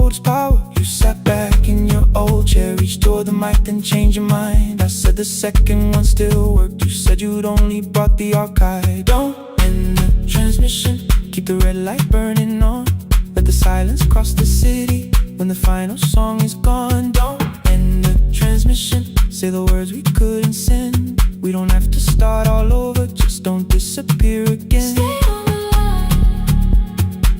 its power. You sat back in your old chair, reached toward the mic, then changed your mind. I said the second one still worked. You said you'd only brought the archive. Don't end the transmission, keep the red light burning on. Let the silence cross the city when the final song is gone. Don't end the transmission, say the words we couldn't send. We don't have to start all over, just don't disappear again. Stay on the line.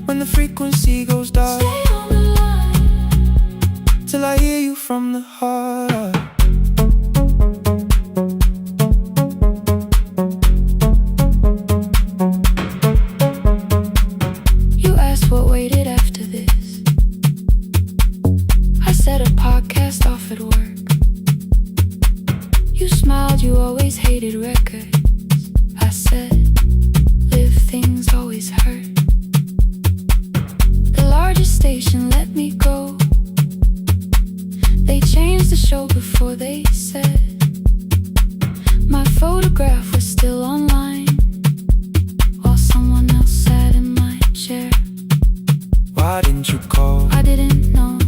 When the frequency goes dark, Stay on the line. till I hear you from the heart. You asked what waited after this. I said a podcast off at work. You smiled, you always hated records. I said, live things always hurt. The largest station let me go. They changed the show before they said my photograph was still online, while someone else sat in my chair. Why didn't you call? I didn't know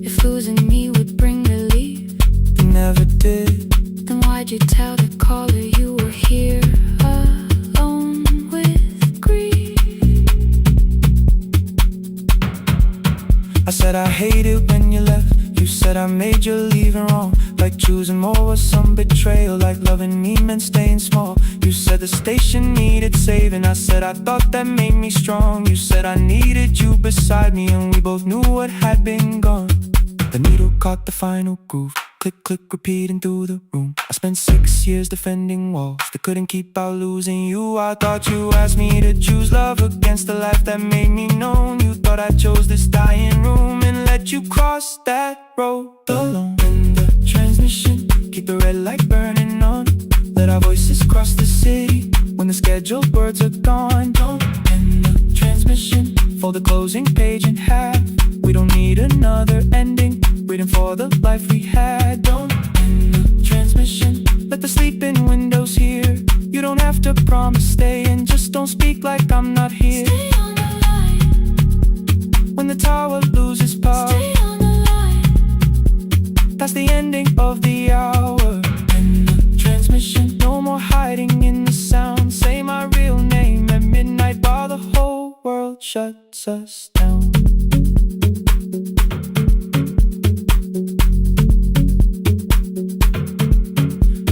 if losing me would bring relief. You never did. Then why'd you tell the caller you were here alone with grief? I said I hate it when you left. You said I made you leaving wrong, like choosing more was some betrayal, like loving me meant staying small. You said the station needed saving. I said I thought that made me strong. You said I needed you beside me, and we both knew what had been gone. The needle caught the final groove, click, click, repeating through the room. I spent 6 years defending walls that couldn't keep out losing you. I thought you asked me to choose love against the life that made me known. You thought I chose this dying room and let you cross that road alone. In the transmission, keep the red light burning on. Let our voices cross the city when the scheduled words are gone. Don't end the transmission, fold the closing page in half. We don't need another ending, waiting for the life we had. Don't end the transmission, let the sleeping windows hear. You don't have to promise staying, just don't speak like I'm not here. Stay on the line. When the tower loses power, Stay on the line. that's the ending of the hour. End the transmission, no more hiding in the sound. Say my real name at midnight while the whole world shuts us down.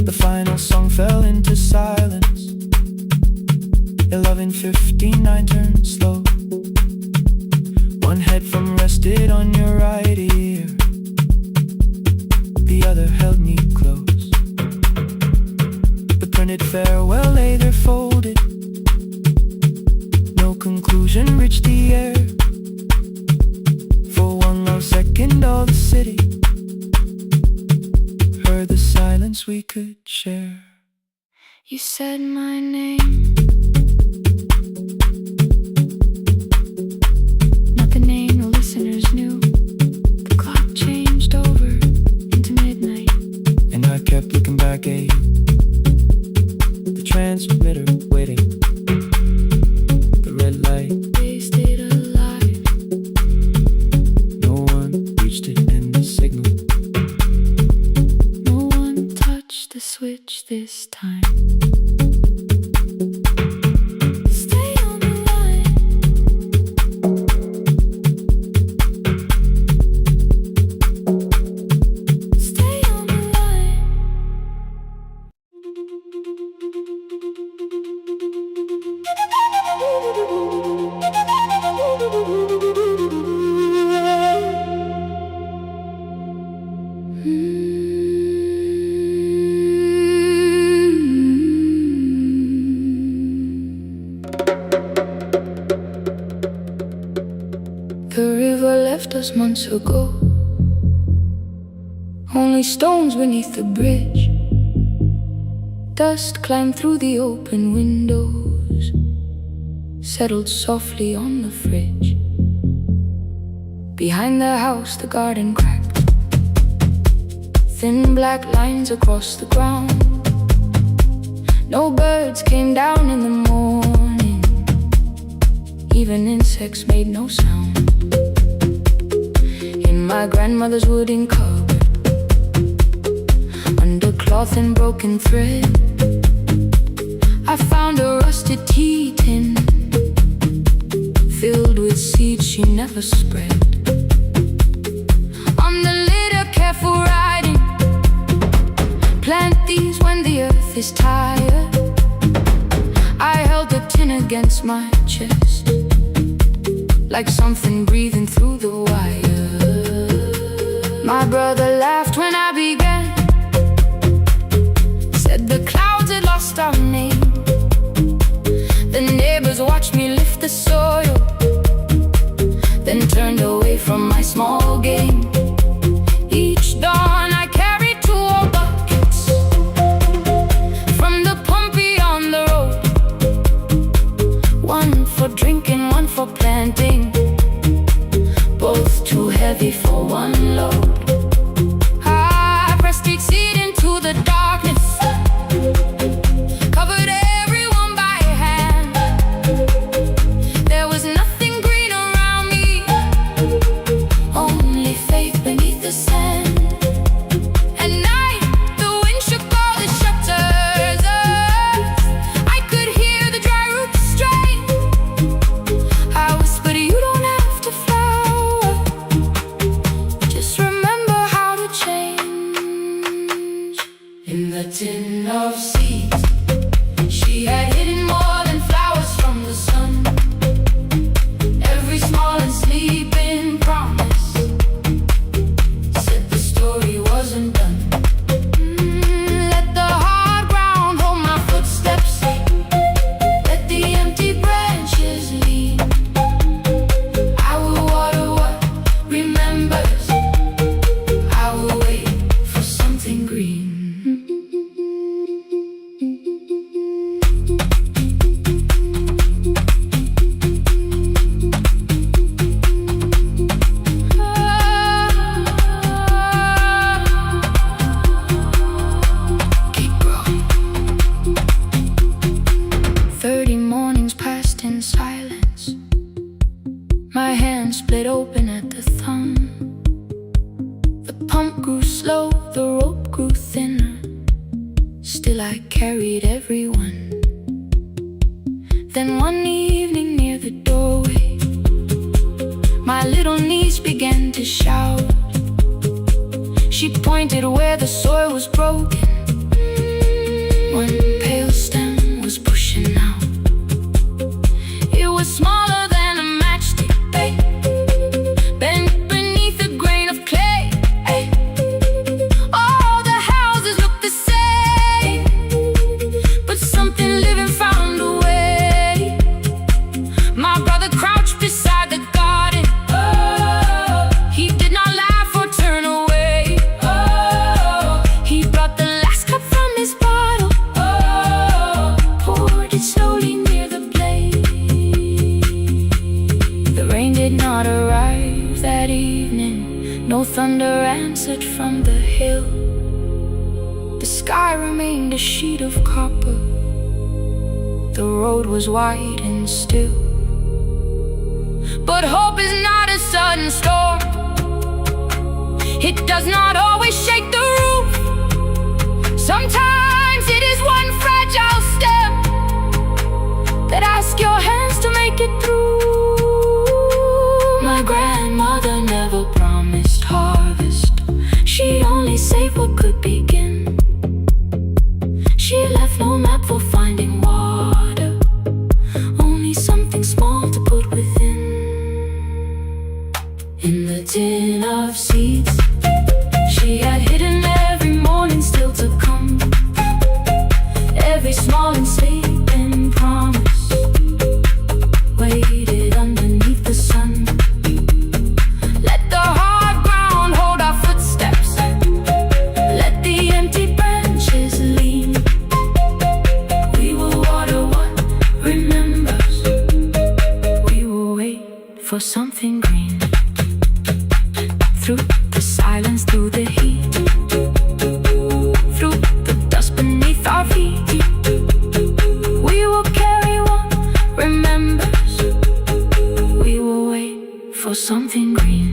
The final song fell into silence. 11:59 turned slow. One headphone rested on your right ear, the other held me close. The printed farewell lay there folded. No conclusion reached the air. For one long second all the city heard the silence we could share. You said my name, not the name the listeners knew. The clock changed over into midnight, And I kept looking back at you, the transmitter waiting, the red light, they stayed alive. no one reached it and the signal. No one touched the switch this time. Stay on the line. Stay on the line. The river left us months ago. Only stones beneath the bridge. Dust climbed through the open windows, settled softly on the fridge. Behind the house the garden cracked, thin black lines across the ground. No birds came down in the morning, even insects made no sound. my grandmother's wooden cupboard, under cloth and broken thread, I found a rusted tea tin filled with seeds she never spread. On the lid a careful writing, plant these when the earth is tired. I held the tin against my chest, like something breathing through the wire. My brother laughed when I began, said the clouds had lost our name. The neighbors watched me lift the soil, then turned away from my small game. Each dawn I carried 2 old buckets from the pump beyond the road, one for drinking, one for planting, both too heavy for one load. I pressed each seed into the darkness, covered everyone by hand. There was nothing green around me, only faith beneath the sand. At night, the wind shook all the shutters. I could hear the dry roots strain. I whispered, you don't have to flower, just remember how to change. In the tin of seeds, she had hidden more than flowers from the sun. Every small and sleeping promise said the story wasn't done. Let the hard ground hold my footsteps, let the empty branches lean. I will water what remembers, I will wait for something green. Keep growing. 30 mornings passed in silence. My hand split open at the thumb. The pump grew slow, the rope grew thinner. Still I carried everyone. Then one evening near the doorway, my little niece began to shout. She pointed where the soil was broken. One pale stem was pushing out. It was smaller than a matchstick, bent beneath a grain of clay. All the houses looked the same, but something living found a way. My brother crouched beside the garden. He did not laugh or turn away. He brought the last cup from his bottle, poured it slowly near the blaze. The rain did not arrive that evening, no thunder answered from the hill. The sky remained a sheet of copper, the road was wide and still. But hope is not a sudden storm, it does not always shake the roof. Sometimes it is one fragile step that asks your hands to make it through. My grandmother never promised harvest, she only saved what could begin. She left no map for finding water, only something small to put within. In the tin of seeds, she had hidden every morning still to come. Every small and sleeping promise waited underneath the sun. Let the hard ground hold our footsteps, let the empty branches lean. We will water what remembers, we will wait for something green. Through the silence, through the heat, through the dust beneath our feet, we will carry what remembers, we will wait for something green.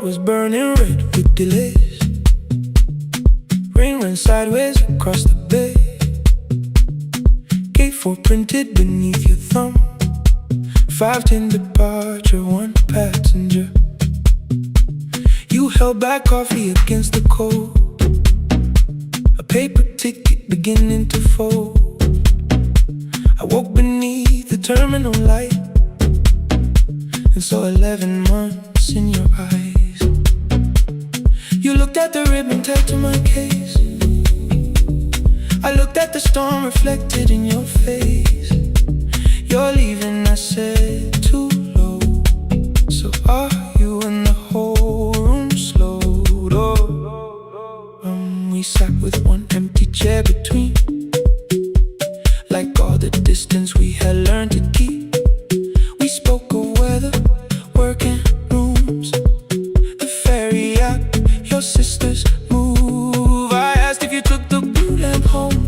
board was burning red with delays. Rain ran sideways across the bay. Gate 4 printed beneath your thumb. 5:10 departure, 1 passenger. You held back coffee against the cold. A paper ticket beginning to fold. I woke beneath the terminal light and saw 11 months in your eyes. You looked at the ribbon tagged to my case. I looked at the storm reflected in your face. You're leaving, I said, too low. So are you? And the whole room slowed. We sat with one empty chair between, like all the distance we had learned to keep. We spoke of weather, work and rooms, the ferry app, your sister's move. I asked if you took the blue lamp home.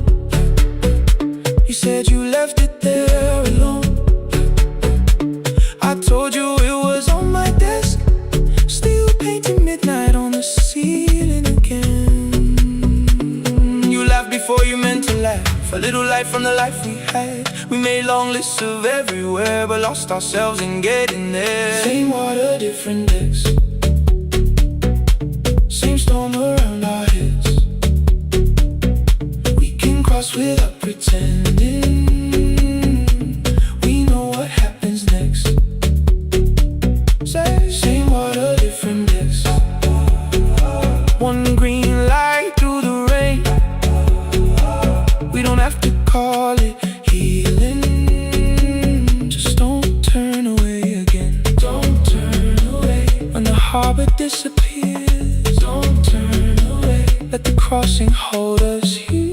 You said you left it there alone. I told you it was on my desk, still painting midnight on the ceiling again. You laughed before you meant to laugh, a little light from the life we had. We made long lists of everywhere, but lost ourselves in getting there. Same water, different decks, same storm around our heads. We can cross without pretending. We know what happens next. Same water, different decks. One green light through the rain. We don't have to call it healing. Just don't turn away again. Don't turn away. When the harbor disappears, don't turn away. Let the crossing hold us here.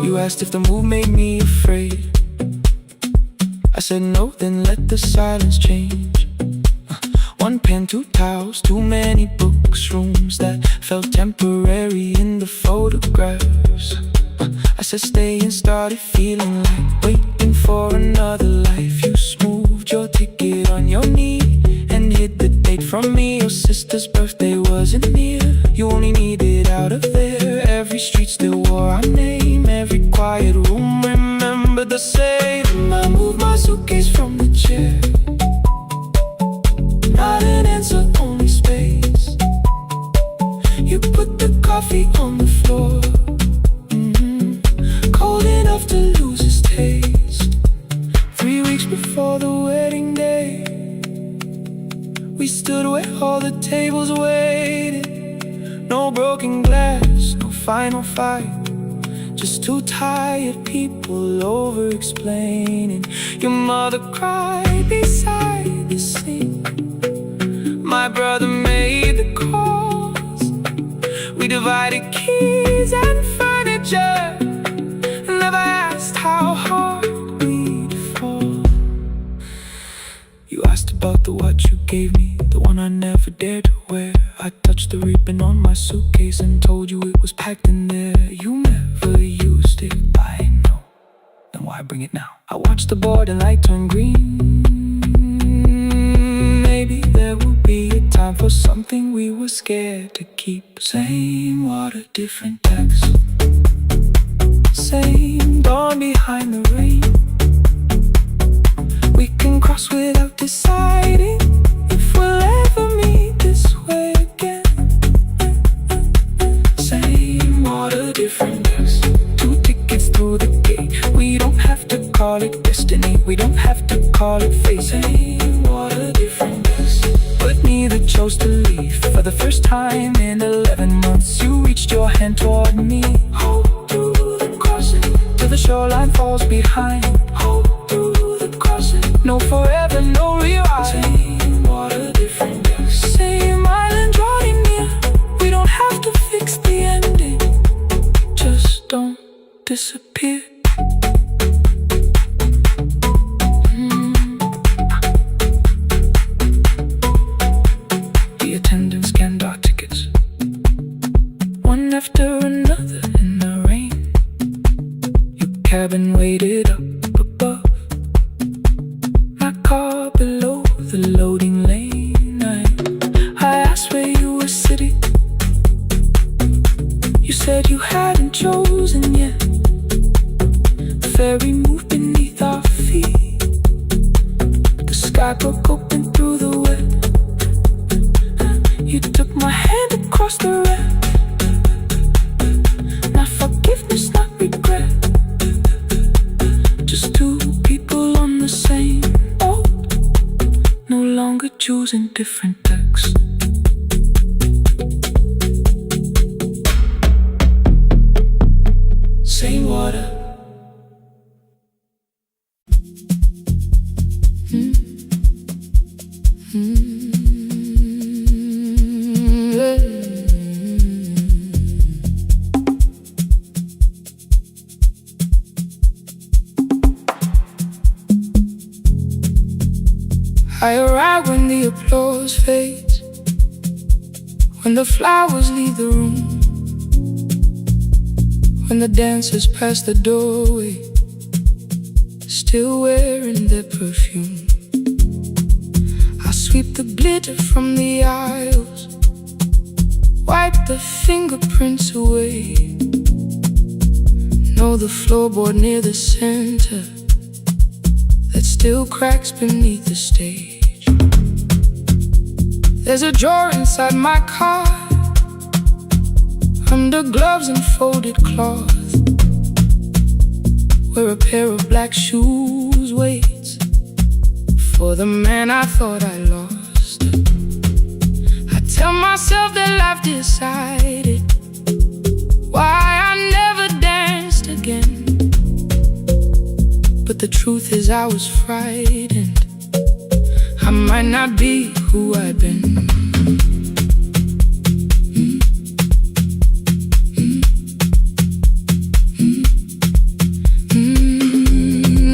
You asked if the move made me afraid. I said no, then let the silence change. One pen, 2 towels, too many books, rooms that felt temporary in the photographs. I said stay and started feeling like waiting for another life. You smoothed your ticket on your knee and hid the date from me. Your sister's birthday wasn't near. You only needed out of there. Every street still wore our name. Every quiet room remembered the same. I moved my suitcase from the chair. Not an answer, only space. You put the coffee on the floor, cold enough to lose its taste. 3 weeks before the wedding day, we stood where all the tables waited. No broken glass, no final fight, just 2 tired people over-explaining. Your mother cried beside the sink. My brother made the calls. We divided keys and furniture, never asked how hard we'd fall. You asked about the watch you gave me, the one I never dared to wear. I touched the ribbon on my suitcase and told you it was packed in there. You never used it, I know. Then why bring it now? I watched the board and light turn green. Maybe there will be a time for something we were scared to keep. Same water, different decks. Same dawn behind the rain. We can cross without deciding if we'll ever meet this way again. Same water, different decks. 2 tickets through the gate. We don't have to call it destiny. We don't have to call it fate. Same water, different decks. But neither chose to leave. For the first time in 11 months, you reached your hand toward me. Hold through the crossing till the shoreline falls behind. Hold through the crossing. No forever, no rewind. Same water, different decks. Same island drawing near. We don't have to fix the ending. Just don't disappear. scanned our tickets, one after another in the rain. Your cabin waited up above, my car below the loading lane. I asked where you were sitting. You said you hadn't chosen yet. The ferry moved beneath our feet. The sky broke open through the wet. You took my hand across the wreck. Not forgiveness, not regret. Just two people on the same boat, no longer choosing different decks. Same water. I arrive when the applause fades, when the flowers leave the room, when the dancers pass the doorway, still wearing their perfume. I sweep the glitter from the aisles, wipe the fingerprints away. Know the floorboard near the center that still cracks beneath the stage. There's a drawer inside my car, under gloves and folded cloth, where a pair of black shoes waits for the man I thought I lost. I tell myself that life decided why I never danced again, but the truth is I was frightened. I might not be who I've been.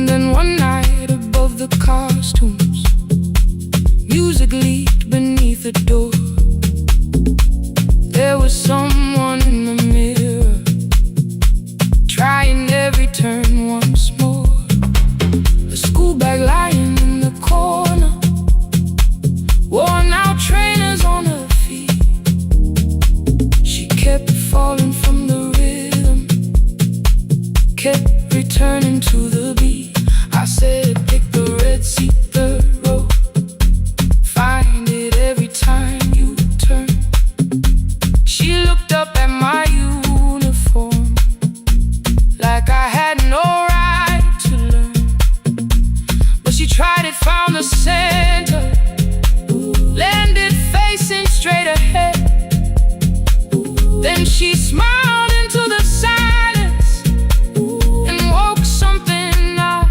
Then one night above the costumes, music leaked beneath the door. There was someone in the mirror, trying every turn once more. A school bag lying in the corner, worn out trainers on her feet. She kept falling from the rhythm, kept returning to the beat. I said, pick the red seat, third row, find it every time you turn. She looked up at my uniform like I had no right to learn, but she tried it, found the center, landed facing straight ahead. Then she smiled into the silence and woke something I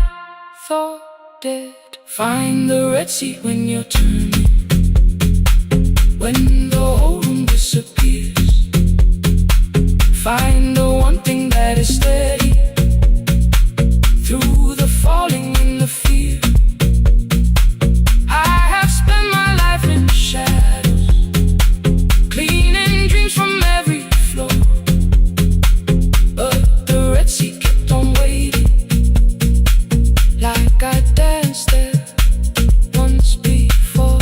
thought dead. Find the red seat when you're turning, when the whole room disappears. Find the one thing that is steady through the falling and the fear. I have spent my life in shadows, cleaning dreams from every floor, but the red seat kept on waiting, like I danced there once before.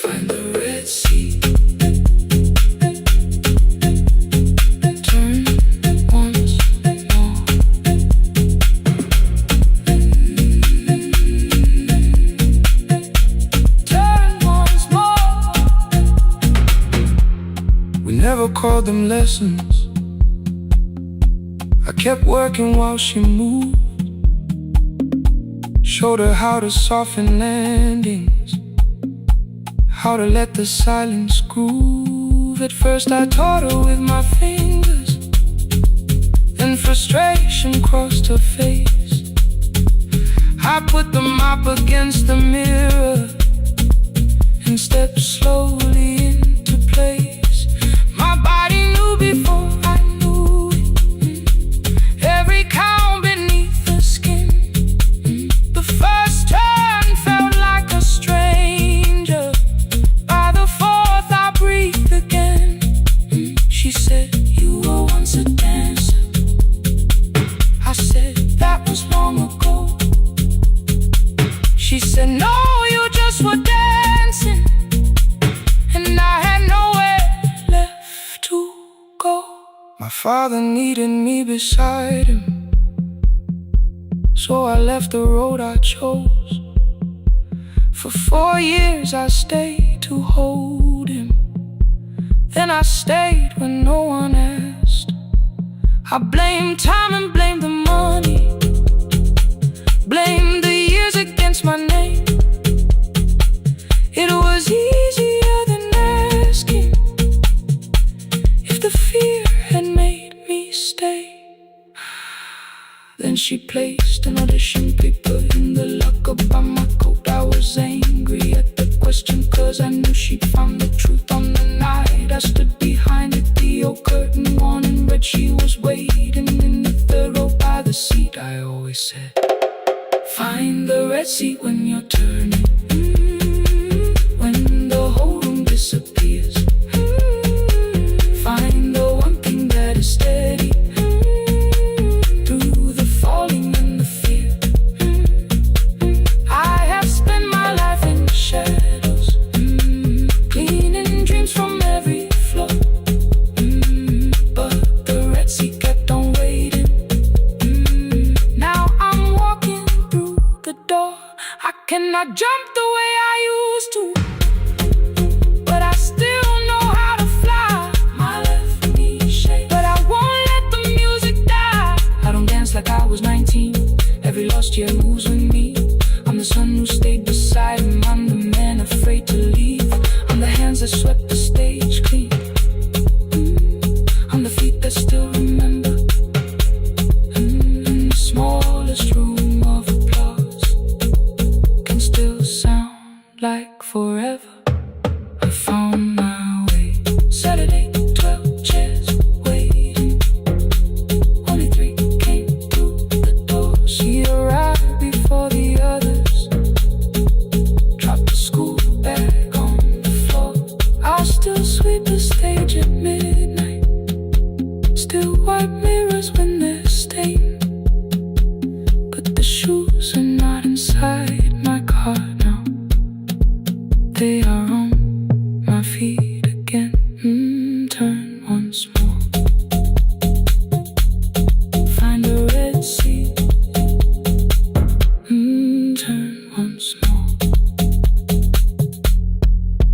Find the red seat, turn once more. Turn once more. We never called them lessons. I kept working while she moved, showed her how to soften landings, how to let the silence groove. At first I taught her with my fingers, then frustration crossed her face. I put the mop against the mirror and stepped slowly into place. My body knew before I knew it, every count beneath the skin. The first turn felt like a stranger, by the fourth I breathed Father needed me beside him, so I left the road I chose. For 4 years I stayed to hold him. Then I stayed when no one asked. I blamed time and blamed the money, blamed the years against my name. It was easier than asking if the fear had made me stay. Then she placed an audition paper in the locker by my coat. I was angry at the question, cause I knew she'd found the truth on the night I stood behind it. The old curtain worn in red, she was waiting in the third row by the seat. I always said, find the red seat when you're turning, when the whole room disappears. Find the one thing that is steady through the falling and the fear. I have spent my life in the shadows, cleaning dreams from every floor. But the red sea kept on waiting. Now I'm walking through the door. I cannot jump the way I used to, but I still know how to fly. My left knee shakes, but I won't let the music die. I don't dance like I was 19. Every lost year moves with me. I'm the son who stayed beside him. I'm the man afraid to leave. I'm the hands that swept the stage clean. I'm the feet that still remember. The smallest room of applause can still sound like forever. I found my way. Saturday, 12 chairs waiting. Only 3 came through the door. She arrived before the others, dropped the school bag on the floor. I'll still sweep the stage at midnight, still wipe mirrors when they're stained. But the shoes are not inside my car now. They are on my feet again. Turn once more. Find a red seat. Turn once more.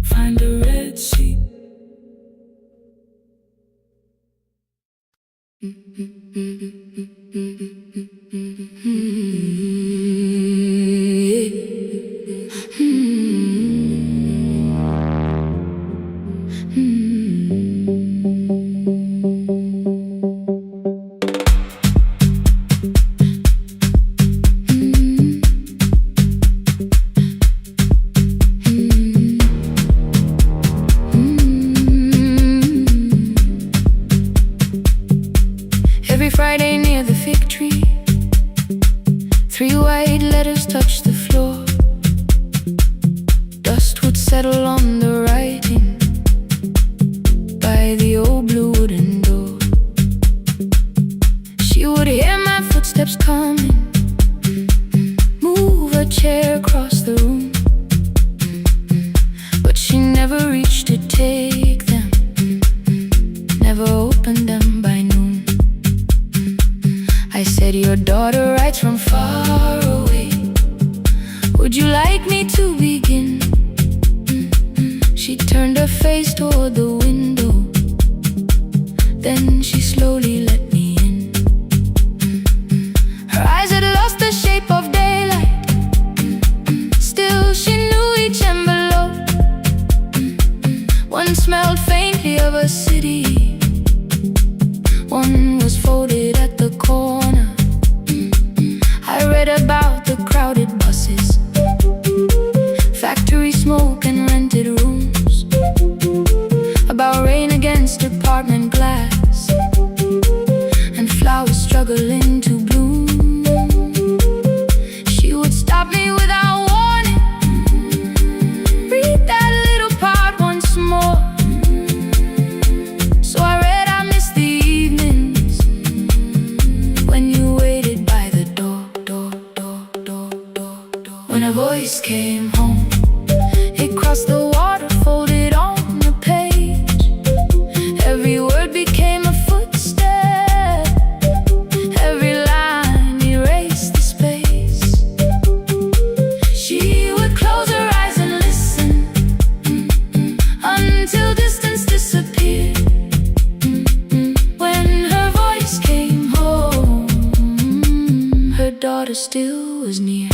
Find a red seat. Every Friday near the fig tree, 3 white letters touch the floor. Dust would settle on the writing by the old blue wooden door. She would hear my footsteps coming, move a chair across the room, but she never reached to take them, never opened them by noon. I said, your daughter writes from far away. Would you like me to begin? She turned her face toward the window, then she slowly let me in. Her eyes had lost the shape of daylight, still she knew each envelope. One smelled faintly of a city, one was folded at the corner. I read about the crowded buses, factory smoke and rented rooms, about rain against apartment glass, and flowers struggling to bloom. She would stop me without warning, read that little part once more. So I read, I miss the evenings when you waited by the door. When a voice came home, it crossed the water, folded on the page. Every word became a footstep. still was near.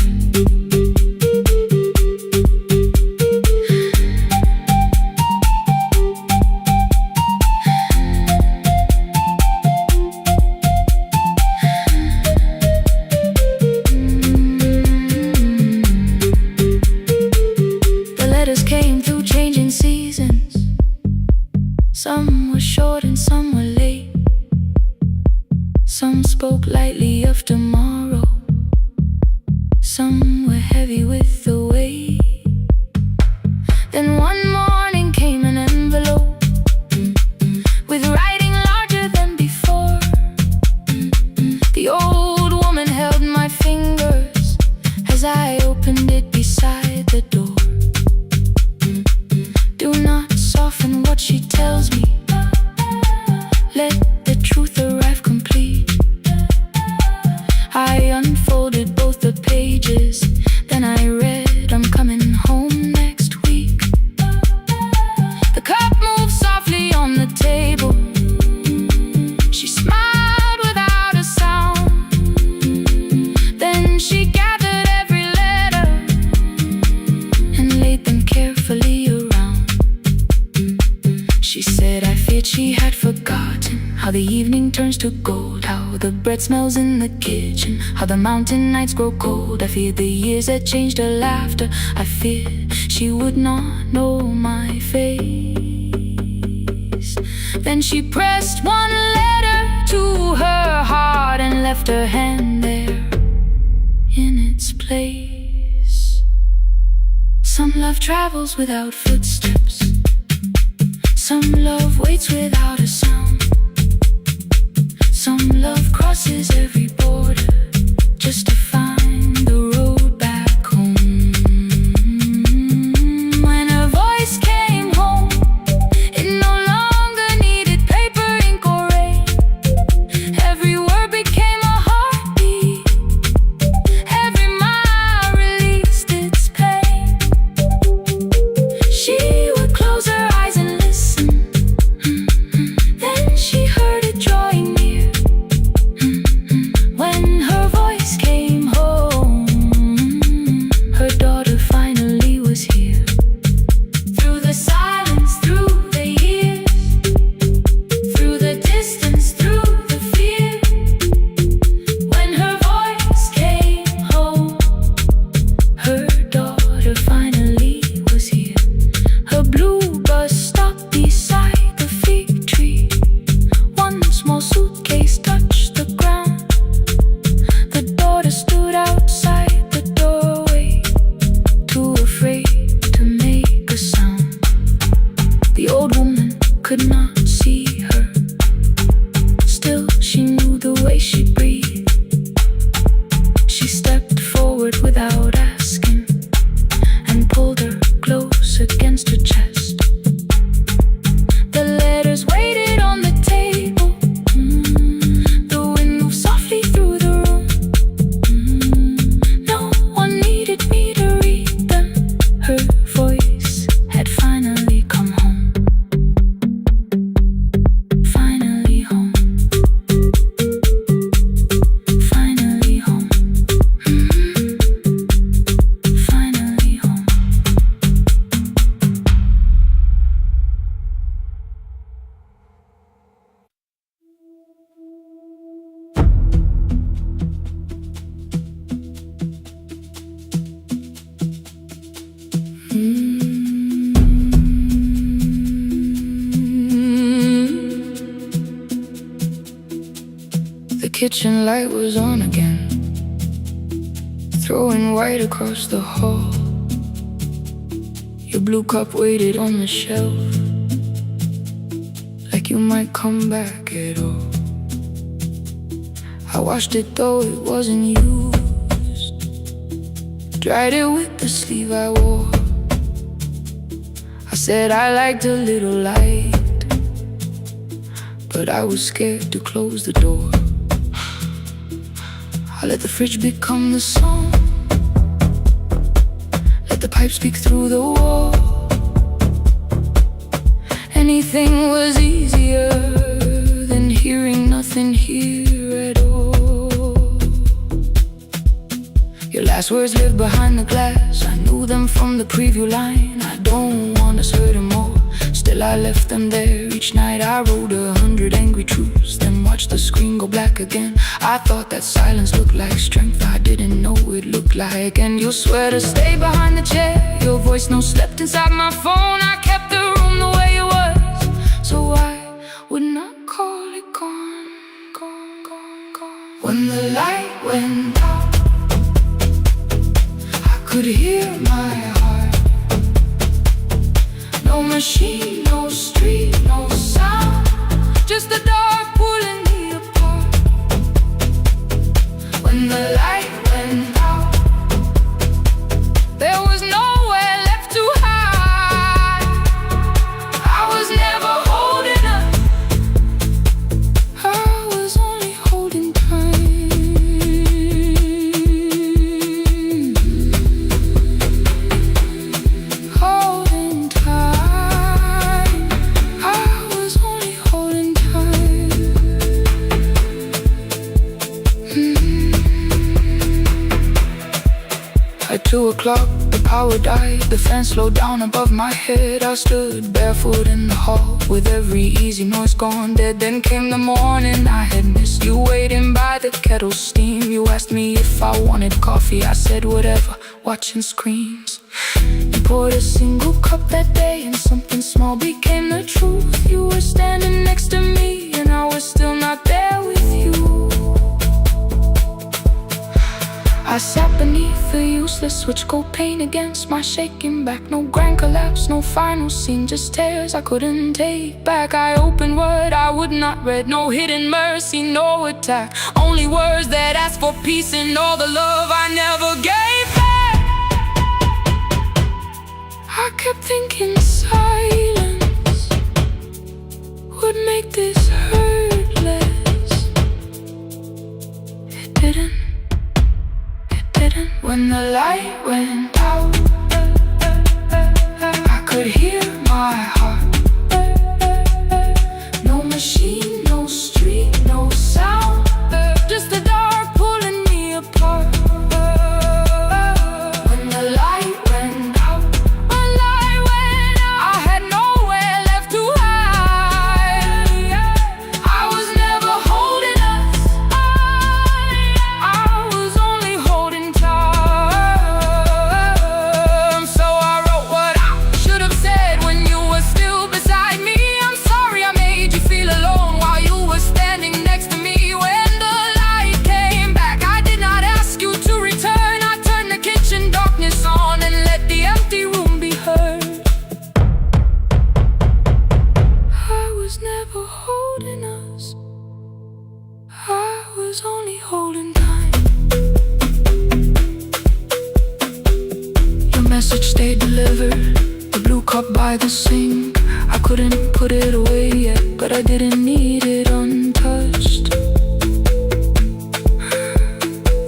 The letters came through changing seasons. Some were short and some were late. Some spoke lightly of tomorrow. Some were heavy with the weight. Then one morning came an envelope with writing larger than before. The old woman held my fingers as I opened it beside the door. Do not soften what she tells me. Let the truth arrive complete. I unfolded both the pages, then I read, I'm coming home next week. The cup moved softly on the table. She smiled without a sound. Then she gathered every letter and laid them carefully around. She said I feared she had forgotten how the evening turns to gold, how the bread smells in the kitchen, how the mountain nights grow cold. I feared the years had changed her laughter. I feared she would not know my face. Then she pressed one letter to her heart and left her hand there in its place. Some love travels without footsteps. Some love waits without a sound. Some love crosses every border just to find the road back home. When her voice came home, it no longer needed paper, ink, or rain. Every word became a heartbeat. Every mile released its pain. She would close her eyes and listen. Then she heard it drawing near. When her voice came home, her daughter finally was here. Through the silence, through the years, through the distance, through the fear. When her voice came home, her daughter finally was here. Her blue bus stopped beside the fig tree. One small suitcase touched the ground. The daughter stood outside the doorway, too afraid to make a sound. The old woman could not see her. Still, she knew the way she breathed. She stepped forward without asking and pulled her close against her chest. The letters waited on the table. The wind moved softly through the room. No one needed me to read them. Her voice had finally come home. Finally home. Finally home. Finally home. The kitchen light was on again, throwing white across the hall. Your blue cup waited on the shelf, like you might come back at all. I washed it though it wasn't used, dried it with the sleeve I wore. I said I liked a little light, but I was scared to close the door. I let the fridge become the song, let the pipe speak through the wall. Anything was easier than hearing nothing here at all. Last words live behind the glass. I knew them from the preview line. I don't want us hurting more. Still I left them there. Each night I wrote 100 angry truths, then watched the screen go black again. I thought that silence looked like strength. I didn't know it looked like. And you'll swear to stay behind the chair. Your voice no slept inside my phone. I kept the room the way it was, so I would not call it gone, gone, gone, gone. When the light went out, I could hear my heart. No machine, no street, no sound, just the dark pulling me apart. When the light went out, there was nowhere left to hide. I was never holding up, I was only holding time. Holding time, I was only holding time. At 2 o'clock, the power died. The fan slowed down above my head. I stood barefoot in the hall, with every easy noise gone dead. Then came the morning I had missed. You waiting by the kettle steam. You asked me if I wanted coffee. I said whatever, watching screens. You poured a single cup that day, and something small became the truth. You were standing next to me, and I was still not there with you. I sat beneath the useless switch, cold pain against my shaking back. No grand collapse, no final scene, just tears I couldn't take back. I opened what I would not read, no hidden mercy, no attack. Only words that asked for peace and all the love I never gave back. I kept thinking silence would make this hurt less. It didn't. When the light went out, I could hear my heart. No machine, no street, no sound, just the dark pulling me apart. When the light went out, I had nowhere left to hide. I was never holding us, I was only holding time. Only holding time. Your message stayed delivered, the blue cup by the sink. I couldn't put it away yet, but I didn't need it untouched.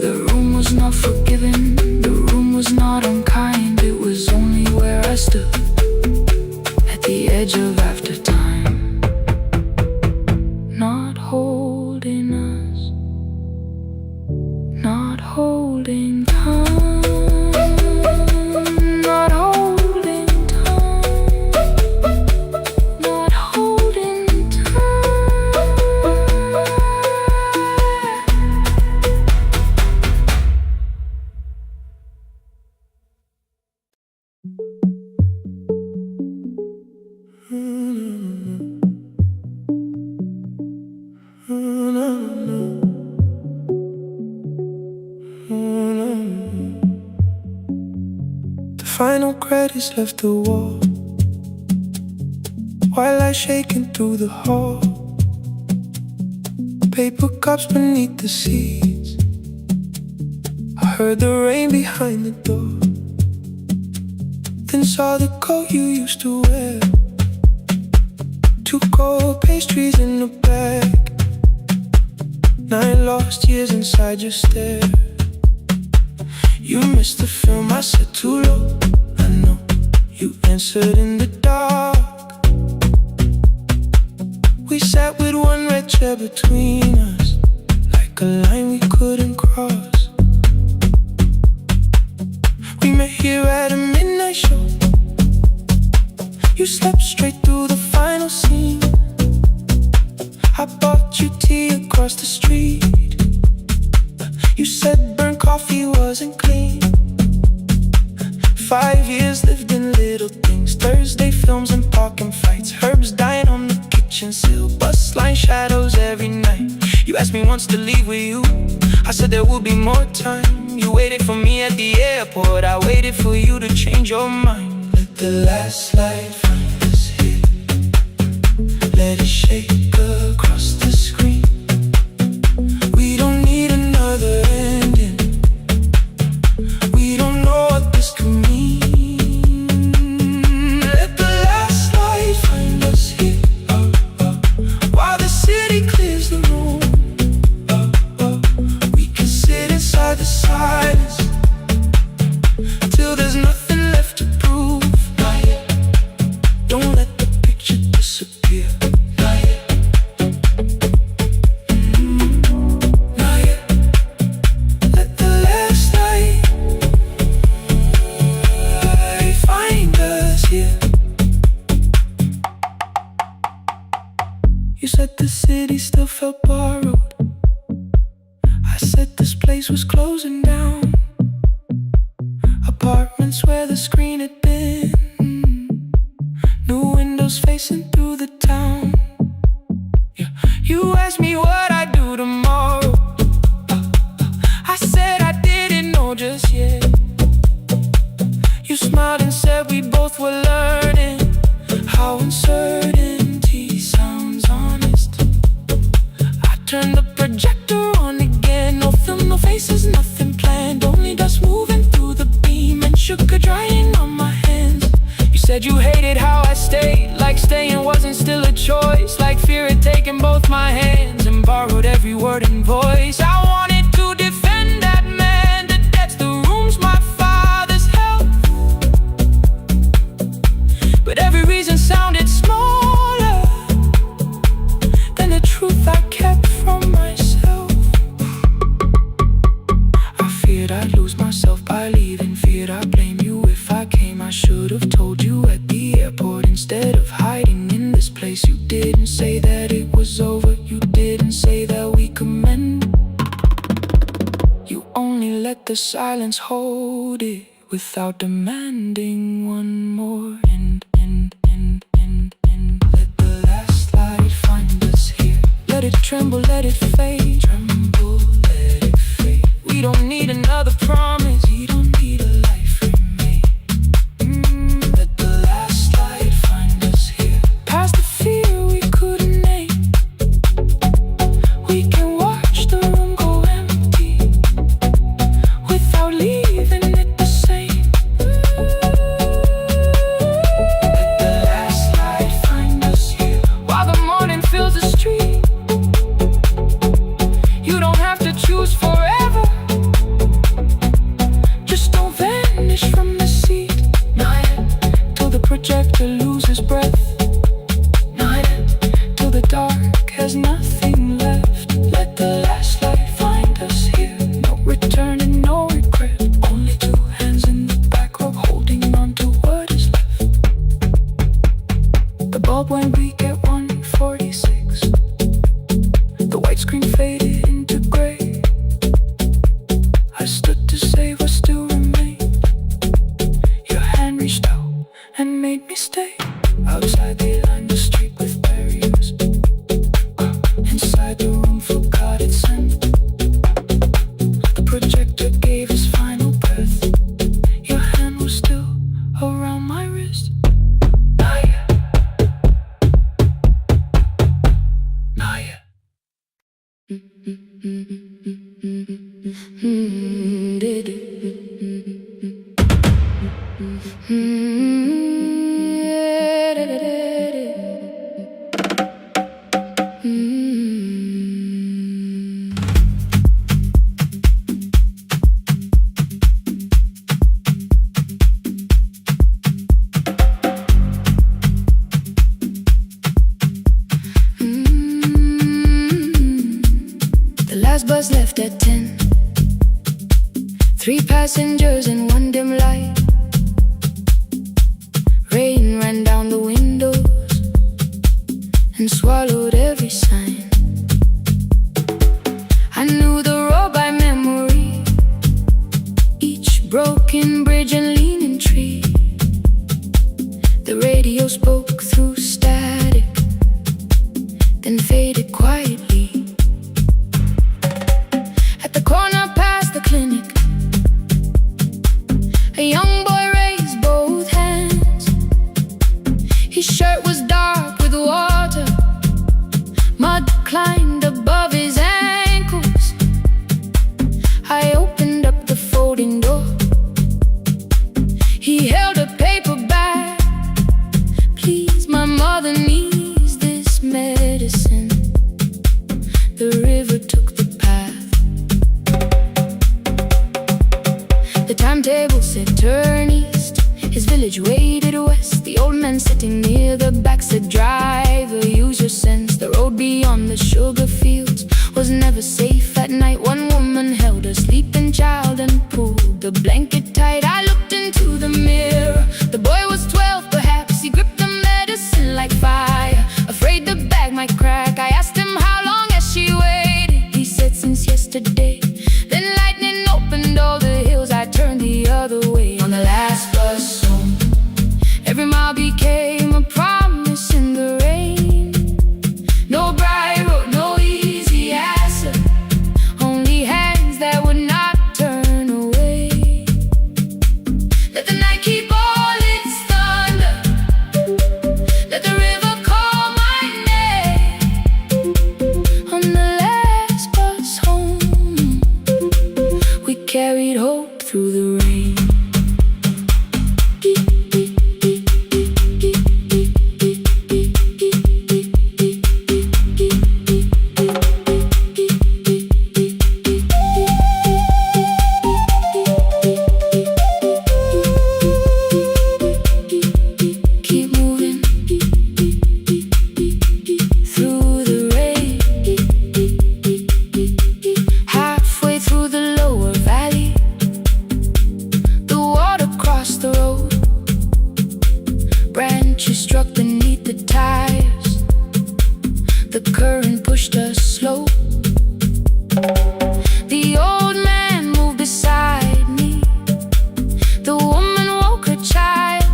The room was not forgiving, the room was not unkind. It was only where I stood, at the edge of after time. Not holding us, not holding time, not holding time, not holding time. The final credits left the wall, while I shaking through the hall. Paper cups beneath the seats. I heard the rain behind the door, then saw the coat you used to wear. 2 cold pastries in the bag, 9 lost years inside your stare. You missed the film, I said too low. I know you answered in the dark. We sat with one red chair between us, like a line we couldn't cross. met here at a midnight show. You slept straight through the final scene. I bought you tea across the street. You said burnt coffee wasn't clean. 5 years lived in little things. Thursday films and parking fights. Herbs dying on the kitchen sill. Bus line shadows every night. You asked me once to leave with you. I said there would be more time. You waited for me at the airport. I waited for you to change your mind. Let the last light find us here. Let it shake across the screen. We don't need another ending. We don't know what this could mean. Let the last light find us here, while the city clears the room. We can sit inside the silence till there's nothing left to prove. Not yet. Don't let the picture disappear. Not yet. Not yet. Let the last light find us here. You said the city still felt borrowed. I said this place was closing down. Apartments where the screen had been. New windows facing through the town. Yeah. You asked me what I'd do tomorrow. I said I didn't know just yet. You smiled and said we both were learning how uncertainty sounds honest. I turned the projector on again. No film, no faces, nothing planned. Only dust moving through the beam and sugar drying on my hands. You said you hated how I stayed, like staying wasn't still a choice, like fear had taken both my hands and borrowed every word and voice. I wanted to defend that man. The debts, the rooms, my father's health, but every reason sounded smaller than the truth I kept from myself. I feared I'd lose myself by leaving. Feared I'd blame you if I came. I should have told you at the airport instead of hiding in this place. You didn't say that it was over. You didn't say that we could mend. You only let the silence hold it without demanding one more. Let the last light find us here. Let it tremble, let it fade. Tremble, let it fade. We don't need another promise. We don't need a life remade. Let the last light find us here. Past the fear we couldn't name. We can watch the room go empty without leaving it the same. Let the last light find us here, while the morning fills the street. You don't have to choose forever. Just don't vanish from the seat. Not yet. Till the projector loses breath. Not yet. Till the dark has nothing left. Let the last light find us here. No return and no regret. Only two hands in the back row holding on to what is left. The bulb went bleak at 1:46. The white screen faded into gray. I stood to save what still remained. Your hand reached out and made me stay. Outside they lined the street with barriers. Inside the room forgot its scent. The projector gave his final breath. Your hand was still around my wrist. Not yet. Not yet. The last bus left at 10. 3 passengers and one dim light. every sign. I knew the road by memory, each broken bridge and leaning tree. The radio spoke through static, then faded quietly. At the corner past the clinic, a young boy raised both hands. His shirt was dark with water, mud climbed above his ankles. I opened up the folding door. He held a paper bag. Please, my mother needs this medicine. The river took the path. The timetable said turn east. His village waded west. The old man sitting near the back said, driver, use your sense. The road beyond the sugar fields was never safe at night. One woman held a sleeping child and pulled the blanket tight. I looked into the mirror. The boy was 12 perhaps. He gripped the medicine like fire, afraid the bag might crack. I asked him how long has she waited. He said since yesterday. Then lightning opened all the hills. I turned the other way on the last bus home. Every mile became a promise in the rain. No bright road, no easy answer, only hands that would not turn away. Let the night keep all its thunder, let the river call my name. On the last bus home, we carried hope through the rain. Keep moving through the rain. Halfway through the lower valley, the water crossed the road. Branches struck beneath the tires. The current pushed us slow. The old man moved beside me. The woman woke her child.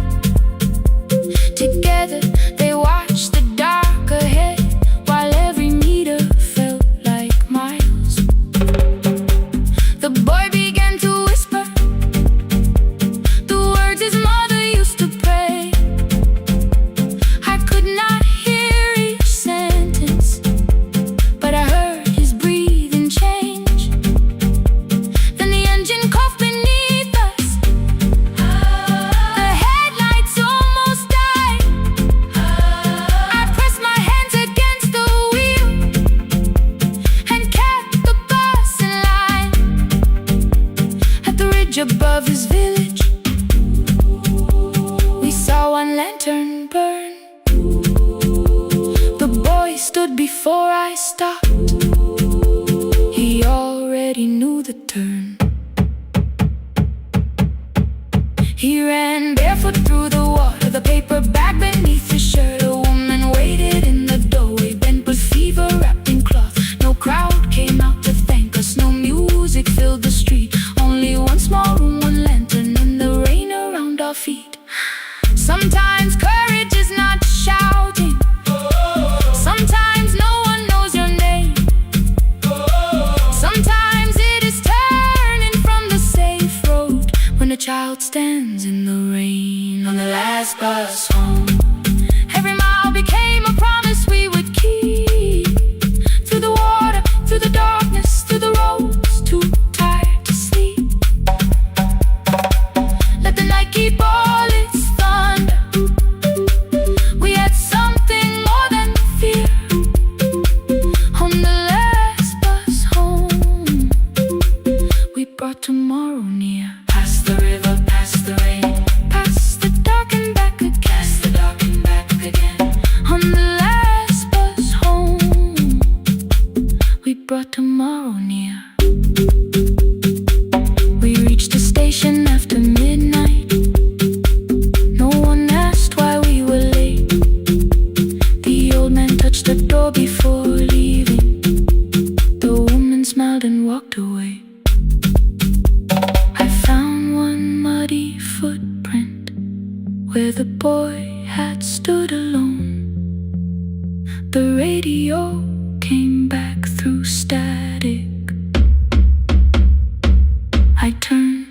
Together they watched the dark ahead, while every meter felt like miles. The boy began to whisper the words his mother used to pray. I could not hear each sentence, but I heard his breathing change. Then the engine coughed beneath us. The headlights almost died. I pressed my hands against the wheel and kept the bus in line. At the ridge above his village, we saw one lantern burn. The boy stood before I stopped. He already knew the turn. He ran barefoot through the water, the paper bag beneath his shirt. A woman waited in the doorway, bent with fever, wrapped in cloth. No crowd came out to thank us, no music filled the street. Only one small room, one lantern, and the rain around our feet. Sometimes courage is not shouting. Sometimes no one knows your name. Sometimes it is turning from the safe road when a child stands in the rain. On the last bus home, every mile became a promise we would keep. Through the water, through the darkness, through the roads too tired to sleep. Let the night keep all its thunder. We had something more than fear. On the last bus home, we brought tomorrow near. Past the river, past the rain, past the dark and back again. Past the dark and back again. On the last bus home, we brought tomorrow near. We reached the station after midnight. No one asked why we were late. The old man touched the door before away. I found one muddy footprint where the boy had stood alone. The radio came back through static. I turned.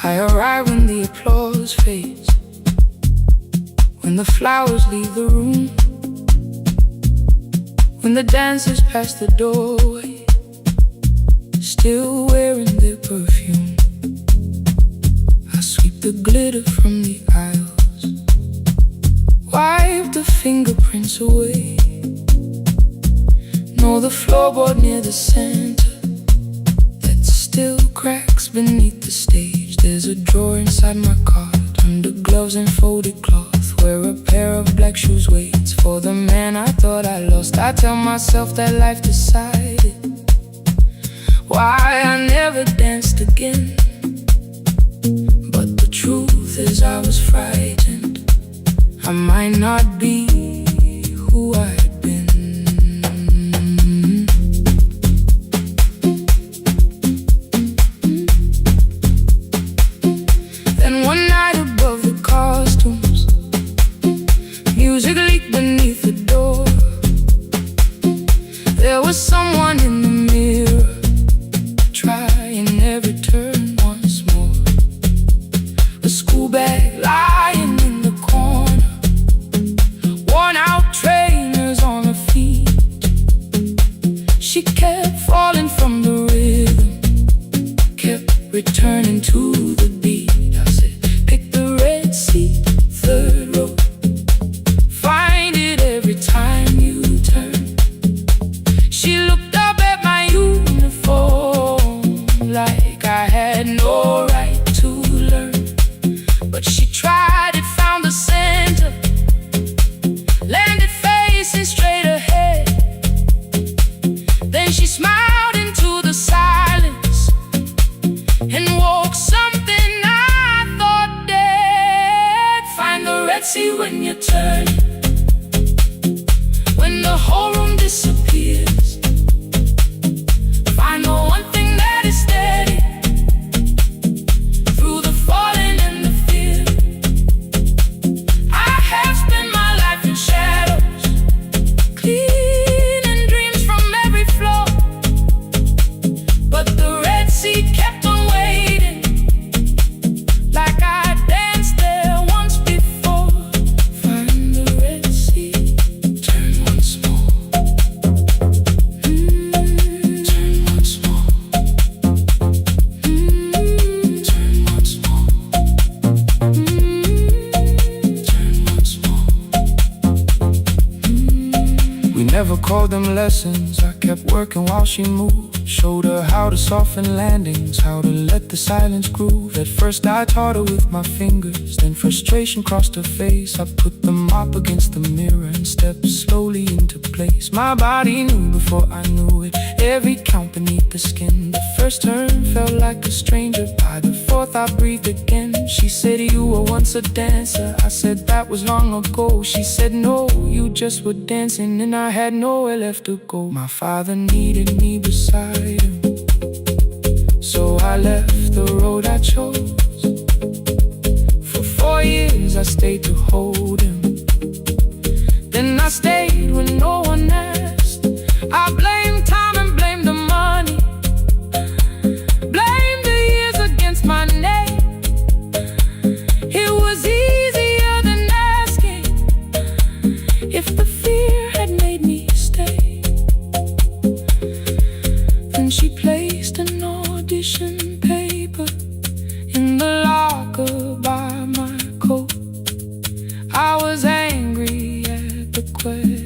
I arrive when the applause fades, when the flowers leave the room, when the dancers pass the doorway, still wearing their perfume. I sweep the glitter from the aisles, wipe the fingerprints away. Know the floorboard near the center that still cracks beneath the stage. There's a drawer inside my cart, under gloves and folded cloth, where a pair of black shoes waits for the man I thought I lost. I tell myself that life decided why I never danced again. But the truth is I was frightened. I might not be who I had been. Then one night above the costumes, music leaked beneath the door. There was someone in the mirror, trying every turn once more. A school bag lying in the corner, worn out trainers on her feet. She kept falling from the rhythm, kept returning to the beat. I said, pick the red seat, third row, find it every time you turn. She looked up at my uniform like I had no right to learn. But she tried it, found the center, landed facing straight ahead. Then she smiled into the silence and woke something I thought dead. Find the red sea when you turn, when the whole room disappears. Find the one thing that is steady through the falling and the fear. I have spent my life in shadows, cleaning dreams from every floor. But the red sea kept on waiting, like I danced there once before. Find the red sea, turn once more. Turn once more. Turn once more. Turn once more. We never called them lessons. I kept working while she moved, showed her how to soften landings, how to let the silence groove. At first I taught her with my fingers, then frustration crossed her face. I put the mop against the mirror and stepped slowly into place. My body knew before I knew it, every count beneath the skin. The first turn felt like a stranger, by the fourth I breathed again. She said, you were once a dancer. I said, that was long ago. She said, no, you just were dancing, and I had nowhere left to go. My father needed me beside him, so I left the road I chose. For 4 years I stayed to hold him, then I stayed when no one asked. I blamed time and blamed the money, blamed the years against my name. It was easier than asking if the fear had made me stay. Then she placed an audition paper in the locker by my coat. I was angry at the question.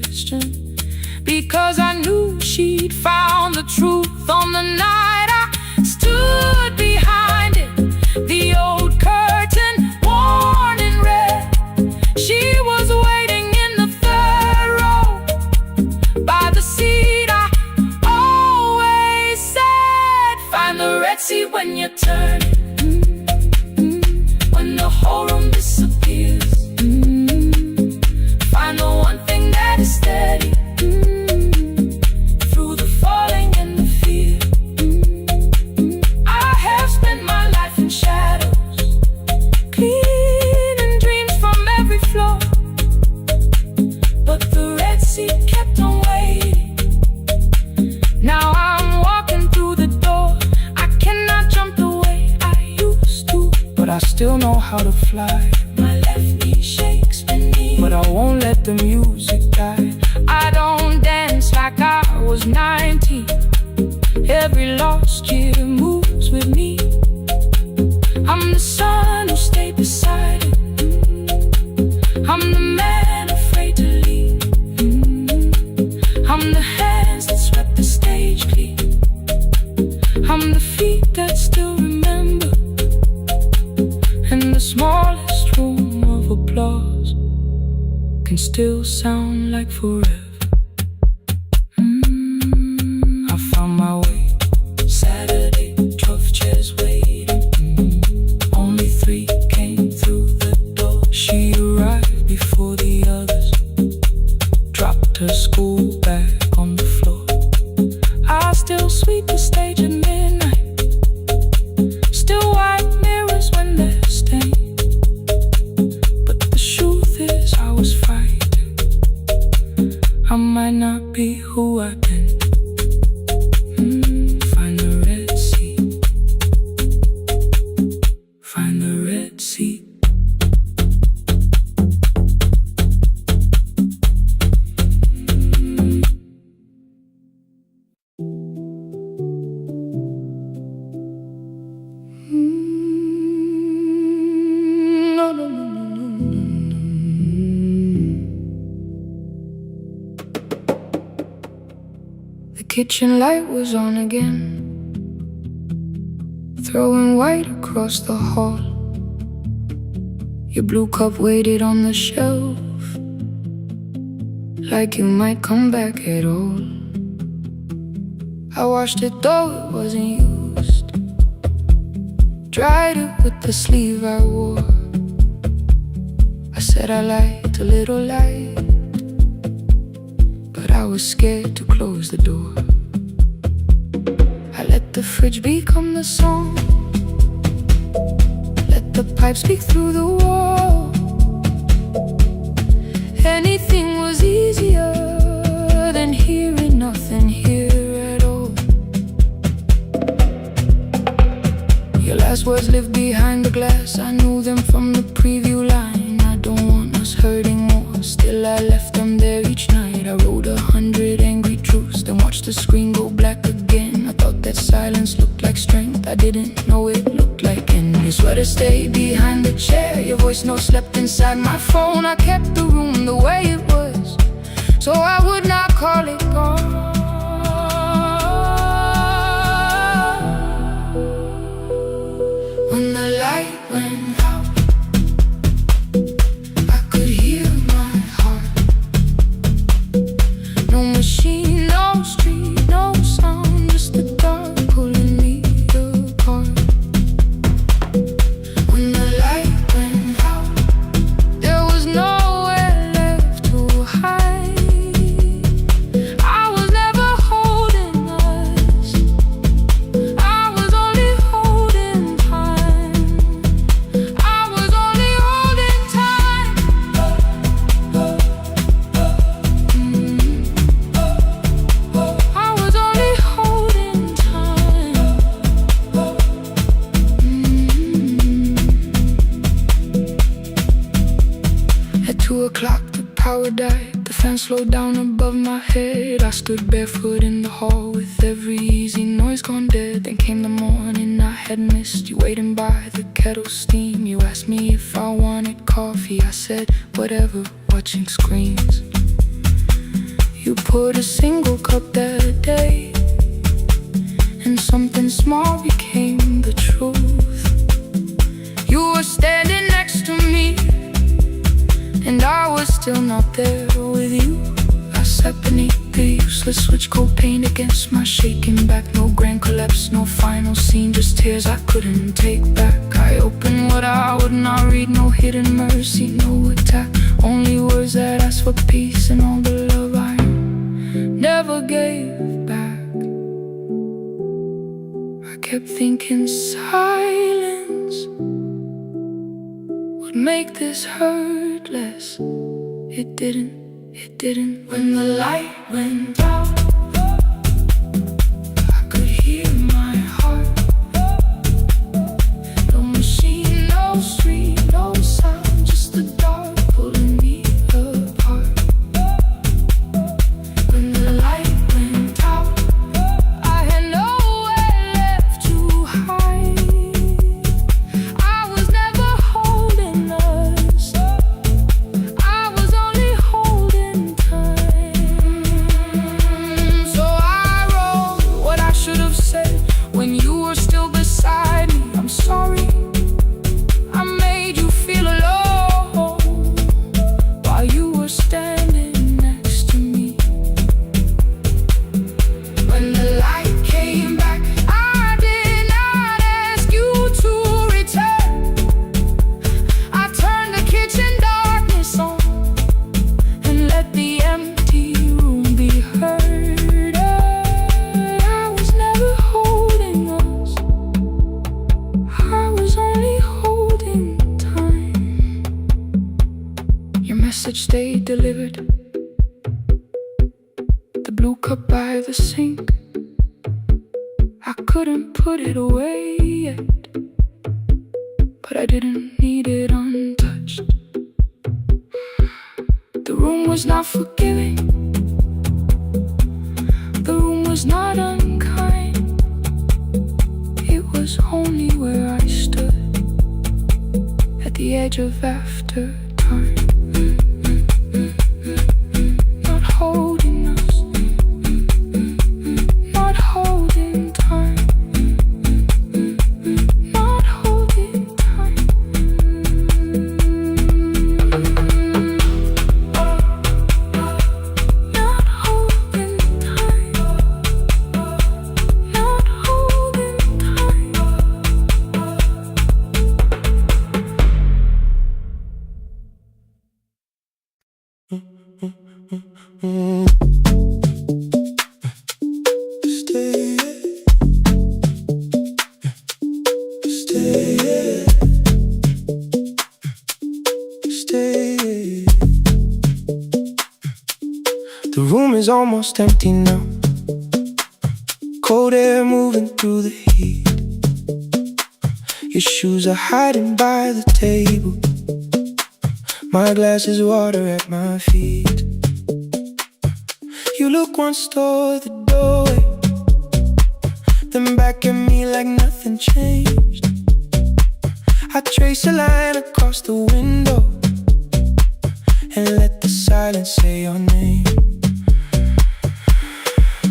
still know how to fly. My left knee shakes beneath, but I won't let the music die. I don't dance like I was 19. Every lost year moves with me. I'm the son who stayed beside it. I'm the man afraid to leave. I'm the hands that swept the stage clean. I'm the feet that still remember. And the smallest room of applause can still sound like forever. I found my way. Saturday, 12 chairs waiting. Only 3 came through the door. She arrived before the others, dropped her school bag on the floor. I still sweep the stage at midnight, still wipe mirrors when they're stained. But the truth is I was frightened. I might not be who I've been. Find the red sea. Find the red sea. The kitchen light was on again, throwing white across the hall. Your blue cup waited on the shelf, like you might come back at all. I washed it though it wasn't used, dried it with the sleeve I wore. I said I liked a little light, but I was scared to close the door. I let the fridge become the song, let the pipe speak through the wall. Anything was easier than hearing nothing here at all. Your last words lived behind the glass, I knew them from the preview line. I don't want us hurting more, still I left them there each night. I wrote 100 angry truths, then watched the screen go black again. I thought that silence looked like strength, I didn't know it looked like end. Your sweater stayed behind the chair, your voice note slept inside my phone. I kept the room the way it was, so I would not call it gone. When the light went out, I could hear my heart. No machine, no street, no sound, just the dark pulling me apart. When the light went out, there was nowhere left to hide. I was never holding us, I was only holding time. I was only holding time. I was only holding time. At 2 o'clock the power died, the fan slowed down above my head. I stood barefoot in the hall with every easy noise gone dead. Then came the morning I had missed, you waiting by the kettle steam. You asked me if I wanted coffee, I said whatever, watching screens. You poured a single cup that day, and something small became the truth. You were standing next to me, and I was still not there with you. I sat beneath the useless switch, cold paint against my shaking back. No grand collapse, no final scene, just tears I couldn't take back. I opened what I would not read, no hidden mercy, no attack. Only words that asked for peace and all the love I never gave back. I kept thinking silence would make this hurt less. It didn't. When the light went out, I could hear my heart. No machine, no message they delivered. The blue cup by the sink, I couldn't put it away yet, but I didn't need it untouched. The room was not forgiving, the room was not unkind. It was only where I stood at the edge of after time. Not holding us, not holding time, not holding time. Not holding time, not holding time. The room is almost empty now. Cold air moving through the heat. Your shoes are hiding by the table. My glass is water at my feet. You look once toward the doorway, then back at me like nothing changed. I trace a line across the window and let the silence say your name.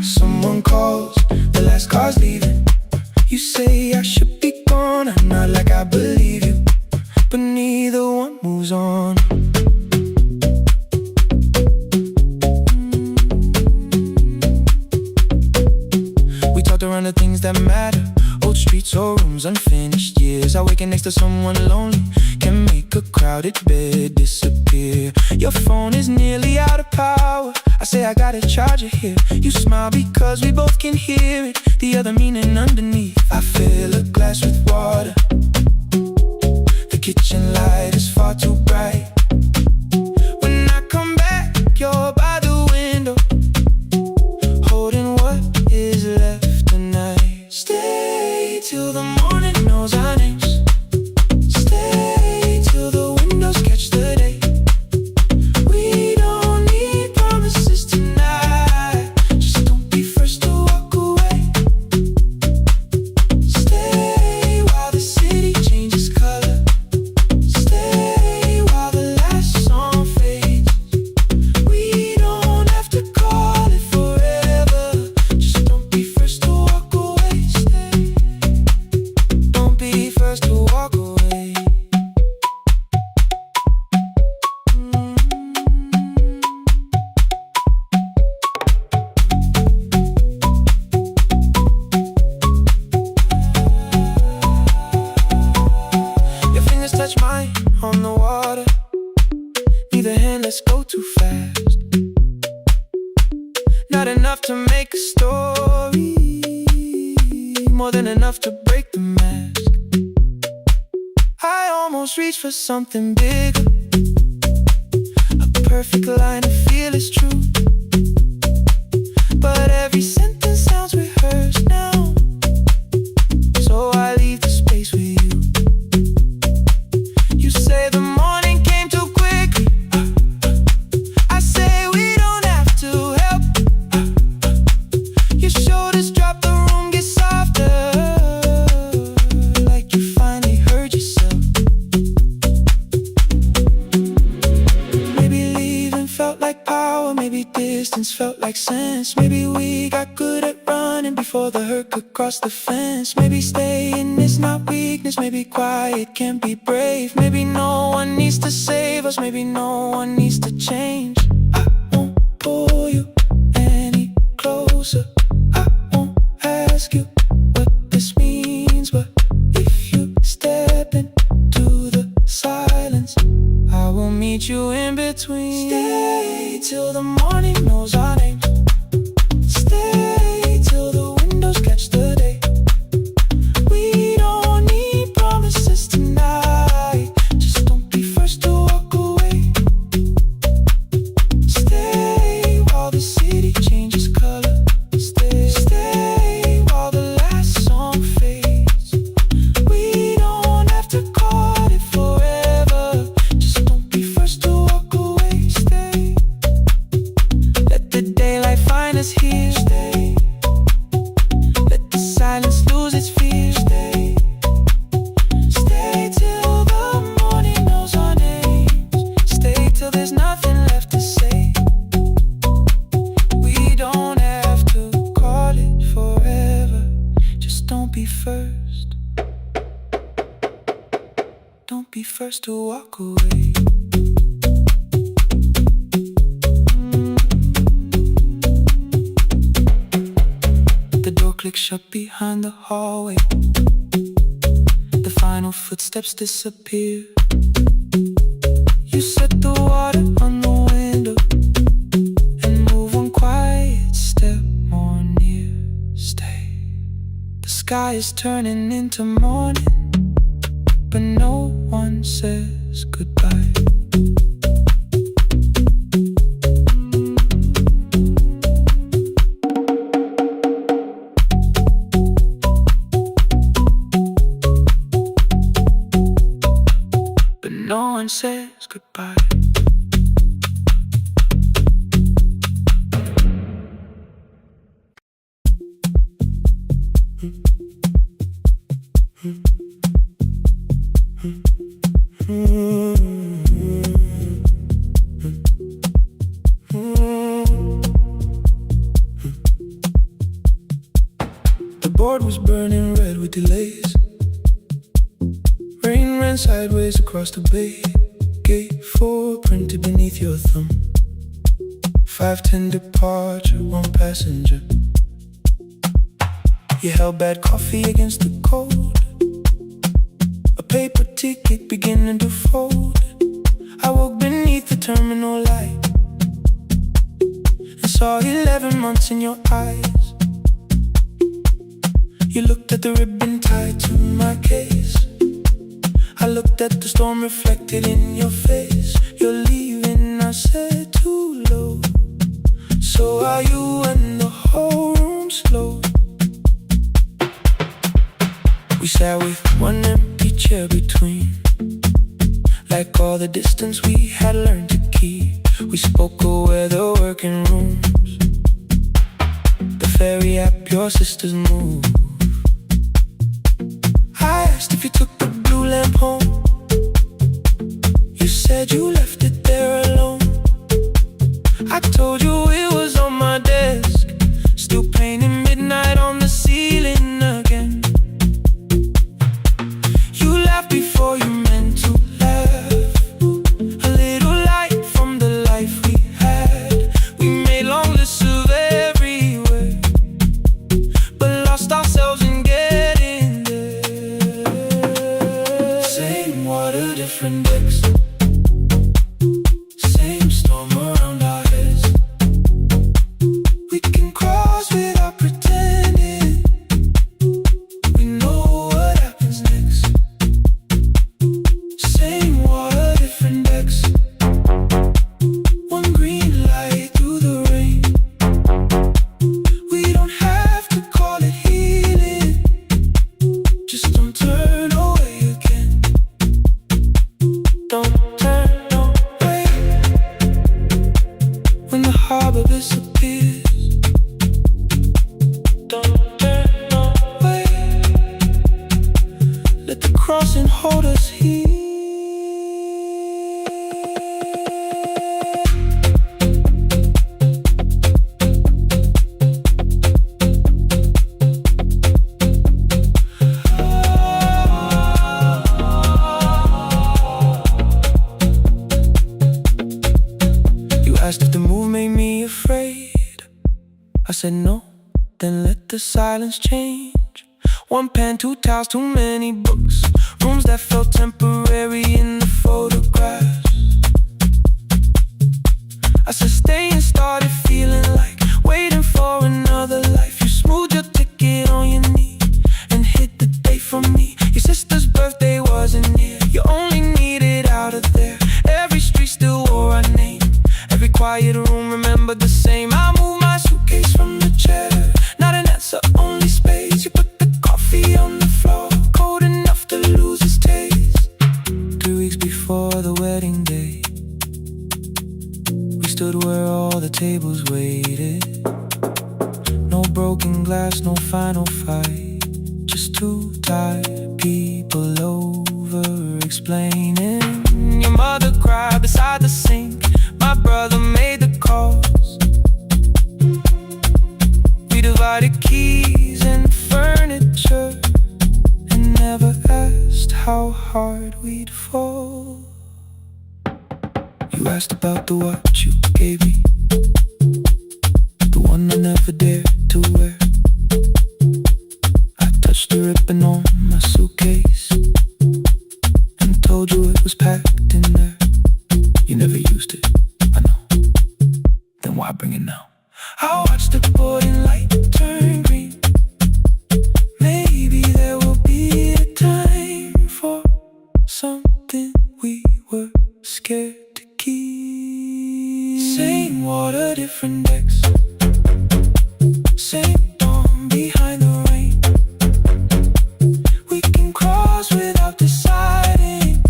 Someone calls, the last car's leaving. You say I should be gone, I nod like I believe you, but neither one moves on. We talked around the things that matter, old streets or rooms, unfinished years. I waking next to someone lonely can make a crowded bed disappear. Your phone is nearly out of power, I say I gotta charge it here. You smile because we both can hear it, the other meaning underneath. I fill a glass with water, the kitchen light is far too bright. When I come back, you're by the window, holding what is left tonight. Stay till the morning knows our names. Stay till the windows catch the day. We don't need promises tonight, just don't be first to walk away. Stay while the city changes color. Stay while the last song fades. We don't have to call it forever, just don't be first to walk away. Stay, don't be first to walk away. Your fingers touch mine on the water, neither hand, let's go too fast. Not enough to make a story, more than enough to break the mask. I almost reach for something bigger, a perfect line of feel is true, but every sentence sounds rehearsed now, so I leave the space with you. You say the morning came too quickly, I say we don't have to help. Your shoulders drop, the room gets softer, like you finally heard yourself. Maybe leaving felt like power, maybe distance felt like sense. Maybe we got good at running before the hurt could cross the fence. Maybe staying is not weakness, maybe quiet can be brave. Maybe no one needs to save us, maybe no one needs to change. I won't pull you any closer, I won't ask you what this means, but if you step into the silence, I will meet you in between. Stay till the morning knows our names. Stay till the windows catch the day. We don't need promises tonight, just don't be first to walk away. be first to walk away. The door clicks shut behind the hallway. The final footsteps disappear. You set the water on the window and move one quiet step more near. Stay. The sky is turning into morning, but no one says goodbye. But no one says goodbye. The board was burning red with delays. Rain ran sideways across the bay. Gate 4 printed beneath your thumb. 5:10 departure, 1 passenger. You held bad coffee against the cold. A paper ticket beginning to fold. I woke beneath the terminal light and saw 11 months in your eyes. You looked at the ribbon tied to my case. I looked at the storm reflected in your face. You're leaving, I said, too low. So are you, and the whole room slow. We sat with one empty chair between, like all the distance we had learned to keep. We spoke of weather, working rooms, the ferry app, your sister's move. I asked if you took the blue lamp home. You said you left it there alone. I told you it was on my desk, still painting midnight on the ceiling again. You laughed before you meant to laugh. A little light from the life we had. We made long lists of everywhere, but lost ourselves in getting there. Same water, different decks. Same storm around our heads. We can cross without pretending. We know what happens next. Same water, different decks. One green light through the rain. We don't have to call it healing. Just don't turn away again. Don't turn away. When the harbor disappears, don't turn away. Let the crossing hold us here. You asked if the move made me afraid. I said no, then let the silence change. One pen, 2 towels, too many books. Rooms that felt temporary in the photographs. I said stay and started feeling like waiting for another life. You smoothed your ticket on your knee and hid the date from me. Your sister's birthday wasn't near. You only needed out of there. Every street still wore our name. Every quiet room remembered the same. I moved my suitcase from the chair. Not an answer, only space. You put the coffee on the floor, cold enough to lose its taste. 3 weeks before the wedding day, we stood where all the tables waited. No broken glass, no final fight. Just 2 tired people over-explaining. Your mother cried beside the sink. My brother made the calls. We divided keys and furniture and never asked how hard we'd fall. before. You asked about the watch you gave me, the one I never dared to wear. I touched the ribbon on my suitcase and told you it was packed in there. You never used it, I know. Then why bring it now? I watched the boarding light turn green. Maybe there will be a time for something we were scared to keep. Same water, different decks. Same dawn behind the rain. We can cross without deciding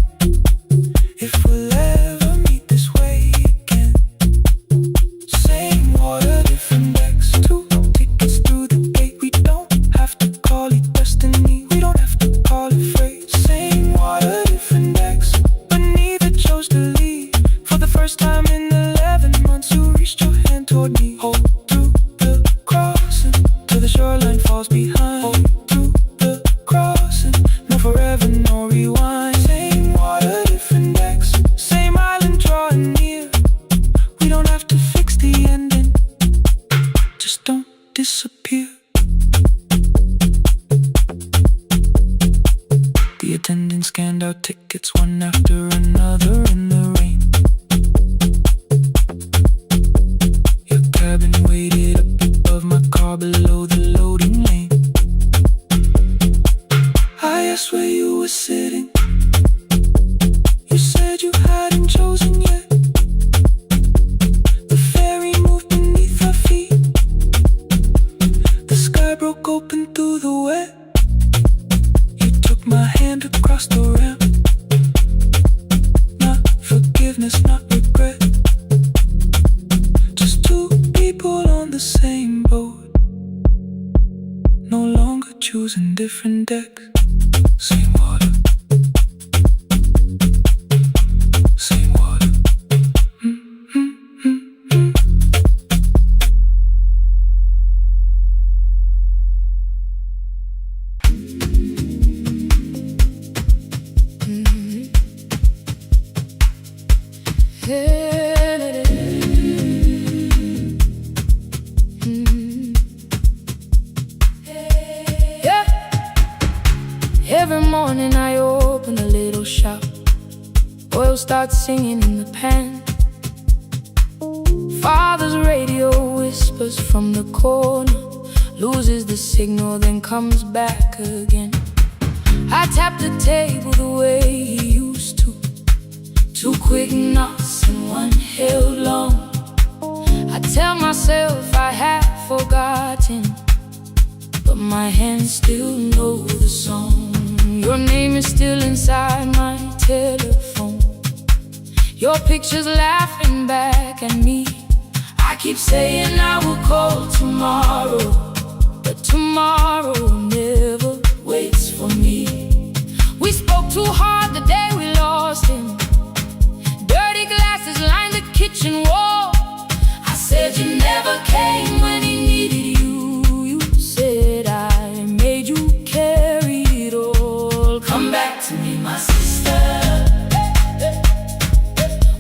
if we'll ever meet this way again. Same water, different decks. 2 tickets through the gate. We don't have to call it destiny. We don't have to call it fate. Same water, different decks. But neither chose to leave. For the first time in 11 months, you reached your hand toward me. Hold through the crossing till the shoreline falls behind. Hold through the crossing. No forever, no rewind. Same water, different decks. Same island drawing near. We don't have to fix the ending. Just don't disappear. The attendant scanned our tickets one after another in the rain. Your cabin waited up above my car below the loading lane. I asked where you were sitting. You said you hadn't chosen yet. The ferry moved beneath our feet. The sky broke open through the wet. You took my hand across the ramp. Not forgiveness, not regret. Just 2 people on the same boat. No longer choosing different decks. Same water. Same water. Yeah. Every morning I open a little shop. Oil starts singing in the pan. Father's radio whispers from the corner, loses the signal, then comes back again. I tap the table the way he used to. 2 quick knocks and 1 held long. I tell myself I have forgotten, but my hands still know the song. Your name is still inside my telephone. Your picture's laughing back at me. I keep saying I will call tomorrow, but tomorrow never waits for me. We spoke too hard the day we lost him. Dirty glasses line the kitchen wall. I said you never came when he needed you. You said I made you carry it all. Come back to me, my sister.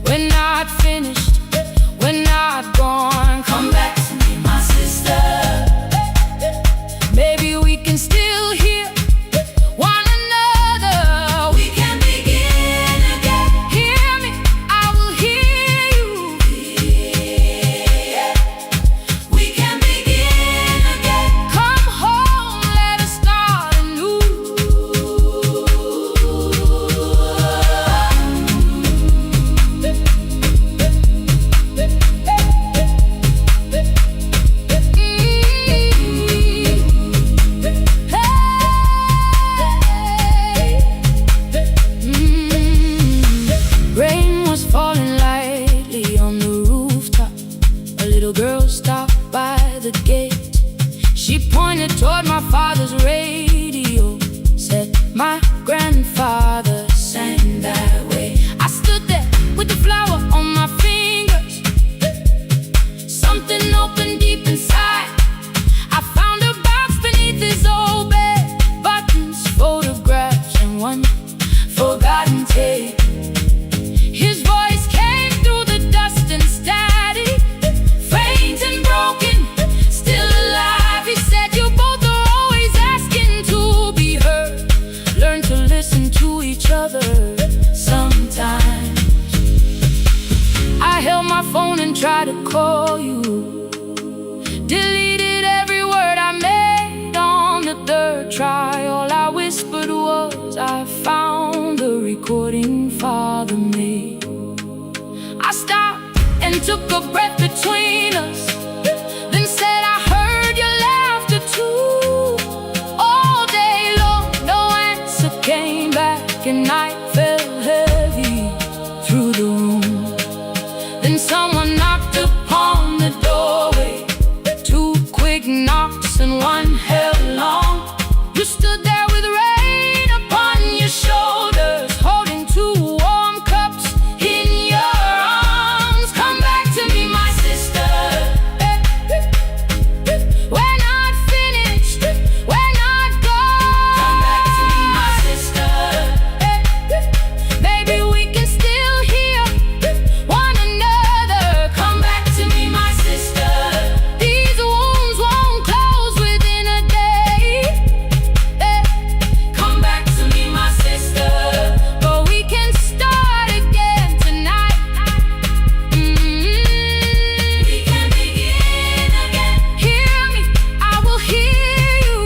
We're not finished, we're not gone. Come back to me, my sister. Maybe we can still hear one another. We can begin again. try to call you. Deleted every word I made on the third try. All I whispered was, I found the recording Father made. I stopped and took a breath between us, then said I heard your laughter too. All day long, no answer came back, and night fell heavy through the room. Then someone knocked upon the doorway. Two quick knocks and one held long. You stood there with rain upon your shoulders, holding two warm cups in your arms. Come back to me, my sister. We're not finished, we're not gone. Come back to me, my sister. Baby, we can still hear one another. Come back to me, my sister. These wounds won't close within a day. Come back to me, my sister. But we can start again tonight. We can begin again. Hear me, I will hear you.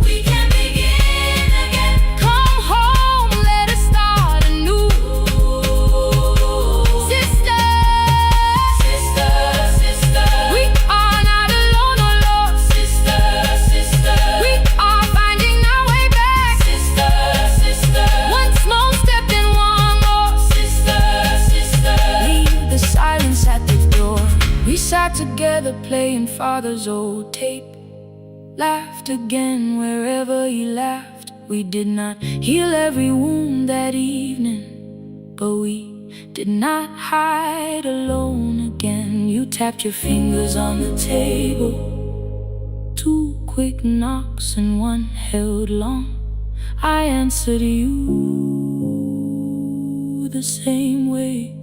We can begin again. Come home, let us start anew. Sister, sister, sister, we are not alone, oh Lord. Sister, sister, we are finding our way back. Sister, sister, one small step and one more. Sister, sister, leave the silence at the door. We sat together playing Father's old tape, laughed again wherever he laughed. We did not heal every wound that evening, but we did not hide alone again. You tapped your fingers on the table. Two quick knocks and one held long. I answered you the same way.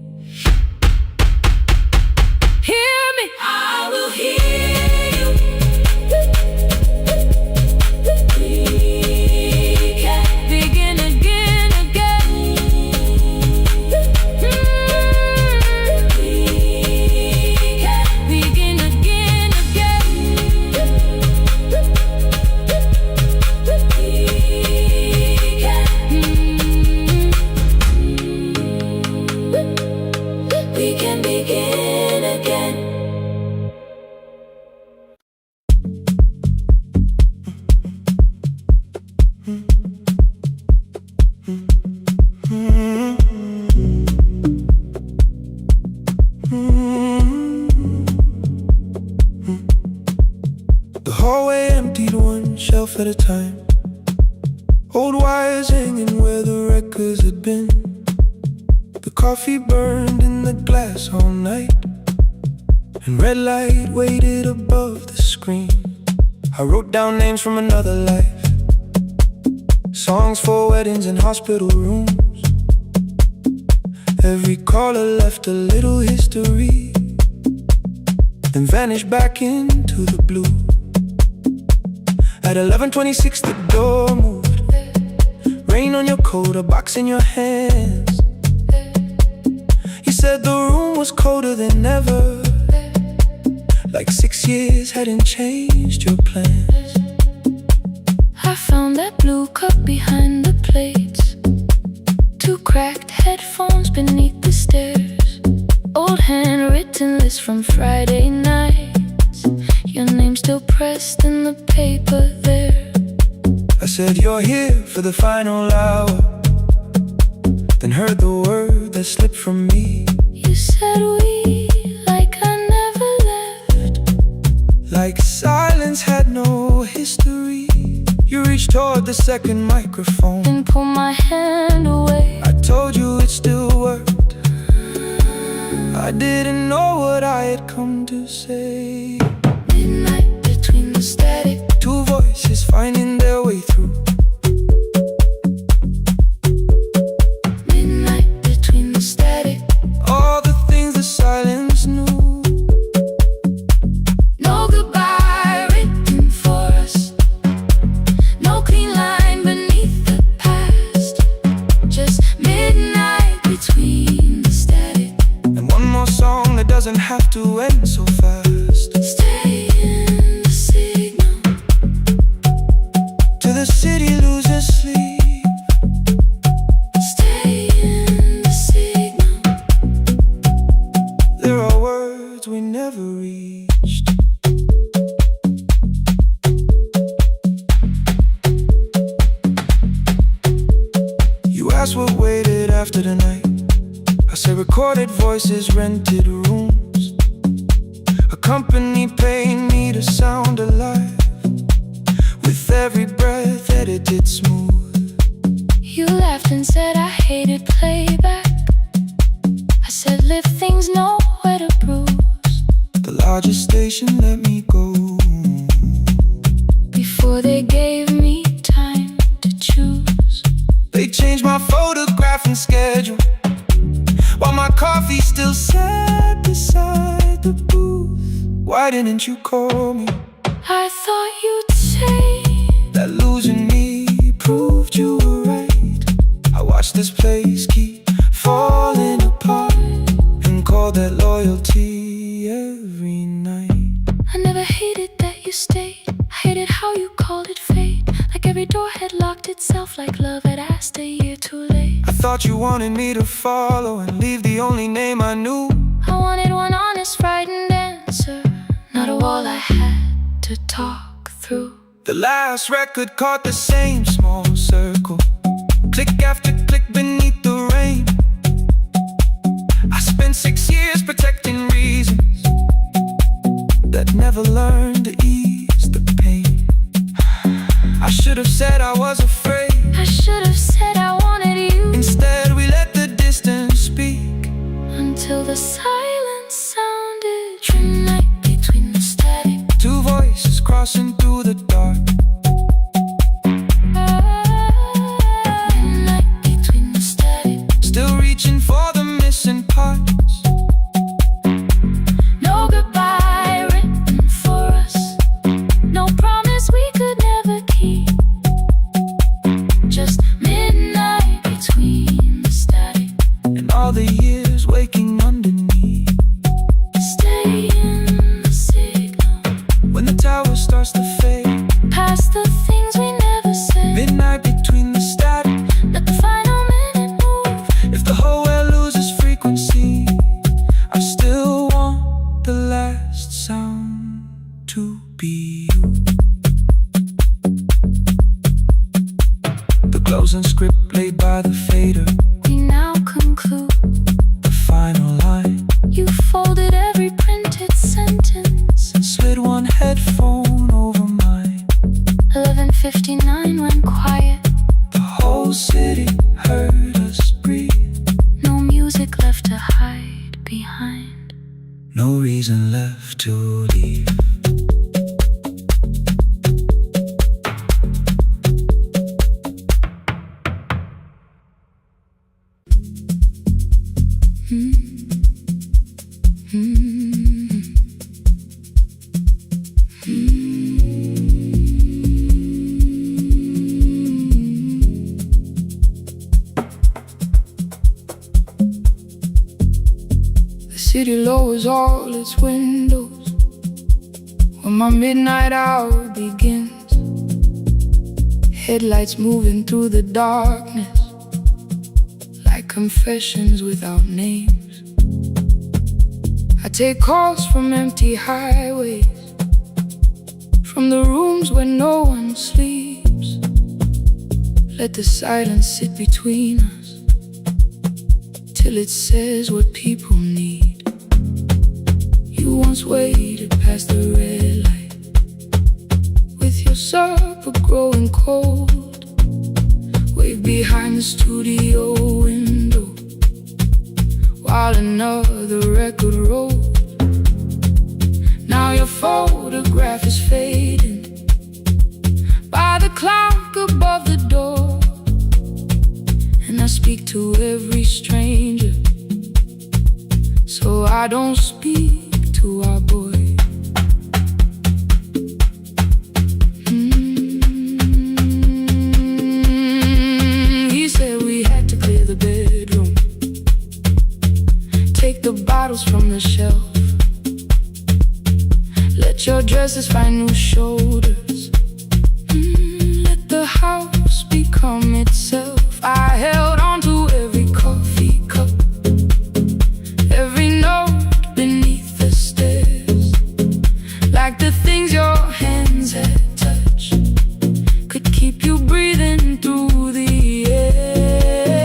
Hear me, I will hear you. We can begin again, again. We can begin again, again. We can begin again. The hallway emptied one shelf at a time. Old wires hanging where the records had been. The coffee burned in the glass all night, and red light waited above the screen. I wrote down names from another life, songs for weddings and hospital rooms. Every caller left a little history, then vanished back into the blue. At 11:26 the door moved. Rain on your coat, a box in your hands. You said the room was colder than ever, like 6 years hadn't changed your plans. I found that blue cup behind the plates, two cracked headphones beneath the stairs, old handwritten list from Friday nights, your name still pressed in the paper there. I said you're here for the final hour, then heard the word that slipped from me. You said we, like I never left, like silence had no history. You reached toward the second microphone, then pulled my hand away. I told you it still worked. I didn't know what I had come to say. Midnight between the static, two voices finding their way through. midnight between the static, All the things the silence knew. no goodbye written for us, no clean line beneath the past, just midnight between the static. You asked what waited after the night. I said recorded voices, rented rooms, a company paying me to sound alive, with every breath edited smooth. You laughed and said I hated playback. I said live things nowhere to bruise. The largest station let me go before they gave me time to choose. They changed my photograph and schedule, while my coffee still sat beside the booth. Why didn't you call me? I thought you'd say that losing me proved you were right. I watched this place keep falling apart and called that loyalty every night. I never hated that you stayed. I hated how you called it fate. Like every door had locked itself, like love had asked a year too late. I thought you wanted me to follow and leave the only name I knew. I wanted one honest, frightened answer, not a wall I had to talk through. The last record caught the same small circle, click after click beneath the rain. I spent 6 years protecting reasons that never learned to ease the pain. I should have said I was afraid. I should have said I wanted you. Instead we let the distance speak, until the silence sounded midnight between the static. Two voices crossing through the dark. Midnight between the static. Still reaching for the missing parts. No goodbye written for us, no promise we could never keep. Just midnight between the static And all the years waking underneath. stay in the signal. When the tower starts to fade, Past the things we never said. midnight between the static. Let the final minute move. If the whole world loses frequency, I still want the last sound to be you. The closing script laid by the fader, We now conclude. the final line, You folded every printed sentence. and slid one headphone over mine. 11:59 went quiet. The whole city heard us breathe. No music left to hide behind. No reason left to leave. The city lowers all its windows when my midnight hour begins. Headlights moving through the darkness like confessions without names. I take calls from empty highways, from the rooms where no one sleeps. Let the silence sit between us till it says what people need. You once waited past the red light with your supper growing cold. Wave behind the studio window while another record rolled. Now your photograph is fading by the clock above the door, and I speak to every stranger, so I don't speak to our boy. He said we had to clear the bedroom, take the bottles from the shelf, let your dresses find new shoulders, let the house become itself. I held on to every coffee cup, every note beneath the stairs, like the things your hands had touched could keep you breathing through the air.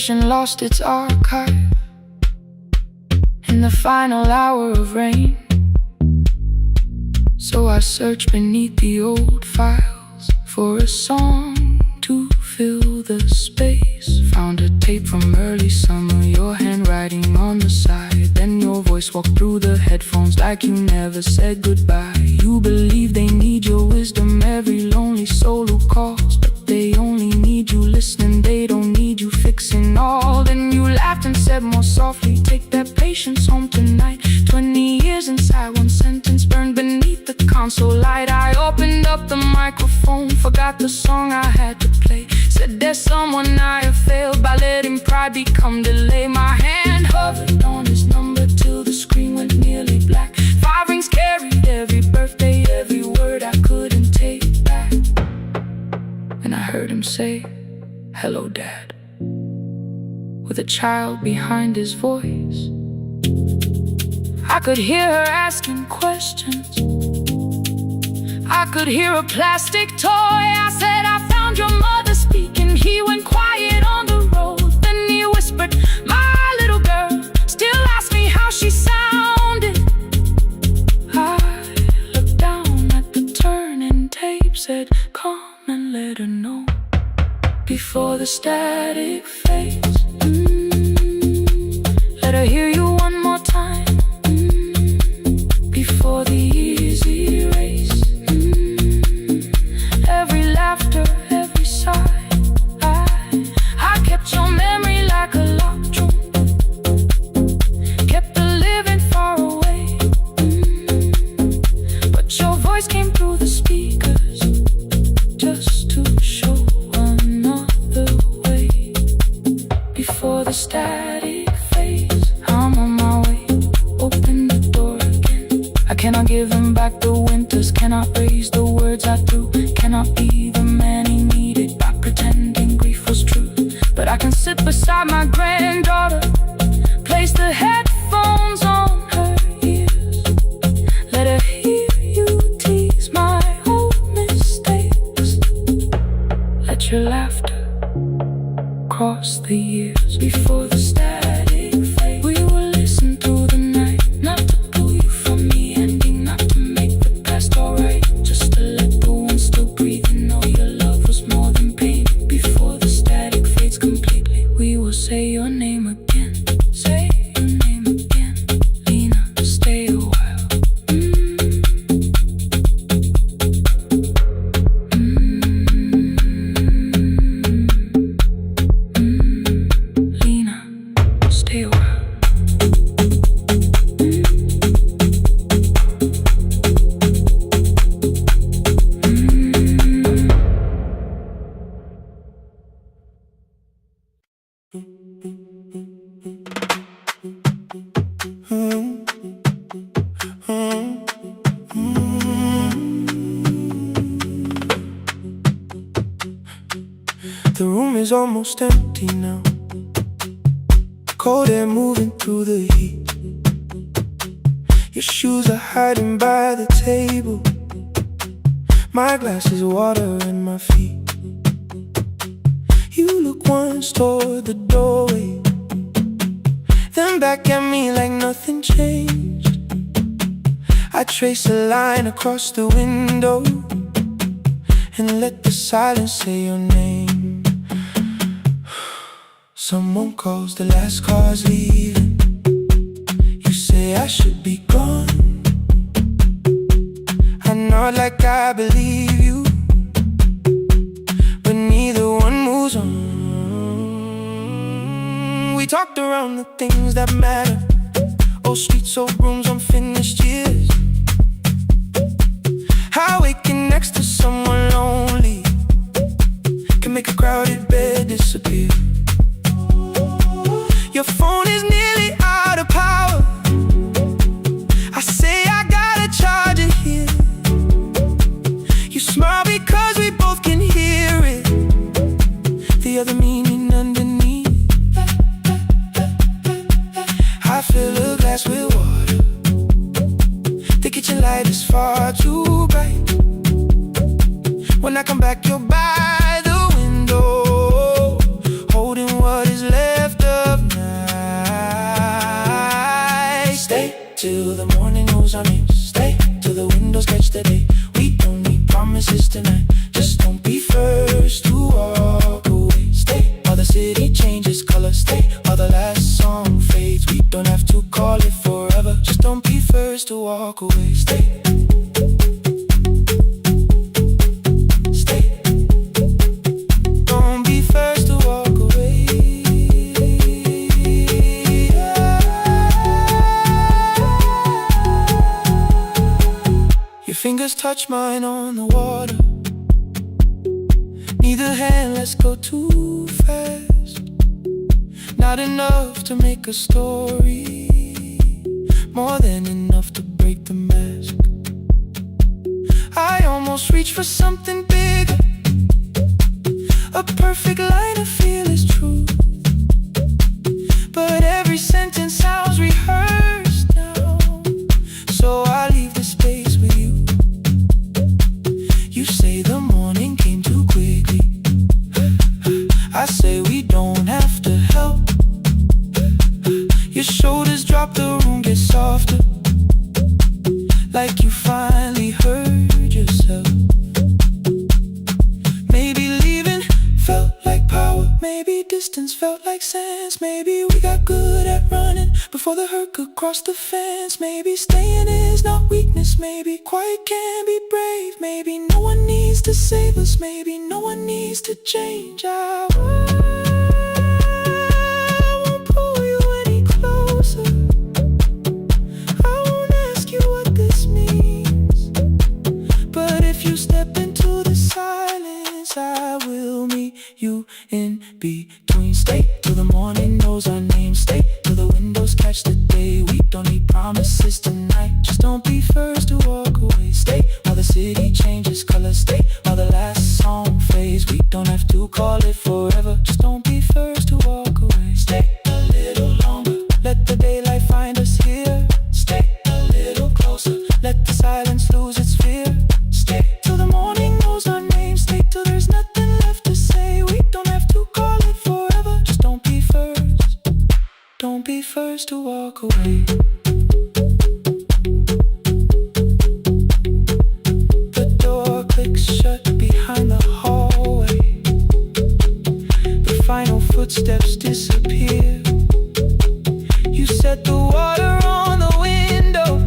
conversation lost its archive in the final hour of rain. So I searched beneath the old files for a song to fill the space. Found a tape from early summer, your handwriting on the side. Then your voice walked through the headphones like you never said goodbye. You believe they need your wisdom, every lonely soul who calls, but they only need you listening, they don't need you fixing all. Then you laughed and said more softly, take that patience home tonight. 20 years inside one sentence burned beneath the console light. I opened up the microphone, forgot the song I had to play. Said there's someone I have failed by letting pride become delay. My hand hovered on his number till the screen went nearly black. 5 rings carried every birthday, every word I couldn't take back. And I heard him say, hello dad, with a child behind his voice. I could hear her asking questions, I could hear a plastic toy. I said, I found your mother speaking. He went quiet on the road. Then he whispered, my little girl still asks me how she sounded. I looked down at the turning tape, said, come and let her know before the static fades. Let her hear you one more time, before the easy race. Every laughter, every sigh, I kept your memory like a locked room, kept the living far away. But your voice came through the speakers, just to show another way. Before the static fades, I'm on my way, open the door again. I cannot give him back the winters, cannot raise the words I threw, cannot be the man he needed by pretending grief was true. But I can sit beside my granddaughter, place the headphones on her ears, let her hear you tease my old mistakes. Let your laughter cross the years. Before the static fade, we will listen through the night, not to pull you from the ending, not to make the past alright, just to let the one still breathe and know your love was more than pain. Before the static fades completely, we will say your name again, say your name again. Lena, stay a while. Lena, stay a while. The room is almost empty now, cold air moving through the heat. Your shoes are hiding by the table, my glass is water in my feet. You look once toward the doorway, then back at me like nothing changed. I trace a line across the window and let the silence say your name. Someone calls, the last car's leaving. You say I should be gone. I nod like I believe you, but neither one moves on. We talked around the things that matter, old streets, old rooms, unfinished years. How waking next to someone lonely can make a crowded bed disappear. Your phone is nearly out of power, I say I gotta charge it here. You smile because we both can hear it, the other meaning underneath. I fill a glass with water, the kitchen light is far too bright. When I come back, you're by the window, holding what is left. windows catch the day. We don't need promises tonight. Just don't be first to walk away. Stay while the city changes color. Stay while the last song fades. We don't have to call it forever. Just don't be first to walk away. Stay. Fingers touch mine on the water. Neither hand, let's go too fast. Not enough to make a story, more than enough to break the mask. I almost reach for something bigger, a perfect line of fearless truth. But every sentence sounds rehearsed now, so I leave the space with you. You say the morning came too quickly. I say we don't have to help. Your shoulders drop, the room gets softer, like you finally heard yourself. Maybe leaving felt like power. Maybe distance felt like sense. Maybe we got good at running before the hurt could cross the fence. Maybe staying is not weakness. Maybe quiet can be brave. Maybe no one needs to save us. Maybe no one needs to change. I won't pull you any closer. I won't ask you what this means. But if you step into the silence, I will meet you in between. Stay till the morning knows our name. Stay till the windows catch the day. We don't need promises tonight. Just don't be first to walk away. Stay while the city changes color. Stay while the last song fades. We don't have to call it forever. Just don't be first to walk away. Stay a little longer. Let the daylight find us here. Stay a little closer. Let the silence lose its fear. Stay till the morning knows our name. Stay till there's nothing left to say. We don't have to call it forever. Just don't be first. Don't be first to walk away. The door clicks shut behind the hallway. The final footsteps disappear. You set the water on the window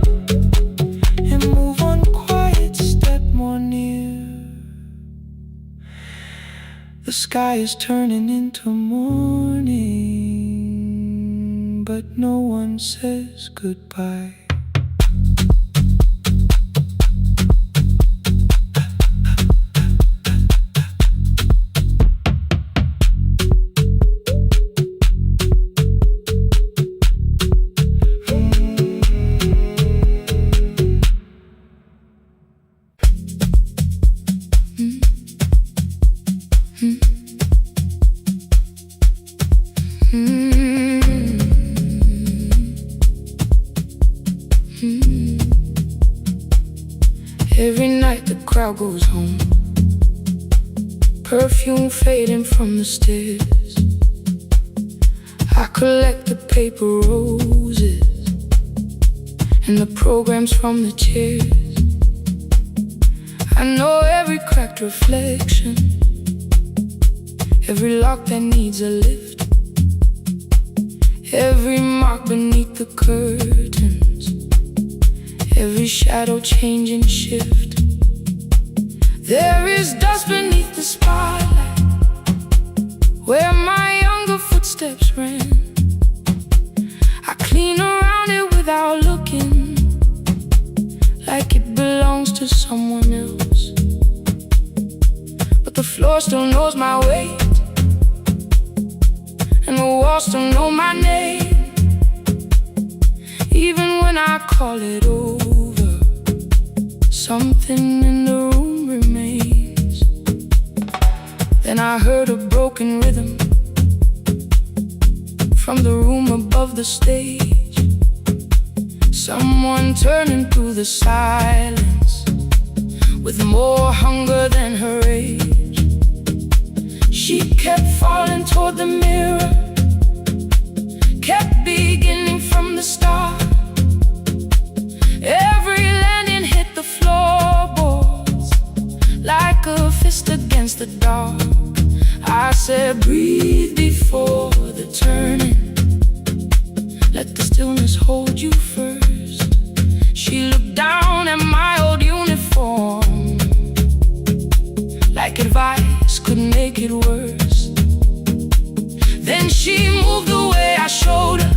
and move one quiet step more near. The sky is turning into morning, but no one says goodbye. Every night the crowd goes home, perfume fading from the stairs. I collect the paper roses and the programs from the chairs. I know every cracked reflection, every lock that needs a lift, every mark beneath the curtains, every shadow change and shift. There is dust beneath the spotlight where my younger footsteps ran. I clean around it without looking, like it belongs to someone else. But the floor still knows my weight, and the walls still know my name. Even when I call it over, something in the room remains. Then I heard a broken rhythm from the room above the stage. Someone turning through the silence with more hunger than her age. She kept falling toward the mirror, kept beginning from the start. Every landing hit the floor, said, breathe before the turning. Let the stillness hold you first. She looked down at my old uniform, like advice could make it worse. Then she moved the way I showed her,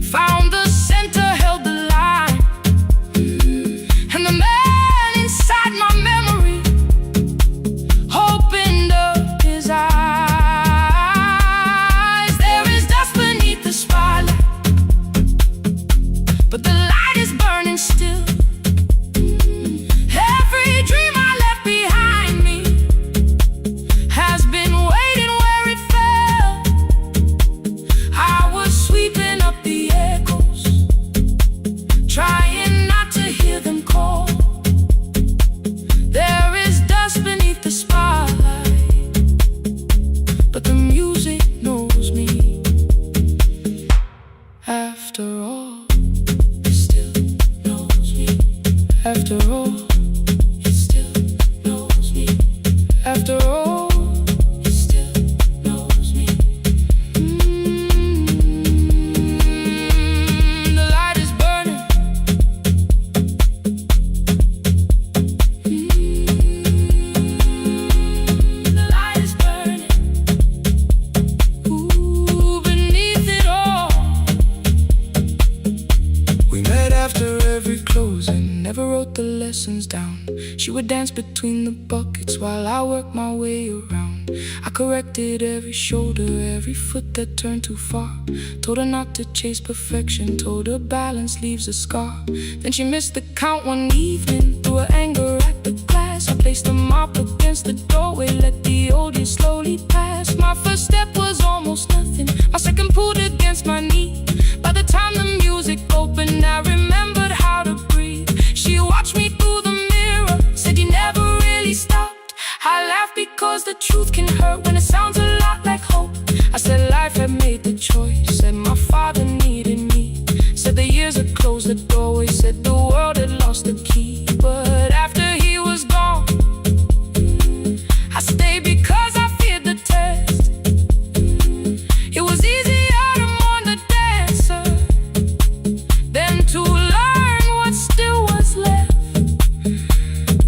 found the center, held the line, and the man inside my memory opened up his eyes. There is dust beneath the spotlight, but the light is burning still. Every dream I left behind me has been waiting where it fell. I was sweeping up the echoes, trying not to hear them call. There is dust beneath the spotlight, but the music knows me. After all, it still knows me. After all, it still knows me. After all, it still knows me. The light is burning. The light is burning. Ooh, beneath it all. We met after every closing, never wrote the lessons down. She would dance between the buckets while I worked my way around. I corrected every shoulder, every foot that turned too far. Told her not to chase perfection, told her balance leaves a scar. Then she missed the count one evening, threw her anger at the glass. I placed the mop against the doorway, let the old years slowly pass. My first step was almost nothing, my second pulled against my knee. By the time the music opened, I remembered how to breathe. She watched me through the mirror, said you never really stopped. I laughed because the truth can hurt when it sounds a lot like hope. I said life had made the choice, said my father needed me, said the years had closed the doorway, said the world had lost the key. But after he was gone, I stayed because I feared the test. It was easier to mourn the dancer than to learn what still was left.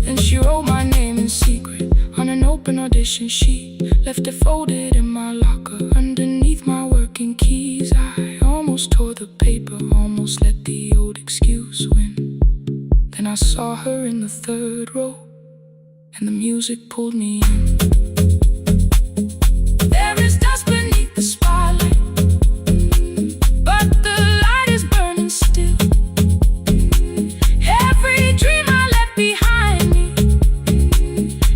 And she wrote my name in secret on an open audition sheet, left it folded in my locker underneath my working keys. I almost tore the paper, almost let the old excuse win. Then I saw her in the third row, and the music pulled me in. There is dust beneath the spotlight, but the light is burning still. Every dream I left behind me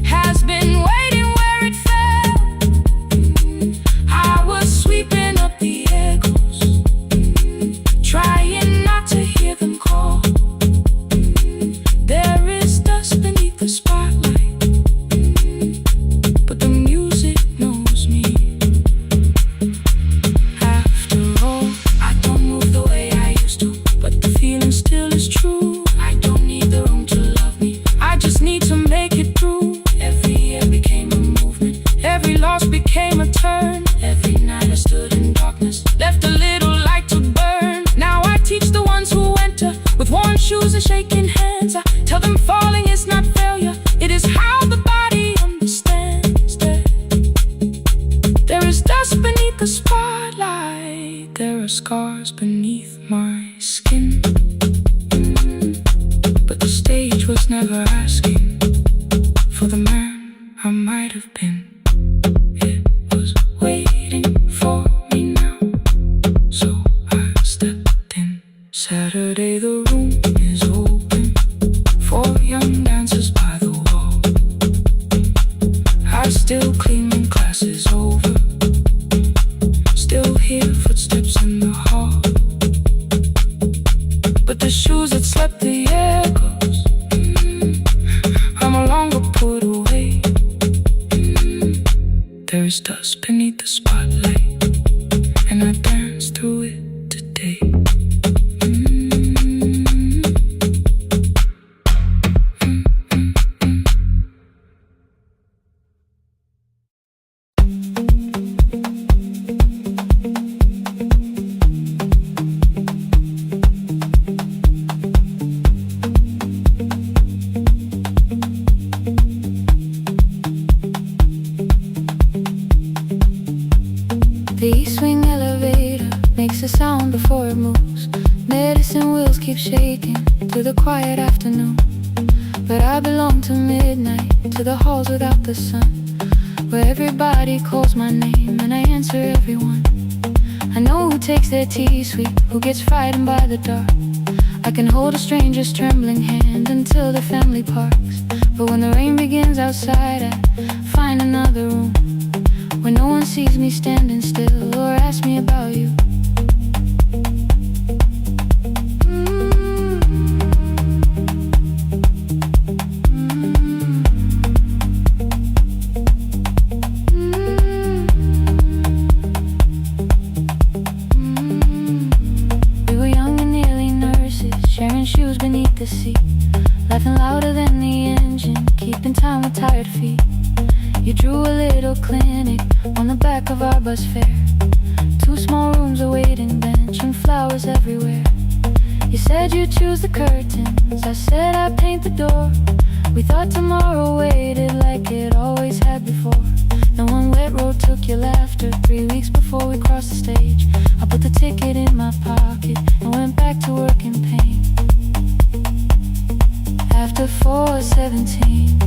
has been waiting where it fell. I was sweeping up the echoes, trying not to hear them call. There is dust beneath the spotlight, but the music knows me. After all, I don't move the way I used to, but the feeling still is true. I don't need the room to love me, I just need to make it through. Every year became a movement, every loss became a turn. Every night I stood in darkness, left a little light to burn. Now I teach the ones who enter with worn shoes and shaking hands. I tell them falling is not failure, it is how the body understands. There is dust beneath the spotlight, there are scars beneath my skin, but the stage was never asking for the man I might have been. It was waiting for me now, so I stepped in. Saturday the room is open for young dancers by the wall. I still clean when class is over, still hear footsteps in the hall, but the shoes that slept the echoes, are no longer put away. There is dust beneath the spotlight, and I dance through it today. to the quiet afternoon. But I belong to midnight, to the halls without the sun, where everybody calls my name and I answer everyone. I know who takes their tea sweet, who gets frightened by the dark. I can hold a stranger's trembling hand until the family parks. But when the rain begins outside, I find another room where no one sees me standing still or asks me about you. Sharing shoes beneath the seat, laughing louder than the engine, keeping time with tired feet. You drew a little clinic on the back of our bus fare. 2 small rooms, a waiting bench, and flowers everywhere. You said you'd choose the curtains, I said I'd paint the door. We thought tomorrow waited like it always had before. Then one wet road took your laughter 3 weeks before we crossed the stage. I put the ticket in my pocket and went back to work in pain. After 4:17,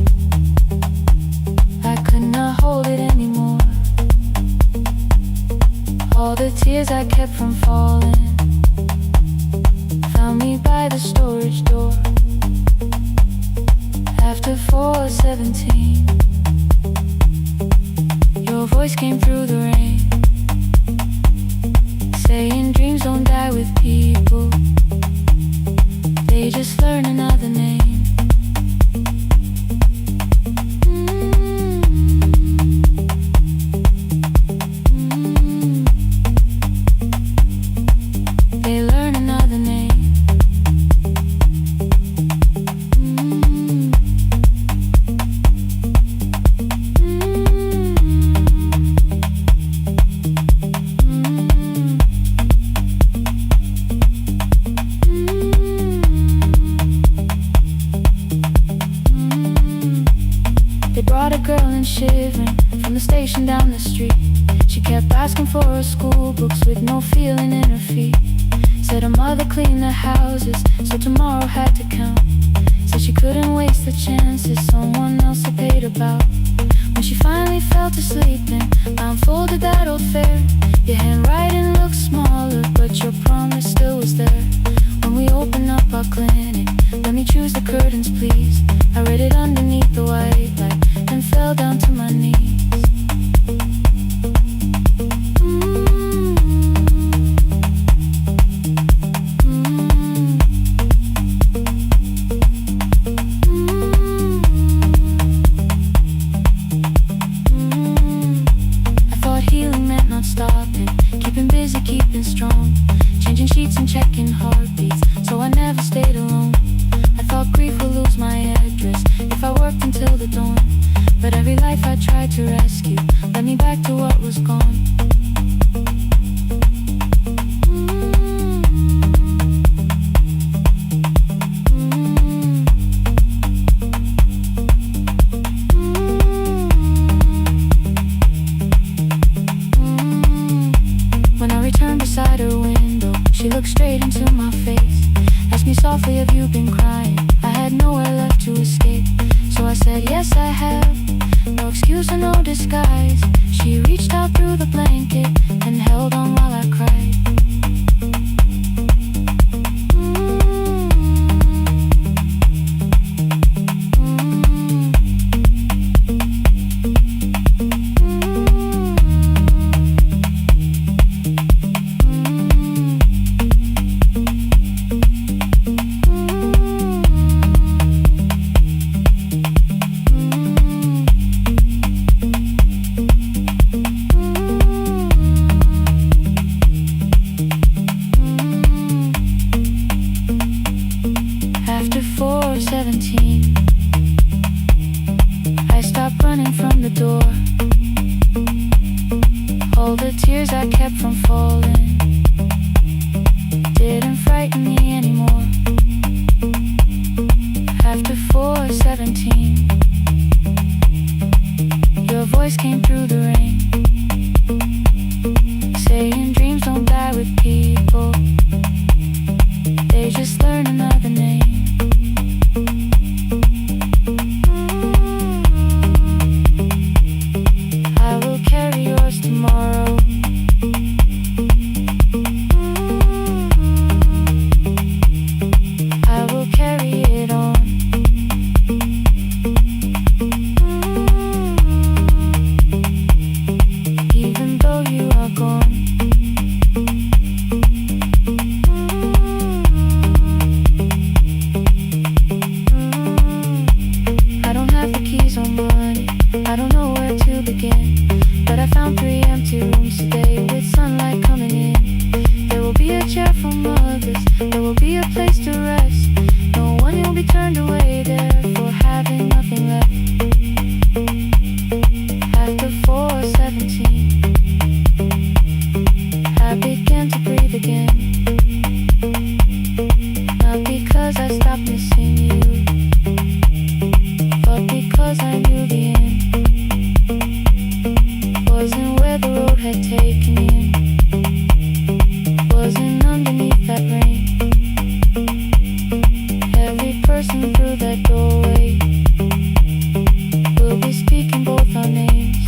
I could not hold it anymore. All the tears I kept from falling found me by the storage door. After 4:17, your voice came through the rain, saying dreams don't die with people, they just learn another name. They learn another name. They brought a girl in shivering from the station down the street. She kept asking for her school books with no feeling in her feet. Said her mother cleaned the houses, so tomorrow had to count. Said she couldn't waste the chances someone else had paid about. When she finally fell to sleep, then I unfolded that old fare. Your handwriting looked smaller, but your promise still was there. When we opened up our clinic, let me choose the curtains please. I read it underneath the white light, then fell down to my knees. I thought healing meant not stopping, keeping busy, keeping strong, changing sheets and checking heartbeats, so I never stayed alone. I thought grief would lose my address if I worked until the dawn. But every life I tried to rescue led me back to what was gone. When I returned beside her window, she looked straight into my face, asked me softly, have you been crying? I had nowhere left to escape, so I said, yes I have. No excuse or no disguise. She reached out through the blanket and held on while I cried. After 4:17, I stopped running from the door. All the tears I kept from falling didn't frighten me anymore. After 4:17, your voice came through the rain, saying dreams don't die with people, they just learn another name. carry it on. Even though you are gone. I don't have the keys on money, I don't know where to begin. But I found 3 empty rooms today with sunlight coming in. There will be a chair for mothers, there will be a place to rest. No one will be turned away there for having nothing left. After 4:17, I began to breathe again. Not because I stopped missing you, but because I knew the end wasn't where the road had taken me in. Wasn't underneath that rain. Every person through that doorway will be speaking both our names.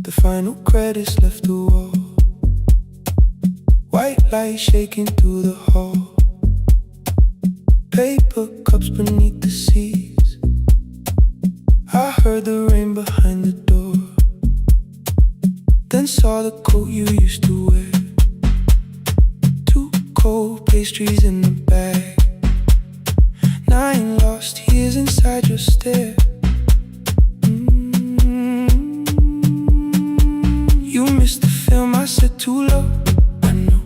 The final credits left the wall. White light shaking through the hall. Paper cups beneath the seas. I heard the rain behind the door. Then saw the coat you used to wear. 2 cold pastries in the bag. 9 lost years inside your stare. You missed the film, I said too low. I know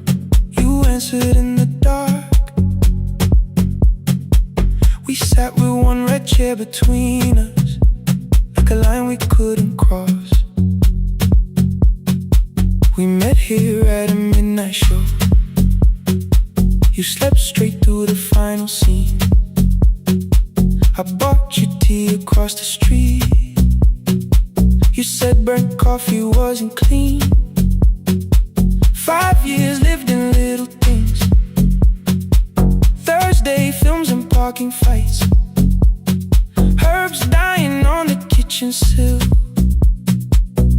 you answered in the dark. We sat with 1 red chair between us, like a line we couldn't cross. We met here at a midnight show. You slept straight through the final scene. I bought you tea across the street. You said burnt coffee wasn't clean. 5 years lived in little things. Thursday films and parking fights. Herbs dying on the kitchen sill.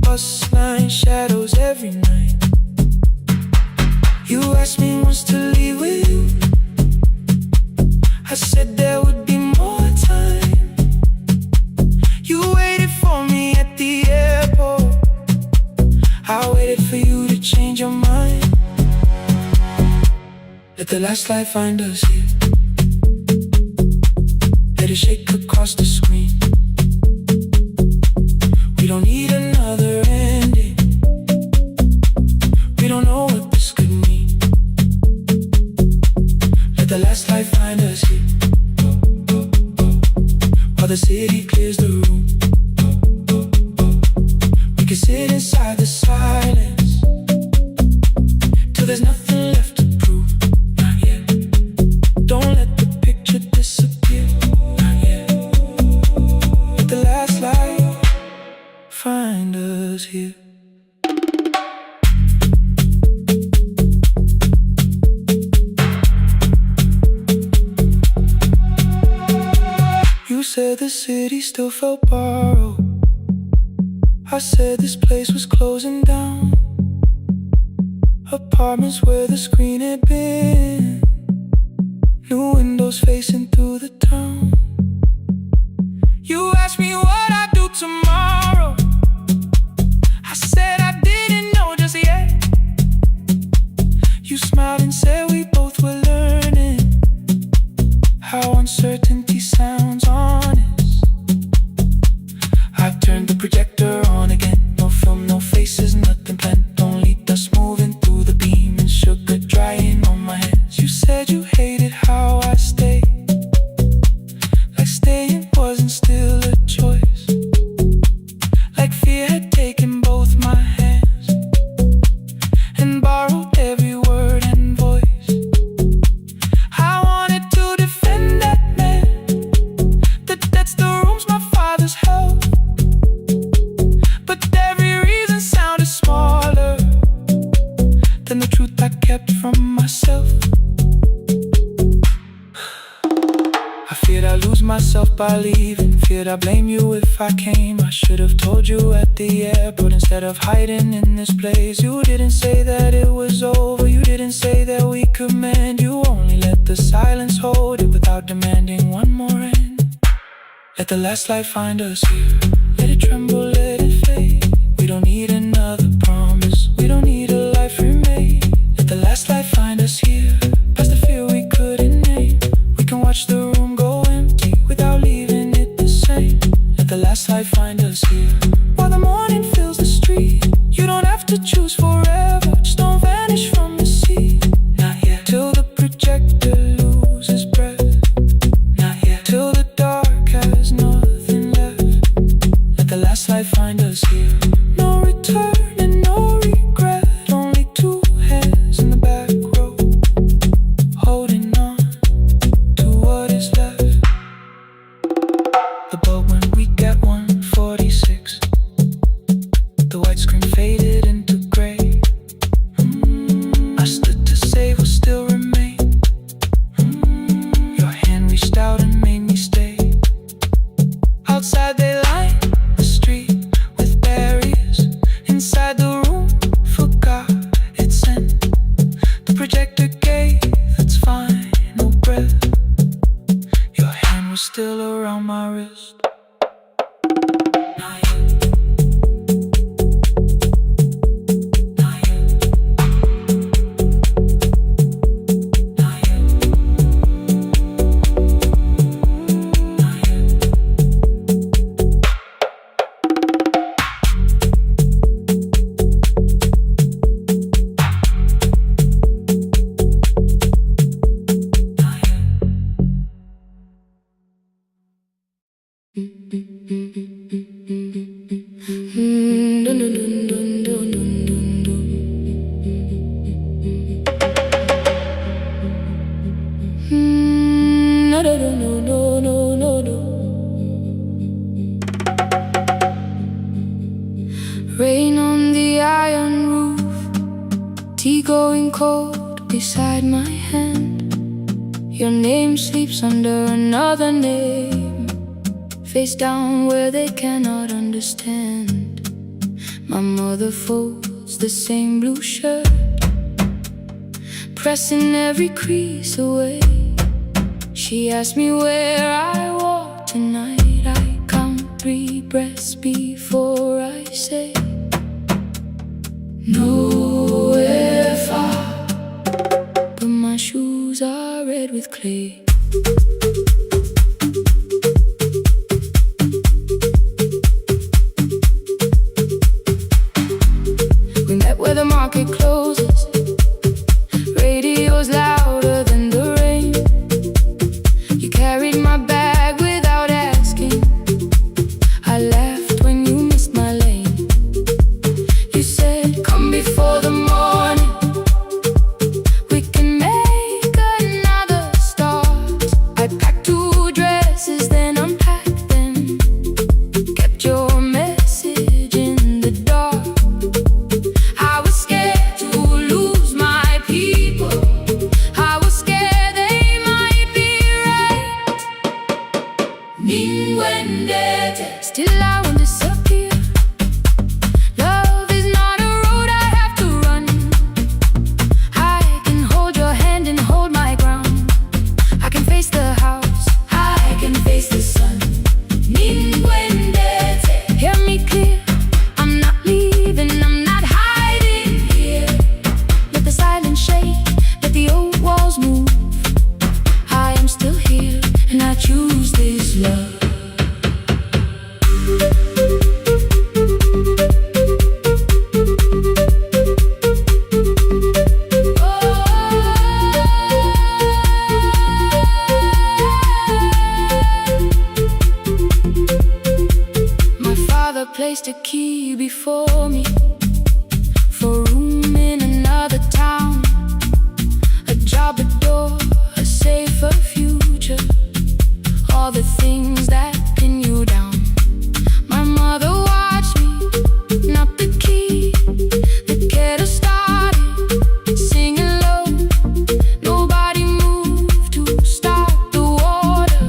Bus line shadows every night. You asked me once to leave with you. I said there would be more time. You waited for me at the airport. I waited for you to change your mind. Let the last light find us here. Let it shake across the screen. We don't need another ending. We don't know what this could mean. Let the last light find us here. While the city clears the room, we can sit inside the silence till there's nothing left to prove. Not yet. Don't let the picture disappear. Not yet. Let the last light find us here. said the city still felt borrowed. I said this place was closing down. Apartments where the screen had been, new windows facing through the town. You asked me what I'd do tomorrow. I said I didn't know just yet. You smiled and said we both were learning how uncertainty sounds honest. I turned the projector on again. No film, no faces, nothing planned. Only dust moving through the beam and sugar drying on my hands. You said you hated how I stayed, like staying wasn't still a choice, like fear had taken both my hands and borrowed every word and voice. I wanted to defend that man, that's the rooms my father's held, but every reason sounded smaller than the truth I kept from myself. I feared I'd lose myself by leaving, feared I'd blame you if I came. I should have told you at the airport instead of hiding in this place. You didn't say that it was over, you didn't say that we could mend. You only let the silence hold it without demanding one more end. Let the last light find us here, let it tremble, let it fade. We don't need another promise, we don't need a life remade. Let the last light find us here, past the fear we couldn't name. We can watch the room go empty without leaving it the same. Let the last light find us here, while the morning fills the street. You don't have to choose forever, just don't vanish from the sea. Not yet, till the projector loses breath. Not yet, till the dark has nothing left. Let the last light find us here. No return and no regret, only two hands in the back row, holding on to what is left. The bulb went weak at 1:46. The white screen faded into gray. I stood to save what still remained. Your hand reached out and made me stay. Outside they lined the street with barriers. Inside the room forgot its scent. The projector gave its final breath. Your hand was still around my wrist. Not yet. Not yet. Not yet. Not yet. Rain on the iron roof, tea going cold beside my hand. Your name sleeps under another name, face down where they cannot understand. My mother folds the same blue shirt, pressing every crease away. She asked me where I walk tonight. I count 3 breaths before I say nowhere far, but my shoes are red with clay. We met where the market closes, radio's louder than the rain. You carried my bag without asking, I laughed when you missed my lane. You said, come before the morning, we can make another start. I packed 2 dresses, then unpacked them, kept your message in the dark. I was scared to lose my people, I was scared they might be right. still I won't disappear. Love is not a road I have to run. I can hold your hand and hold my ground. I can face the house, I can face the sun. Hear me clear, I'm not leaving, I'm not hiding here. Let the silence shake, let the old walls move. I am still here, and I choose this love. Placed a key before me for room in another town, a job, a door, a safer future, all the things that pin you down. My mother watched me, not the key, the kettle started singing low. Nobody moved to stop the water,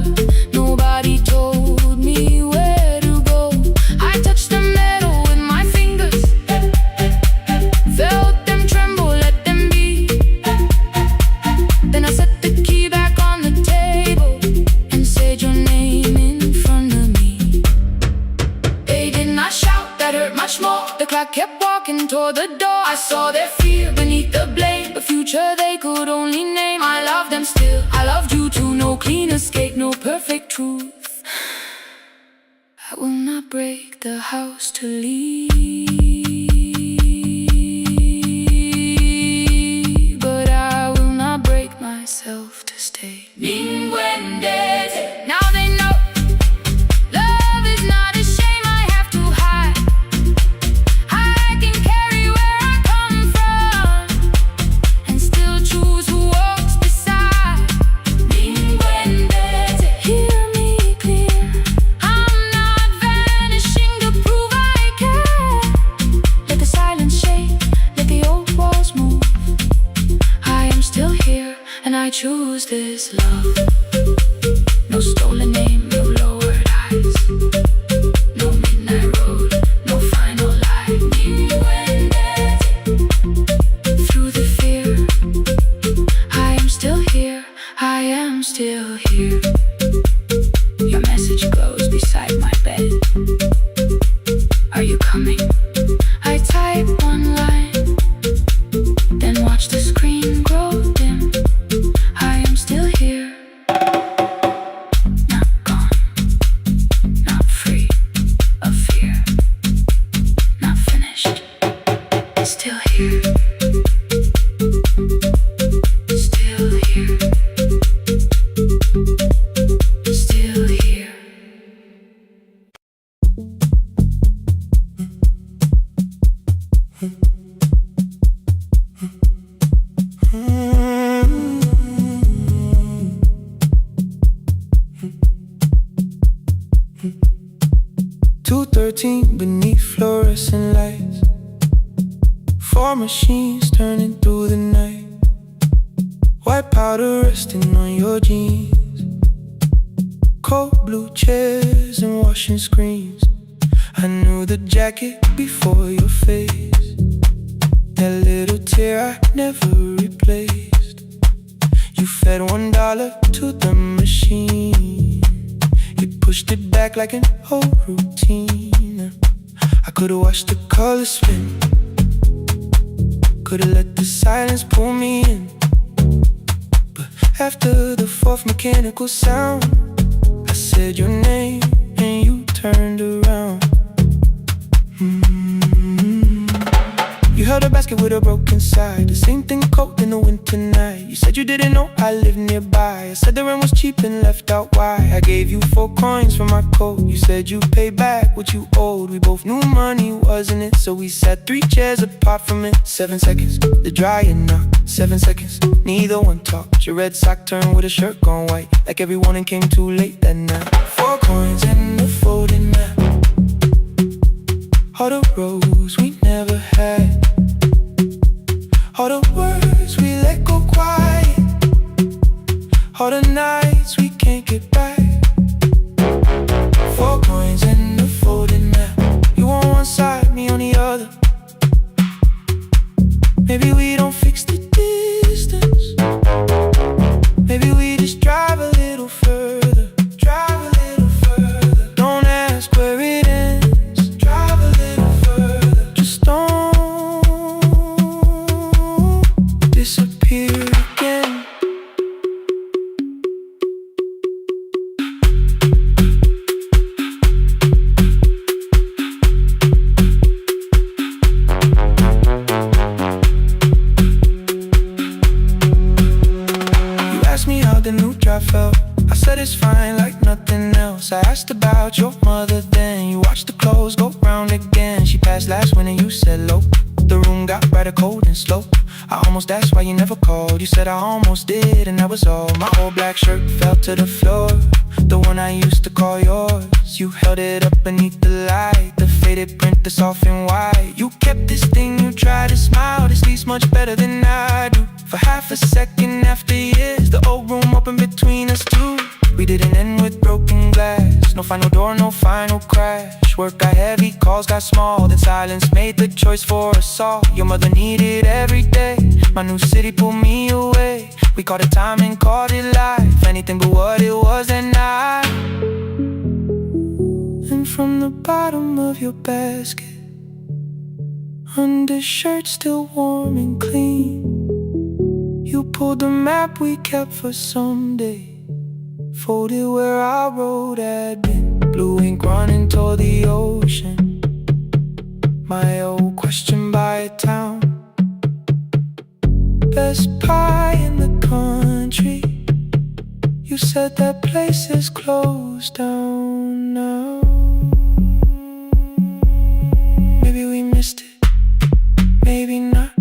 nobody told me where to go. I touched the metal with my fingers, felt them tremble, let them be. Then I set the key back on the table and said your name in front of me. They did not shout, that hurt much more. The clock kept walking toward the door. I saw their fear beneath the blame, a future they could only name. I love them still, I loved you too. No clean escape, no perfect truth. I will not break the house to leave, but I will not break myself to stay. Now they know love is not a shame I have to hide. I can carry where I come from and still choose who walks beside. Hear me clear, I'm not vanishing to prove I care. Let the silence shake, let the old walls move. I am still here, and I choose this love. No stolen name, no lowered eyes, no midnight road, no final lie. Through the fear, I am still here, I am still here. Your message glows beside my bed. Are you coming? I type one line, then watch the screen grow dim. I am still here, not gone, not free of fear, not finished, still here, still here, still here. .213 beneath fluorescent lights, 4 machines turning through the night, white powder resting on your jeans, cold blue chairs and washing screens. I knew the jacket before your face, that little tear I never replaced. You fed $1 to the machine, it pushed it back like an old routine. I could've watched the colors spin, could've let the silence pull me in, but after the 4th mechanical sound, I said your name and you turned around. You held a basket with a broken side, the same thing cold in the winter night. You said you didn't know I lived nearby. I said the rent was cheap and left out why. I gave you 4 coins for my coat. You said you'd pay back what you owed. We both knew money wasn't it, so we sat 3 chairs apart from it. 7 seconds, the dryer knocked. 7 seconds, neither one talked. Your red sock turned with a shirt gone white, like everyone came too late that night. 4 coins and a folding map, all the roads we never had, all the words we let go quiet, all the nights we can't get back. 4 coins and a said it's fine like nothing else. I asked about your mother then. You watched the clothes go round again. She passed last winter, you said low. The room got brighter, cold and slow. I almost asked why you never called. You said I almost did and that was all. My old black shirt fell to the floor, the one I used to call yours. You held it up beneath the light, the faded print that's off in white. You kept this thing, you tried to smile. This tastes much better than I do. For half a second after years, the old room opened between us two. We didn't end with broken glass. No final door, no final crash. Work got heavy, calls got small. Then silence made the choice for us all. Your mother needed every day. My new city pulled me away. We called it time and called it life. Anything but what it was that night. And from the bottom of your basket, undershirt still warm and clean, you pulled the map we kept for someday. Folded where our road had been. Blue ink running toward the ocean. My old question by a town. Best pie in the country. You said that place is closed down now. Maybe we missed it, maybe not.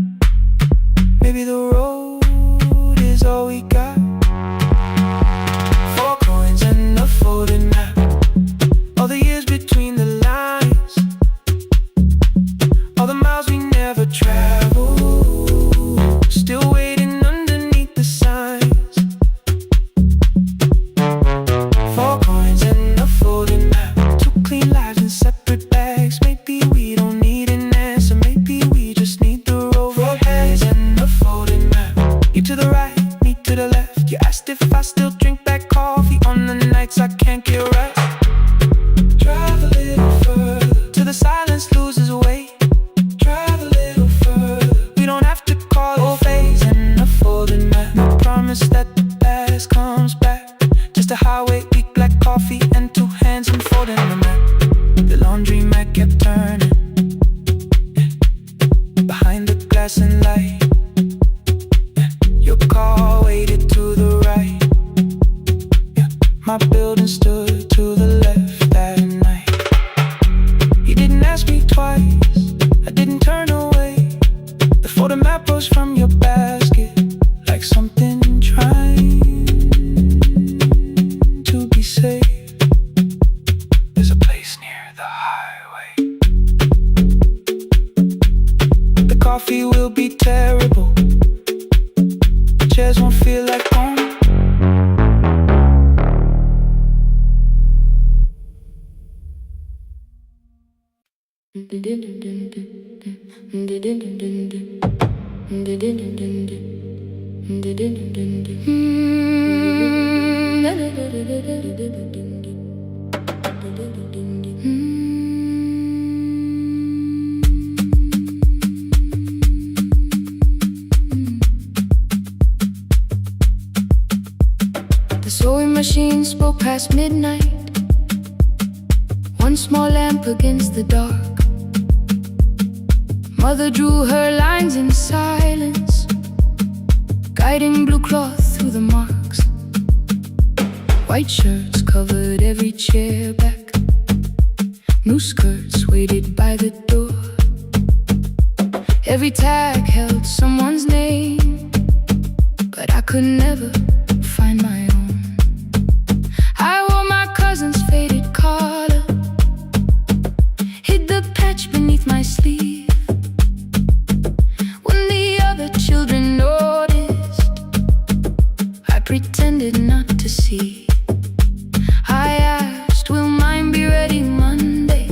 Maybe the road is all we got. 4 coins and a folded map. All the years between the lines, all the miles we never traveled, still waiting underneath the signs. 4 coins and a folded map. 2 clean lives in separate bags. Maybe we don't need an answer, maybe we just need the road. 4 hands and a folded map. You to the right, me to the left. You asked if I still drink that coffee on the nights I can't get rest. Drive a little further till the silence loses weight. Drive a little further, we don't have to call it phase and a folded map. No promise that the past comes back, just a highway, weak black coffee and 2 hands and folding the map. The laundry mat kept turning, behind the glass and light. Your car waited to the right. My building stood to the left that night. You didn't ask me twice, I didn't turn away. The folded map rose from your basket like something trying to be safe. There's a place near the highway. The coffee will be terrible, chairs won't feel like home. The sewing machine spoke past midnight. One small lamp against the dark. Mother drew her lines in silence, guiding blue cloth through the marks. White shirts covered every chair back. New skirts waited by the door. Every tag held someone's name, but I could never find my own. I wore my cousin's faded collar, hid the patch beneath my sleeve. When the other children noticed, I pretended not to see. I asked, will mine be ready Monday?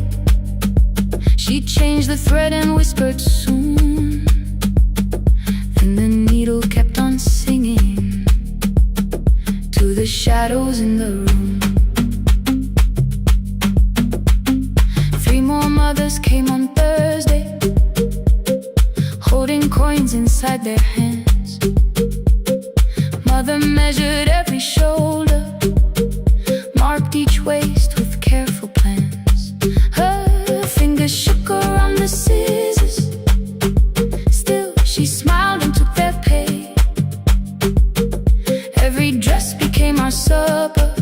She changed the thread and whispered soon. Then the needle kept on singing to the shadows in the room. 3 more mothers came on Thursday, holding coins inside their hands. Mother measured every shoulder, marked each waist with careful plans. Her fingers shook around the scissors, still she smiled and took their pay. Every dress became our supper,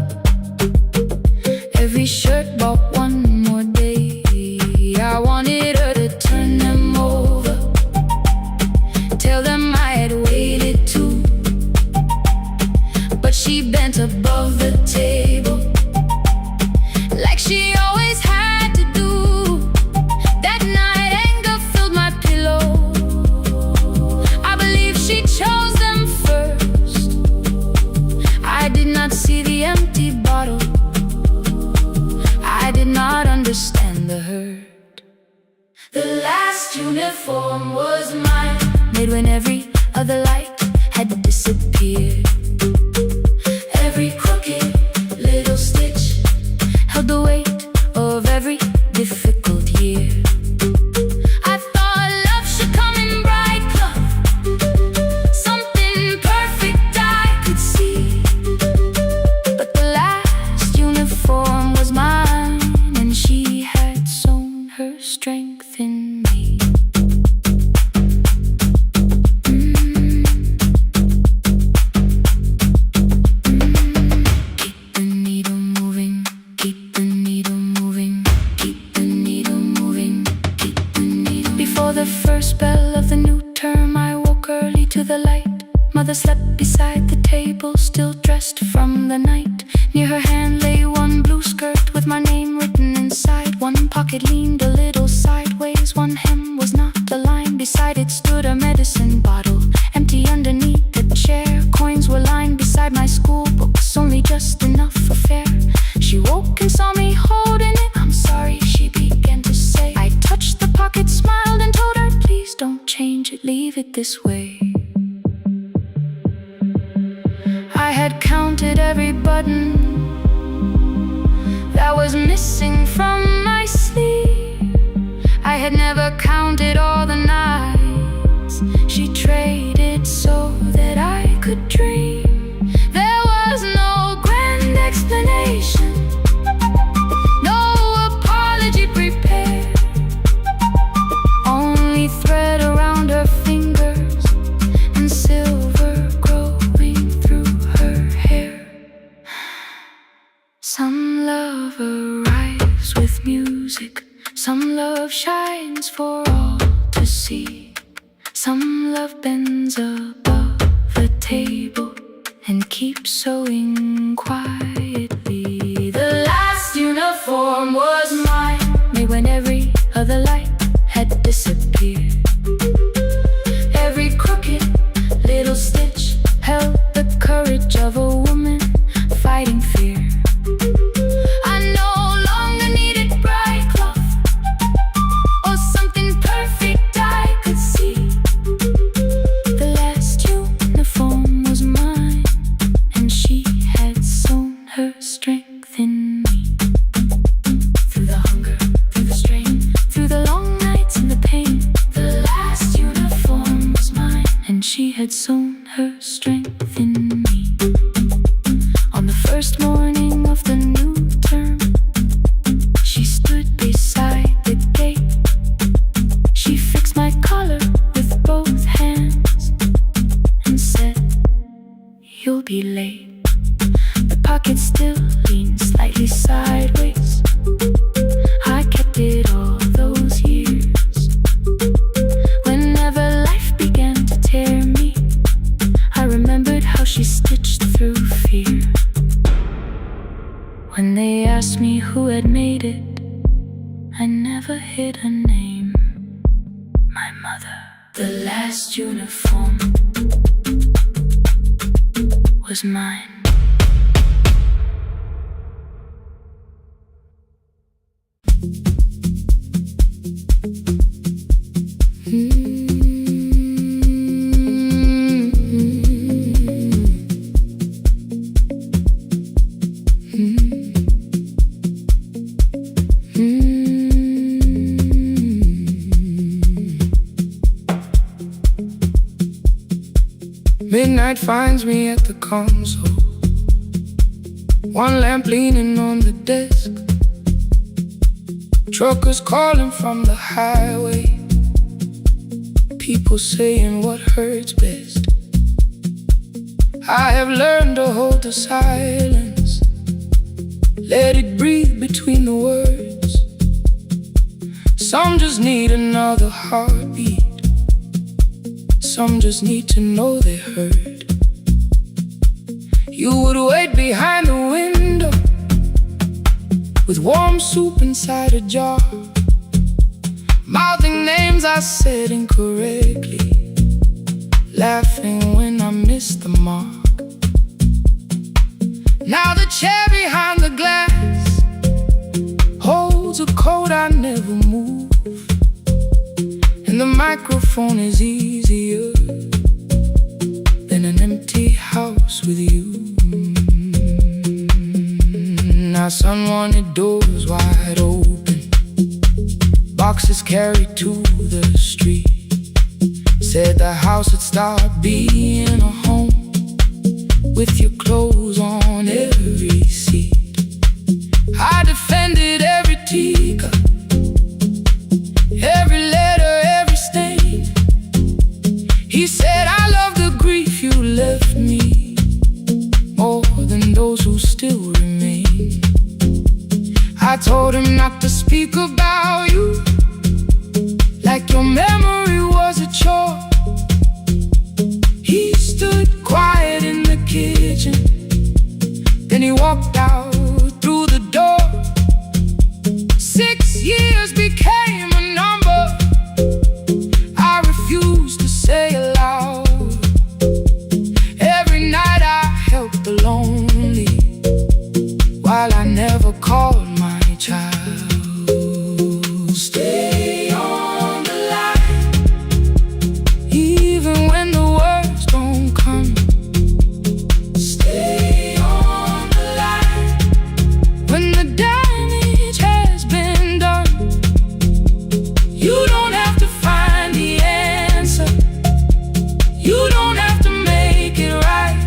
uniform was mine, made when every other light had disappeared. Every crooked little stitch held the weight of every difficult year. I thought love should come in bright cloth, something perfect I could see. But the last uniform was mine, and she had sewn her strength in me. Keep the needle moving, keep the needle moving, keep the needle moving, keep the needle. Before the first bell of the new term, I woke early to the light. Mother slept beside the table, still dressed from the night. Near her hand lay one blue skirt with my name written inside. One pocket leaned a little sideways, one hem was not aligned. Beside it stood a medicine bottle, empty underneath the chair. Coins were lined beside my school books, only just enough for fare. She woke and saw me holding it. "I'm sorry," she began to say. I touched the pocket, smiled and told her, "Please don't change it, leave it this way." I had counted every button that was missing from my sleeve. I had never counted all the nights she traded so that I could dream. There was no grand explanation, no apology prepared, only thread around her fingers and silver growing through her hair. Some love arrives with music, some love shines for all to see. Some love bends above the table and keeps sewing quietly. The last uniform was mine, made when every other light had disappeared. Every crooked little stitch held the courage of a woman fighting fear. I no longer needed bright cloth or something perfect I could see. The last uniform was mine, and she had sewn her strength in me. Through the hunger, through the strain, through the long nights and the pain, the last uniform was mine, and she had sewn her strength in me. On the first morning of the new term, she stood beside the gate. She fixed my collar with both hands and said, "You'll be late." The pocket still leaned slightly sideways. I kept it all those years. Whenever life began to tear me, I remembered how she stitched through fear. When they asked me who had made it, I never hid her name. My mother. The last uniform was mine. Midnight finds me at the console, one lamp leaning on the desk. Truckers calling from the highway, people saying what hurts best. I have learned to hold the silence, let it breathe between the words. Some just need another heartbeat, some just need to know they heard. You would wait behind the window with warm soup inside a jar, mouthing names I said incorrectly, laughing when I missed the mark. Now the chair behind the glass holds a coat I never move, and the mic microphone is easier than an empty house with you. Now son wanted doors wide open, boxes carried to the street. Said the house would start being a home with your clothes on every seat. I defended every teacup, every letter, every stain. He said I love the grief you left me more than those who still remain. I told him not to speak about you like your memory was a chore. He stood quiet in the kitchen, then he walked out through the door. 6 years became a number I refused to say aloud. Every night I helped the lonely while I never called my child. Stay on the line, even when the words don't come. Stay on the line when the damage has been done. You don't have to find the answer, you don't have to make it right.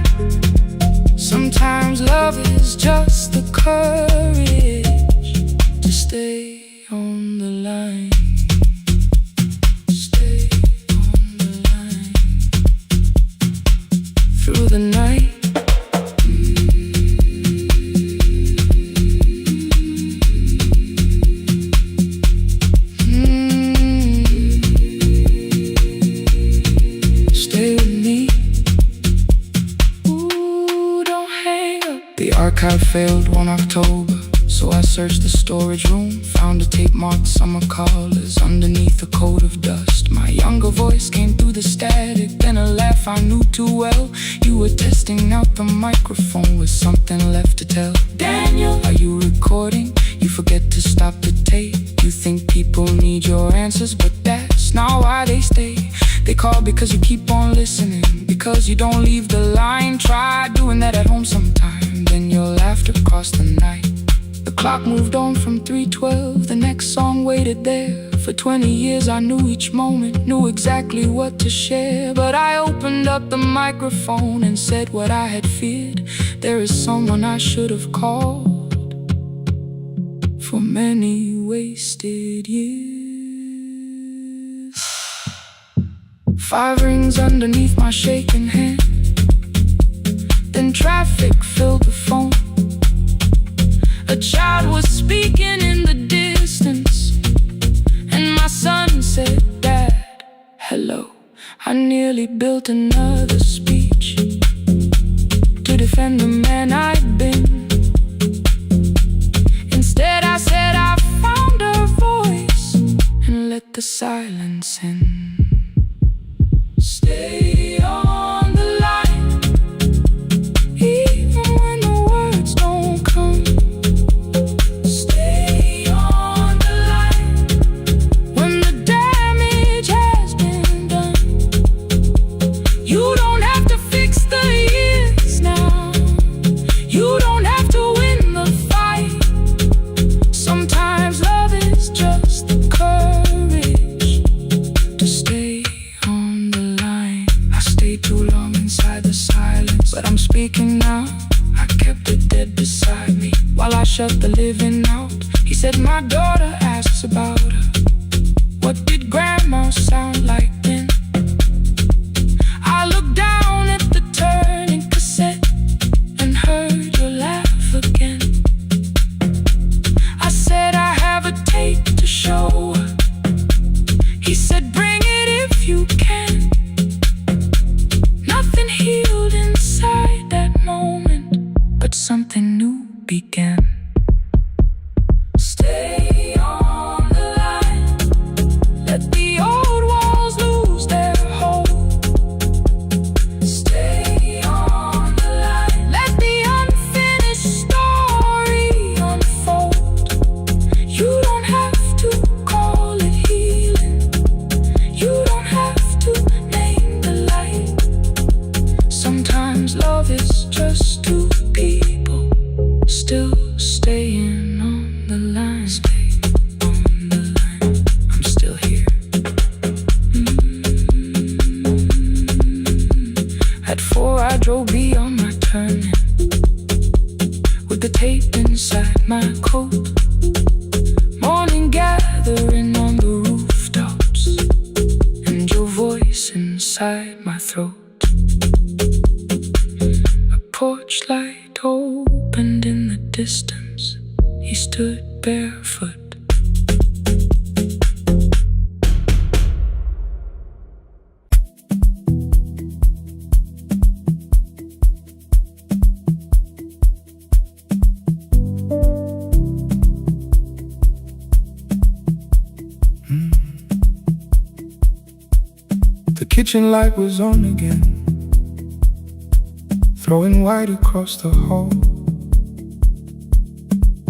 Sometimes love is just the courage to stay on the line. Stay on the line through the night. Stay with me. Ooh, don't hang up. The archive failed one October, so I searched the storage room, found a tape marked summer callers underneath a coat of dust. My younger voice came through the static, then a laugh I knew too well. You were testing out the microphone with something left to tell. Daniel, are you recording? You forget to stop the tape. You think people need your answers, but that's not why they stay. They call because you keep on listening, because you don't leave the line. Try doing that at home sometime, then your laughter crossed the night. The clock moved on from 3:12, the next song waited there. For 20 years I knew each moment, knew exactly what to share. But I opened up the microphone and said what I had feared. There is someone I should have called for many wasted years. 5 rings underneath my shaking hand, then traffic filled the phone. A child was speaking in the distance, and my son said, "Dad, hello." I nearly built another speech to defend the man I'd been. Instead I said I found a voice and let the silence in. Stay on the line, even when the words don't come. Stay on the line when the damage has been done. You don't have to fix the years now, you don't have to win the fight. Sometimes love is just the courage to stay on the line. I stayed too long inside the silence, but I'm speaking now. I kept it dead beside me while I shut the living out. He said my daughter asks about her. What did grandma sound like then? I looked down at the turning cassette and heard your laugh again. I said I have a tape to show her. He said bring it if you can. Nothing healed inside that moment, but something new began. Stay on the line, let the old walls loose. inside my coat. Morning gathering on the rooftops, and your voice inside my throat. A porch light opened in the distance. He stood barefoot. The kitchen light was on again, throwing white across the hall.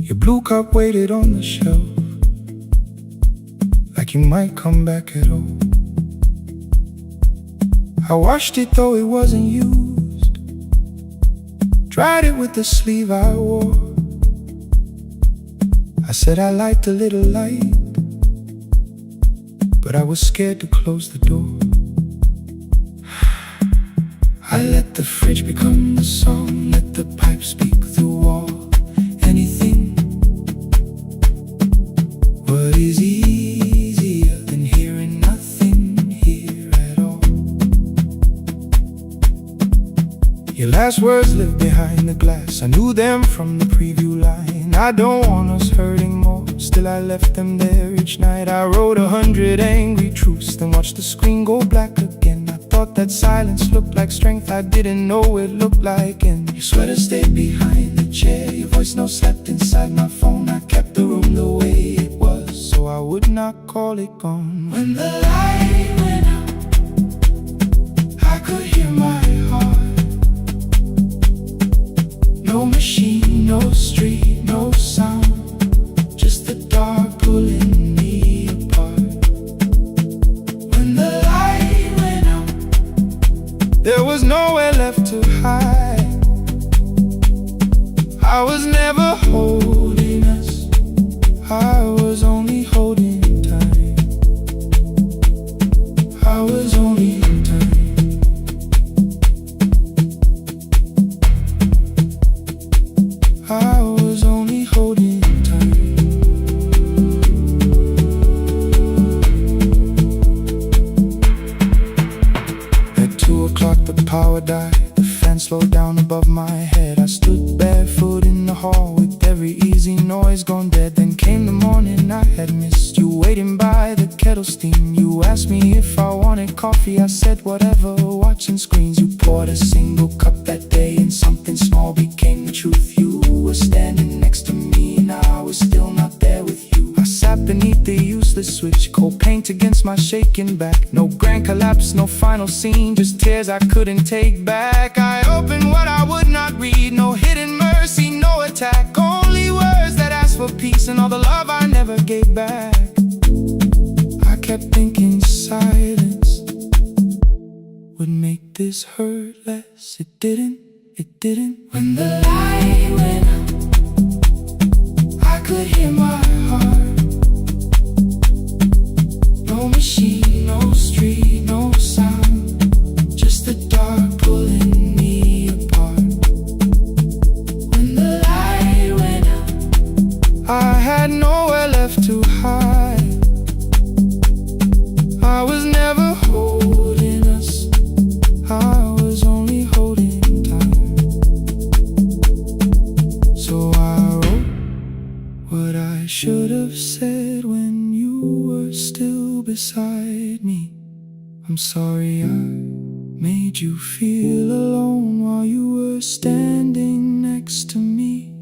Your blue cup waited on the shelf, like you might come back at all. I washed it though it wasn't used, dried it with the sleeve I wore. I said I liked a little light, but I was scared to close the door. I let the fridge become the song, let the pipe speak through all. Anything. What is easier than hearing nothing here at all? Your last words lived behind the glass. I knew them from the preview line. I don't want us hurting more, still I left them there each night. I wrote 100 angry truths, then watched the screen go black again. Thought that silence looked like strength, I didn't know it looked like. And your sweater stayed behind the chair, your voice no slept inside my phone. I kept the room the way it was, so I would not call it gone. When the light went out, I could hear my heart. No machine, no street, no sound, just the dark pulling me apart. When the there was nowhere left to hide. I was never holding us, I was only holding time. I was only time. I was only holding time. At 2 o'clock the power died, the fan slowed down above my head. I stood barefoot in the hall with every easy noise gone dead. Then came the morning I had missed, you waiting by the kettle steam. You asked me if I wanted coffee, I said whatever, watching screens. You poured a single cup that day and something small became the truth. You were standing next to me and I was still not there with you. I sat beneath the useless switch, cold paint against my shaking back. No grand collapse, no final scene, just tears I couldn't take back. I opened what I would not read, no hidden mercy, no attack, only words that asked for peace and all the love I never gave back. I kept thinking silence would make this hurt less. It didn't, it didn't. When the light went out, I could hear my heart. No machine, no street, no sound, just the dark pulling me apart. When the light went out, I had nowhere left to hide. I was never holding us, I was only holding time. So I wrote what I should have said when you were still beside me. I'm sorry I made you feel alone while you were standing next to me.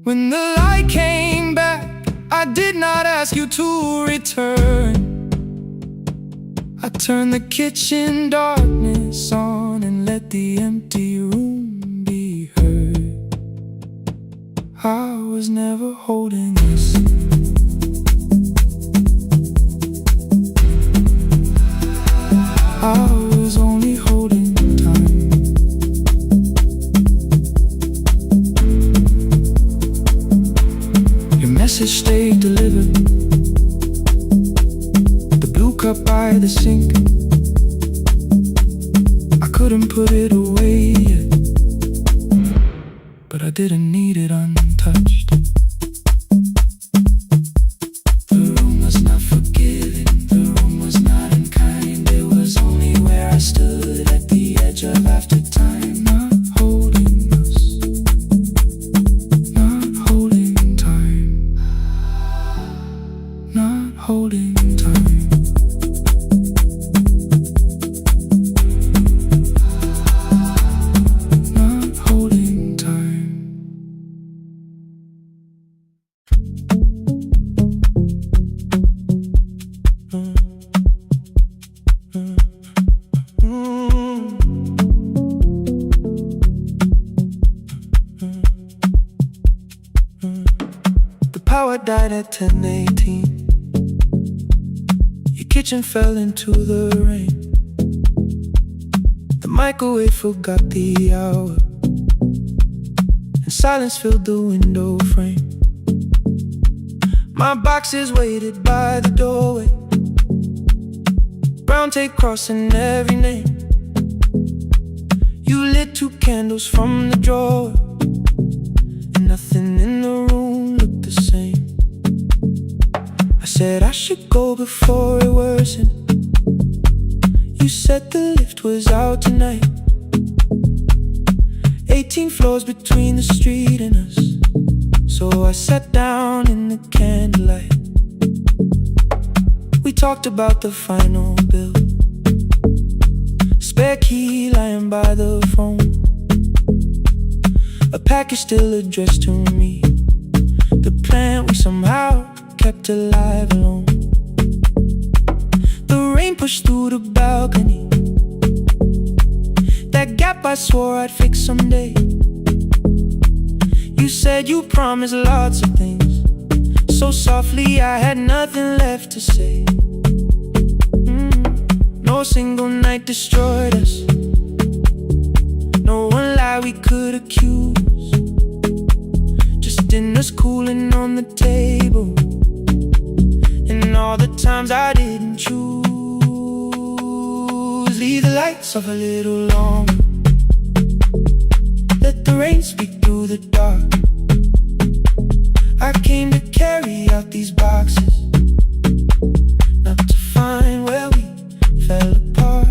When the light came back, I did not ask you to return. I turned the kitchen darkness on and let the empty room be heard. I was never holding us. I was only holding time. Your message stayed delivered, the blue cup by the sink. I couldn't put it away yet, but I didn't need it untouched. The room was not forgiving, the room was not unkind. It was only where I stood at the edge of after time. Not holding us, not holding time, not holding time. Not holding time. The power died at 10:18. Your kitchen fell into the rain. The microwave forgot the hour, and silence filled the window frame. My boxes waited by the doorway, brown tape crossing every name. You lit 2 candles from the drawer, and nothing in the room looked the same. I said I should go before it worsened. You said the lift was out tonight. 18 floors between the street and us, so I sat down in the candlelight. We talked about the final bill, spare key lying by the phone, a package still addressed to me, the plant we somehow kept alive alone. The rain pushed through the balcony, that gap I swore I'd fix someday. You said you promised lots of things, so softly I had nothing left to say. No single night destroyed us, no one lie we could accuse, just dinners cooling on the table, and all the times I didn't choose. Leave the lights off a little longer, let the rain speak through the dark. I came to carry out these boxes, not to find where we fell apart.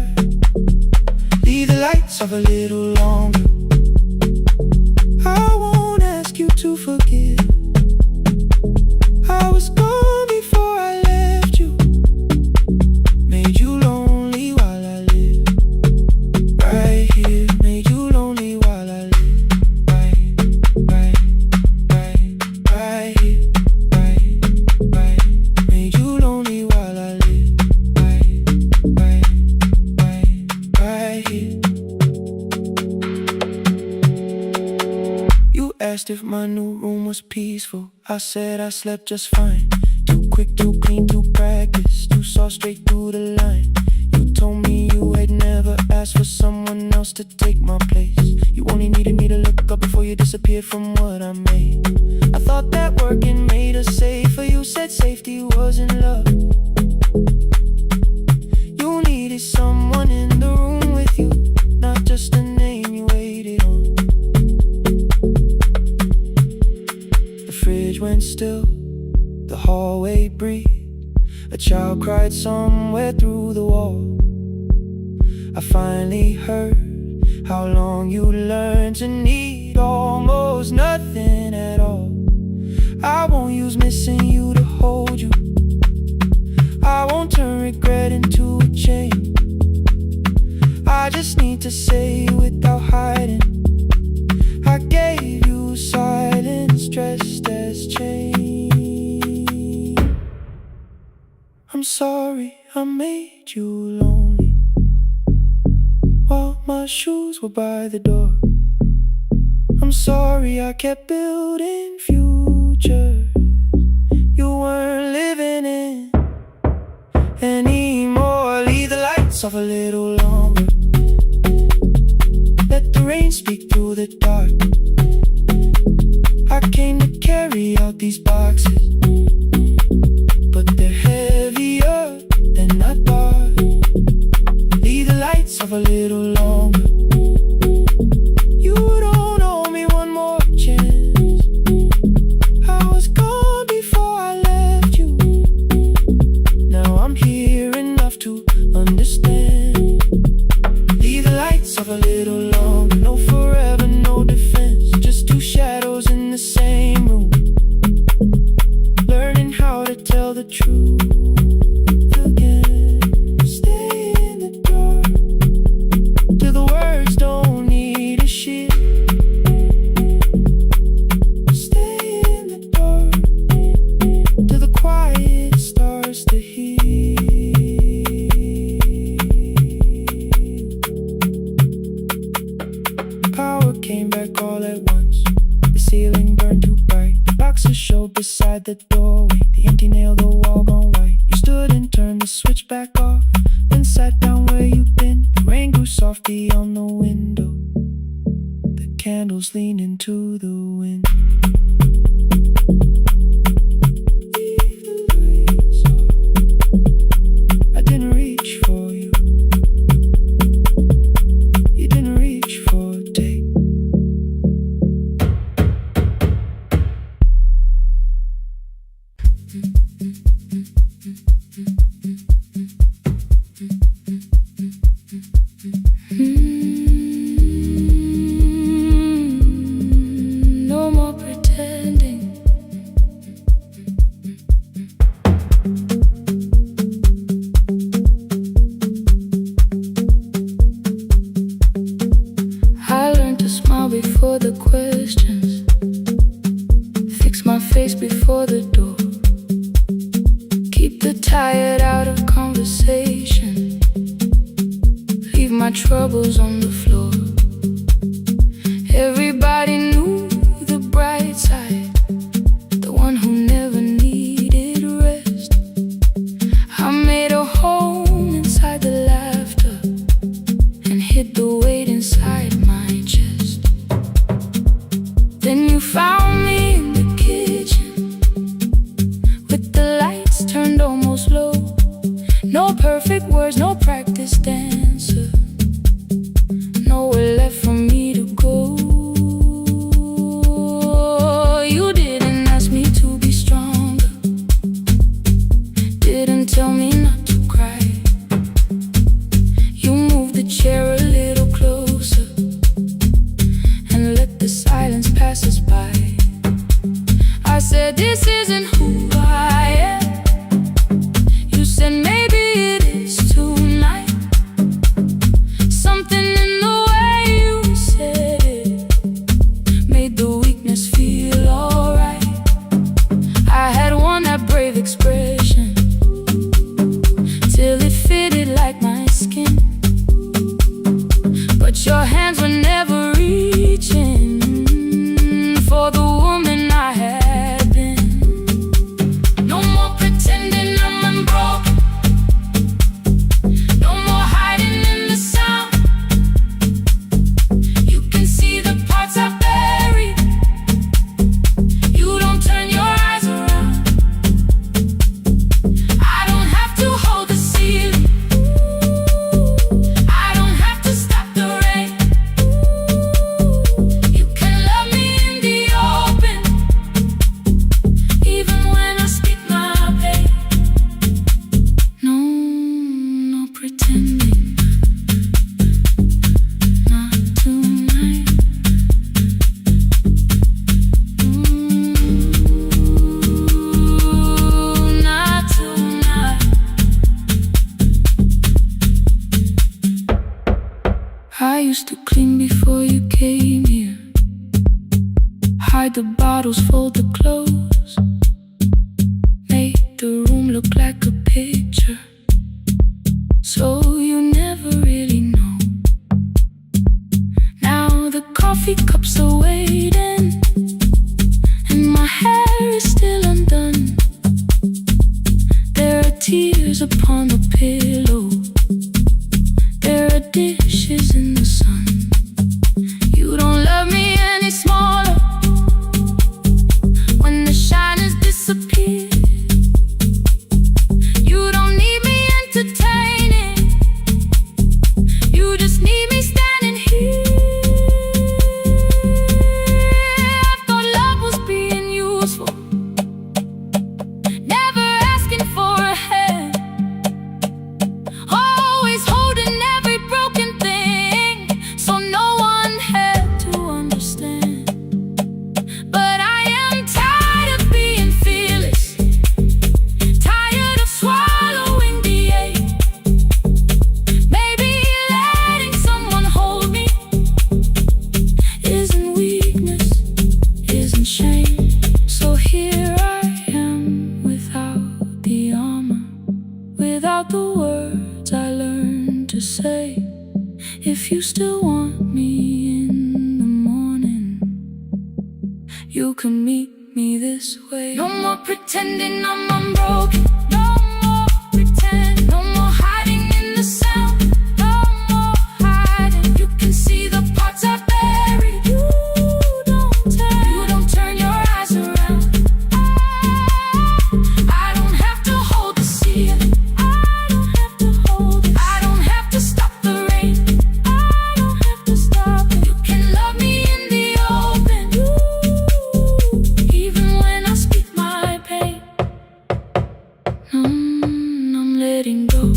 Leave the lights off a little longer, I won't ask you to forgive. I was gone before I left you, made you lonely while I lived right here, made you lonely while I lived right here, right, made you lonely while I lived right here. You asked if my new room was peaceful. I said I slept just fine. Too quick, too clean, too practiced. You saw straight through the line. You told me you had never asked for someone else to take my place. You only needed me to look up before you disappeared from what I made. I thought that working made us safer. You said safety was in love. You needed someone in the room with you, not just a name you waited on. The fridge went still, the hallway breathed. A child cried somewhere through the wall. I finally heard how long you learned to need almost nothing at all. I won't use missing you to hold you, I won't turn regret into a chain. I just need to say without hiding, I gave you silence dressed as change. I'm sorry I made you lonely while my shoes were by the door. I'm sorry I kept building futures you weren't living in anymore. Leave the lights off a little longer, let the rain speak through the dark. I came to carry out these boxes, but they're heavier than I thought. Leave the lights off a little longer, you don't owe me one more chance. truth again. Stay in the dark till the words don't need a shield. Stay in the dark till the quiet starts to heal. Power came back all at once. The ceiling burned too bright. The boxes showed beside the doorway. The empty nail, the wall gone white. You stood and turned the switch back off, then sat down where you've been. The rain grew softly on the window. The candles leaned into the wind. Leave the lights off. I didn't reach for you. You didn't reach for day. No more pretending. I learned to smile before the questions, fix my face before the door, keep the tired out of conversation, leave my troubles on the floor. Everybody knew the bright side, the one who never needed rest. I made a home inside the laughter and hid the weight inside my chest. Then you found me in the kitchen with the lights turned almost low. No perfect words, no practice dancer, nowhere left for me to go. You didn't ask me to be stronger, didn't tell me not to cry. You moved the chair a little closer and let the silence pass us by. I said, this isn't who I am. You said, maybe it is tonight. Something in the way you said it made the weakness feel alright. I had worn that brave expression till it fitted like my skin, but your hands were never reaching for the woman I had been. No more pretending I'm unbroken, no more hiding in the sound. You can see the parts I buried, you don't turn your eyes around. I don't have to hold the ceiling, I don't have to stop the rain. You can love me in the open, even when I speak my pain. No, no pretending, not tonight. Not tonight. I used to clean before you came here, hide the bottles, fold the clothes, make the room look like a picture, so you never really know. Now the coffee cups are waiting and my hair is still undone. There are tears upon the pillow, there are dishes in the sun. You don't love me any smaller when the shine has disappeared. You don't need me entertaining, you just need me standing here. I thought love was being useful, never asking for a hand, always holding every broken thing, so no one had to understand. But I am tired of being fearless, away. No more pretending I'm unbroken. No more pretend. No more hiding in the sound. No more hiding. You can see the parts I buried. You don't turn your eyes around. I don't have to hold the ceiling. I don't have to hold it. I don't have to stop the rain. I don't have to stop it. You can love me in the open, even when I speak my pain. I'm letting go.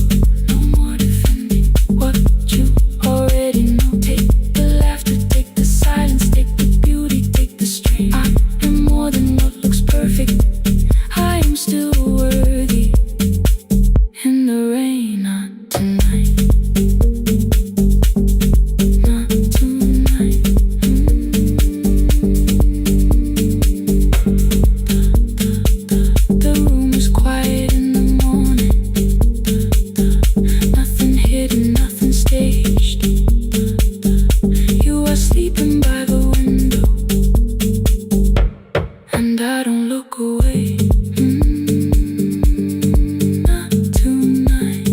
No more defending what you already know. Take the laughter, take the silence, take the beauty, take the strain. I am more than what looks perfect. I am still worthy. In the rain, not tonight. Not tonight. The room is quiet in the morning. Nothing hidden, nothing staged. You are sleeping by the window, and I don't look away. Not tonight.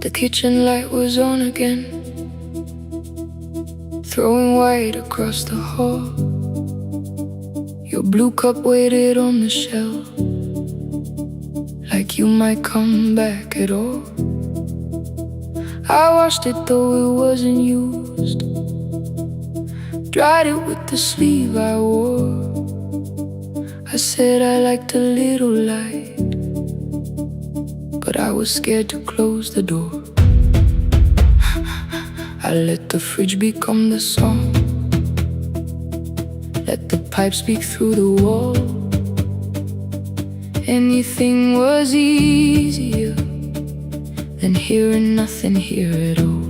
The kitchen light was on again, throwing white across the hall. Your blue cup waited on the shelf, like you might come back at all. I washed it though it wasn't used, dried it with the sleeve I wore. I said I liked a little light, but I was scared to close the door. I let the fridge become the song, let the pipe speak through the wall. Anything was easier than hearing nothing here at all.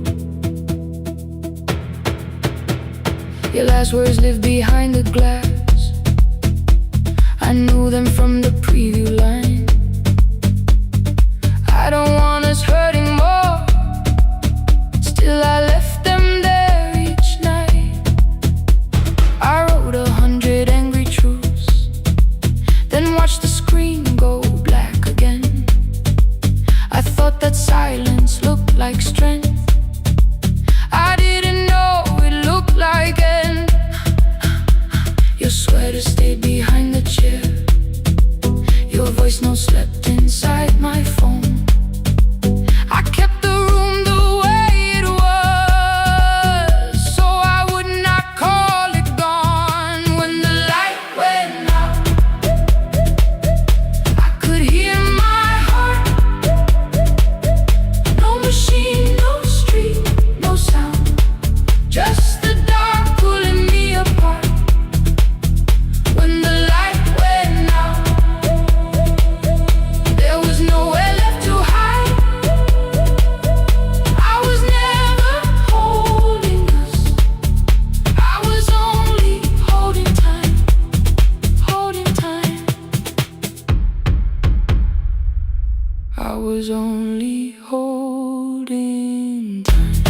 Your last words live behind the glass. I knew them from the preview line. I don't want us hurting more, still I left them there each night. I wrote 100 angry truths, then watched the screen go black again. I thought that silence looked like strength. I didn't know it looked like end. Your sweater stayed behind the chair. Your voice no slept inside my phone. I kept the room the way it was, so I would not call it gone. When the light went out, I could hear my heart. No machine, no street, no sound, just the dark pulling me apart. When the light went out, there was nowhere left to hide. I was never holding us, I was only holding time, holding time. I was only holding time.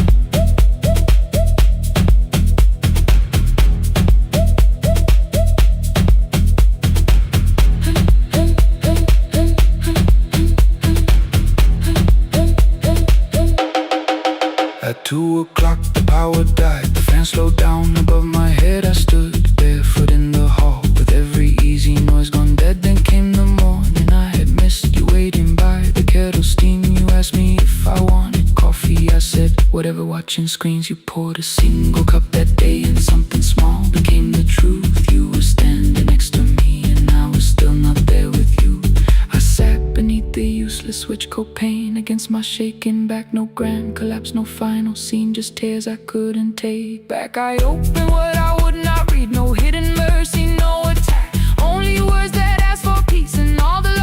At 2 o'clock the power died, the fan slowed down above my head. I stood barefoot in the hall with every easy noise gone dead. Then came the morning, I had missed you waiting by the kettle steam. You asked me if I wanted coffee, I said whatever, watching screens. You poured a single cup that day and something small became the truth. You were standing next to me and I was still not there with you. I sat beneath the useless switch, copain against my shaking back. No grand collapse, no final scene, just tears I couldn't take back. I opened what I would not read, no hidden mercy, no attack, only words that ask for peace. And all the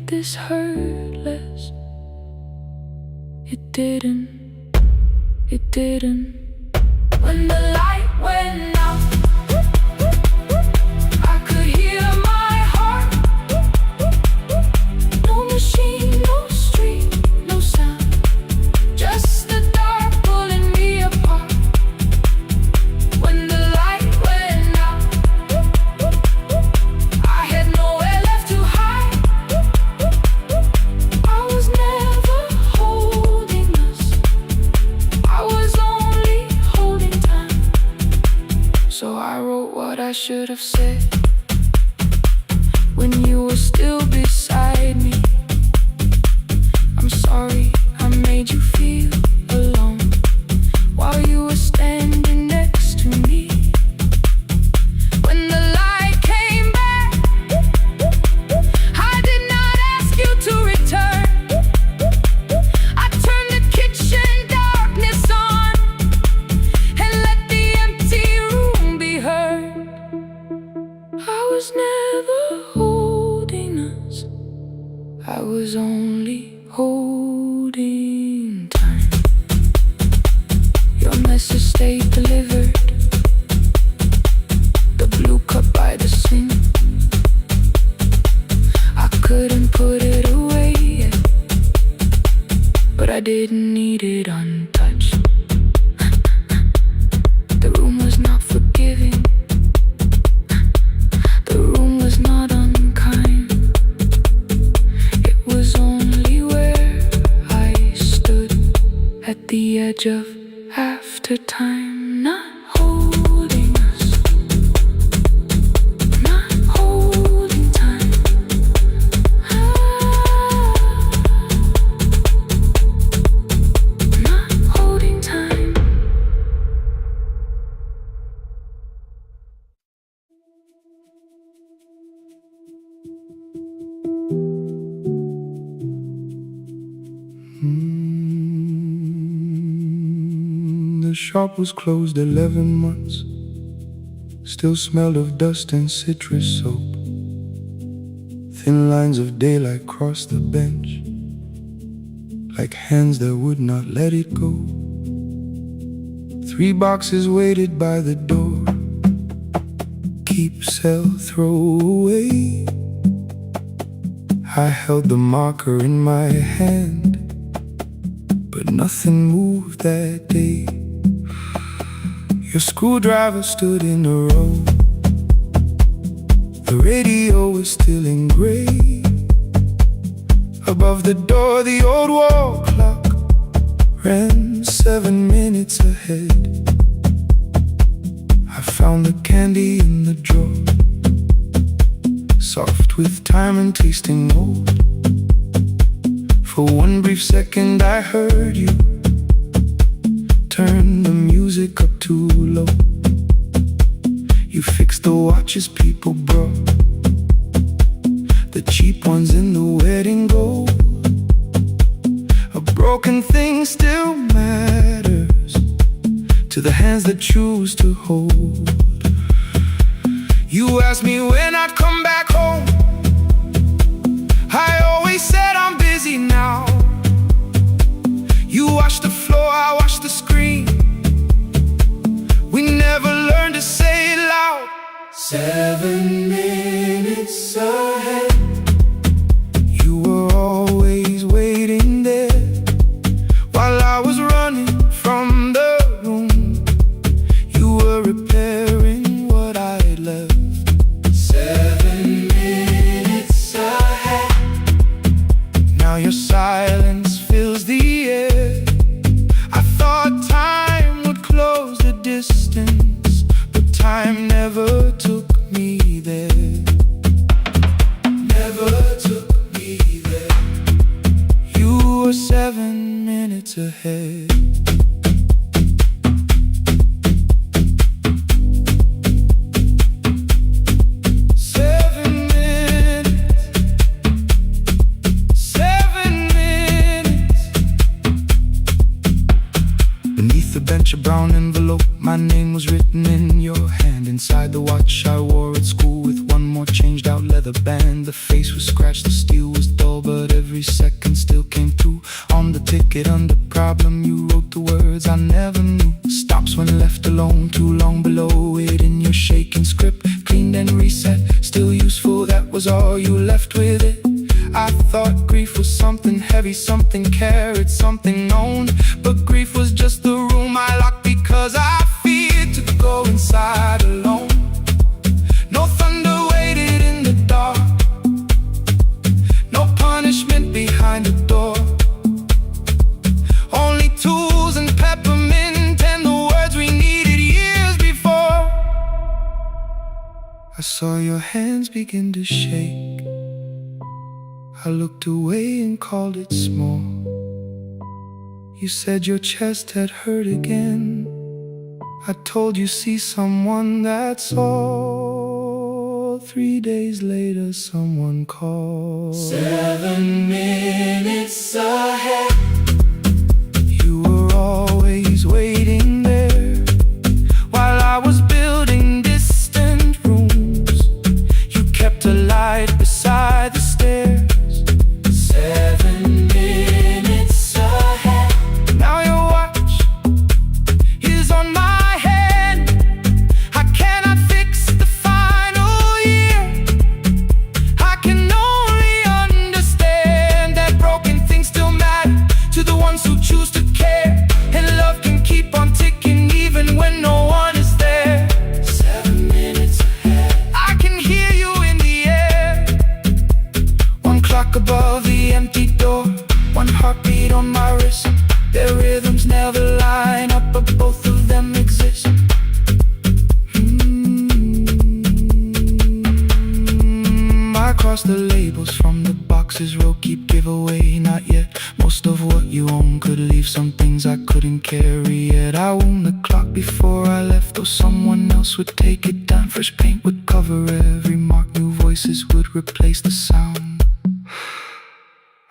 this hurt less. It didn't. When the light went out, I could hear my heart. No machine, no street, no sound, just the dark pulling me apart. When the light went out, I had nowhere left to hide. I was never holding us, I was only holding time. So I wrote what I should have said when you were still beside me. I'm sorry I made you feel alone while you were standing next to me. When the light came back, I did not ask you to return. I turned the kitchen darkness on and let the empty room be heard. I was never holding us, I was only holding time. Your message stayed delivered, the blue cup by the sink. I couldn't put it away yet, but I didn't need it untouched. The room was not forgiving, the room was not unkind. It was only where I stood at the edge of after time, not holding us, not holding time. Not holding time. The shop was closed 11 months. Still smelled of dust and citrus soap. Thin lines of daylight crossed the bench, like hands that would not let it go. 3 boxes waited by the door. Keep, sell, throw away. I held the marker in my hand, but nothing moved that day. Your screwdriver stood in a row. The radio was still in gray. Above the door, the old wall clock ran 7 minutes ahead. I found the candy in the drawer, soft with time and tasting old. For one brief second I heard you turn the music up too low. You fixed the watches people brought, the cheap ones in the wedding gold. A broken thing still matters to the hands that choose to hold. You asked me when I'd come back home. I always said I'm busy now. You washed the floor, I washed the screen. We never learned to say it loud. 7 minutes ahead. You were always waiting there while I was running from the room. You were repairing what I'd left. 7 minutes ahead. Now your silence fills the air. I thought time would close the distance, but time never took me there. brown envelope. My name was written in your hand. Inside the watch I wore at school, with one more changed out leather band. The face was scratched, the steel was dull, but every second still came through. On the ticket under problem you wrote the words I never knew. Stops when left alone, too long below it in your shaking script. Cleaned and reset, still useful, that was all you left with it. I thought grief was something heavy, something carried, something known. But grief was just the room I locked because I feared to go inside alone. No thunder waited in the dark, no punishment behind the door. Only tools and peppermint and the words we needed years before. I saw your hands begin to shake. I looked away and called it small. You said your chest had hurt again. I told you see someone, that's all. 3 days later someone called. 7 minutes ahead. You were always waiting there while I was building distant rooms. You kept a light beside the stairs. 7 minutes ahead. Now your watch is on my hand. I cannot fix the final year. I can only understand that broken things still matter to the ones who choose to care. And love can keep on ticking even when no one is there. 7 minutes ahead. I can hear you in the air. One clock above the empty door, one heartbeat on my wrist. Their rhythms never line up, but both of them exist. I cross the labels from the boxes, row keep giveaway, not yet. Most of what you own could leave, some things I couldn't carry yet. I wound the clock before I left, though someone else would take it down. Fresh paint would cover every mark, new voices would replace the sound.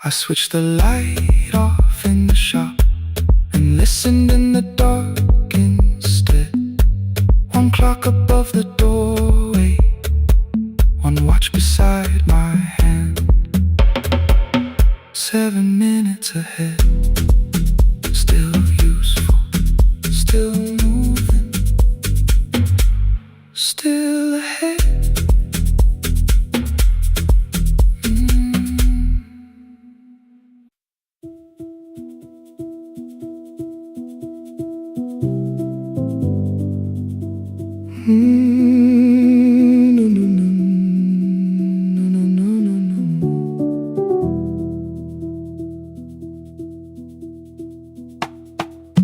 I switched the light off in the shop and listened in the dark instead. One clock above the doorway, one watch beside my hand. 7 minutes ahead, still useful, still moving, still ahead.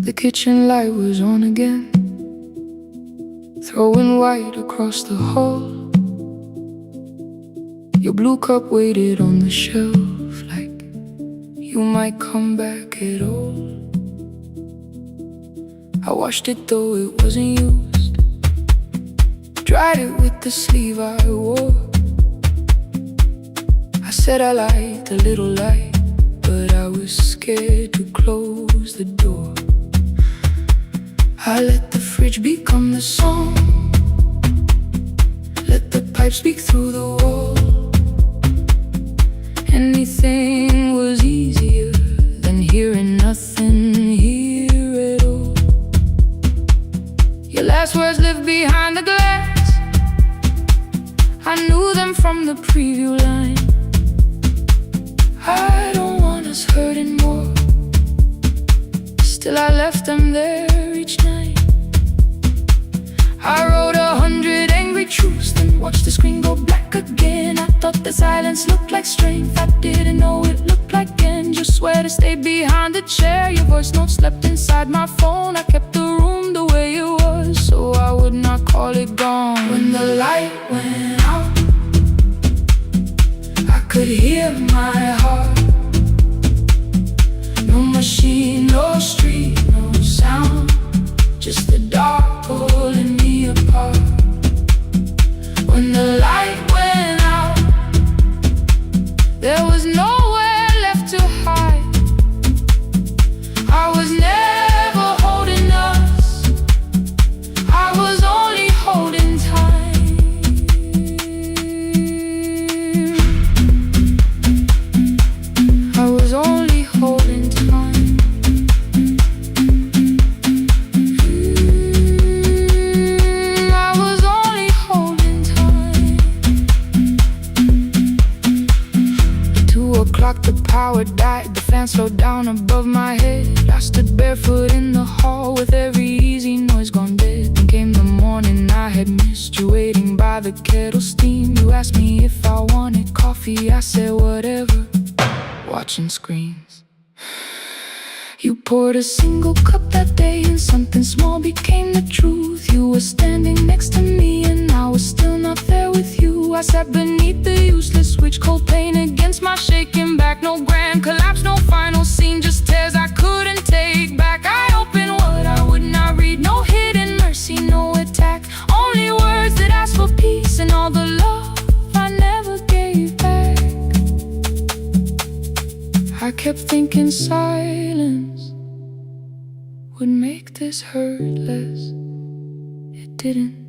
The kitchen light was on again, throwing white across the hall. Your blue cup waited on the shelf like you might come back at all. I washed it though it wasn't used, dried it with the sleeve I wore. I said I liked a little light, but I was scared to close the door. I let the fridge become the song, let the pipe speak through the wall. Anything was easier than hearing nothing here at all. Your last words lived behind the glass, I knew them from the preview line. I don't want us hurting more, still I left them there each night. I wrote 100 angry truths, then watched the screen go black again. I thought the silence looked like strength, I didn't know it looked like end. You swear to stay behind the chair, your voice notes slept inside my phone. I kept the room the way it was, so I would not call it gone. When the light went out, I could hear my heart. No machine, no street, no sound, just the dark pulling me apart. When the light went out, there was nowhere left to hide. I was never holding us, fan slowed down above my head. I stood barefoot in the hall with every easy noise gone dead. Then came the morning I had missed you, waiting by the kettle steam. You asked me if I wanted coffee, I said whatever, watching screens. You poured a single cup that day and something small became the truth. You were standing next to me and I was still not there with you. I sat beneath the useless switch, cold pain against my shaking back. No grand collapse, no final scene, just tears I couldn't take back. I opened what I would not read, no hidden mercy, no attack. Only words that ask for peace and all the love I never gave back. I kept thinking silence would make this hurt less. It didn't.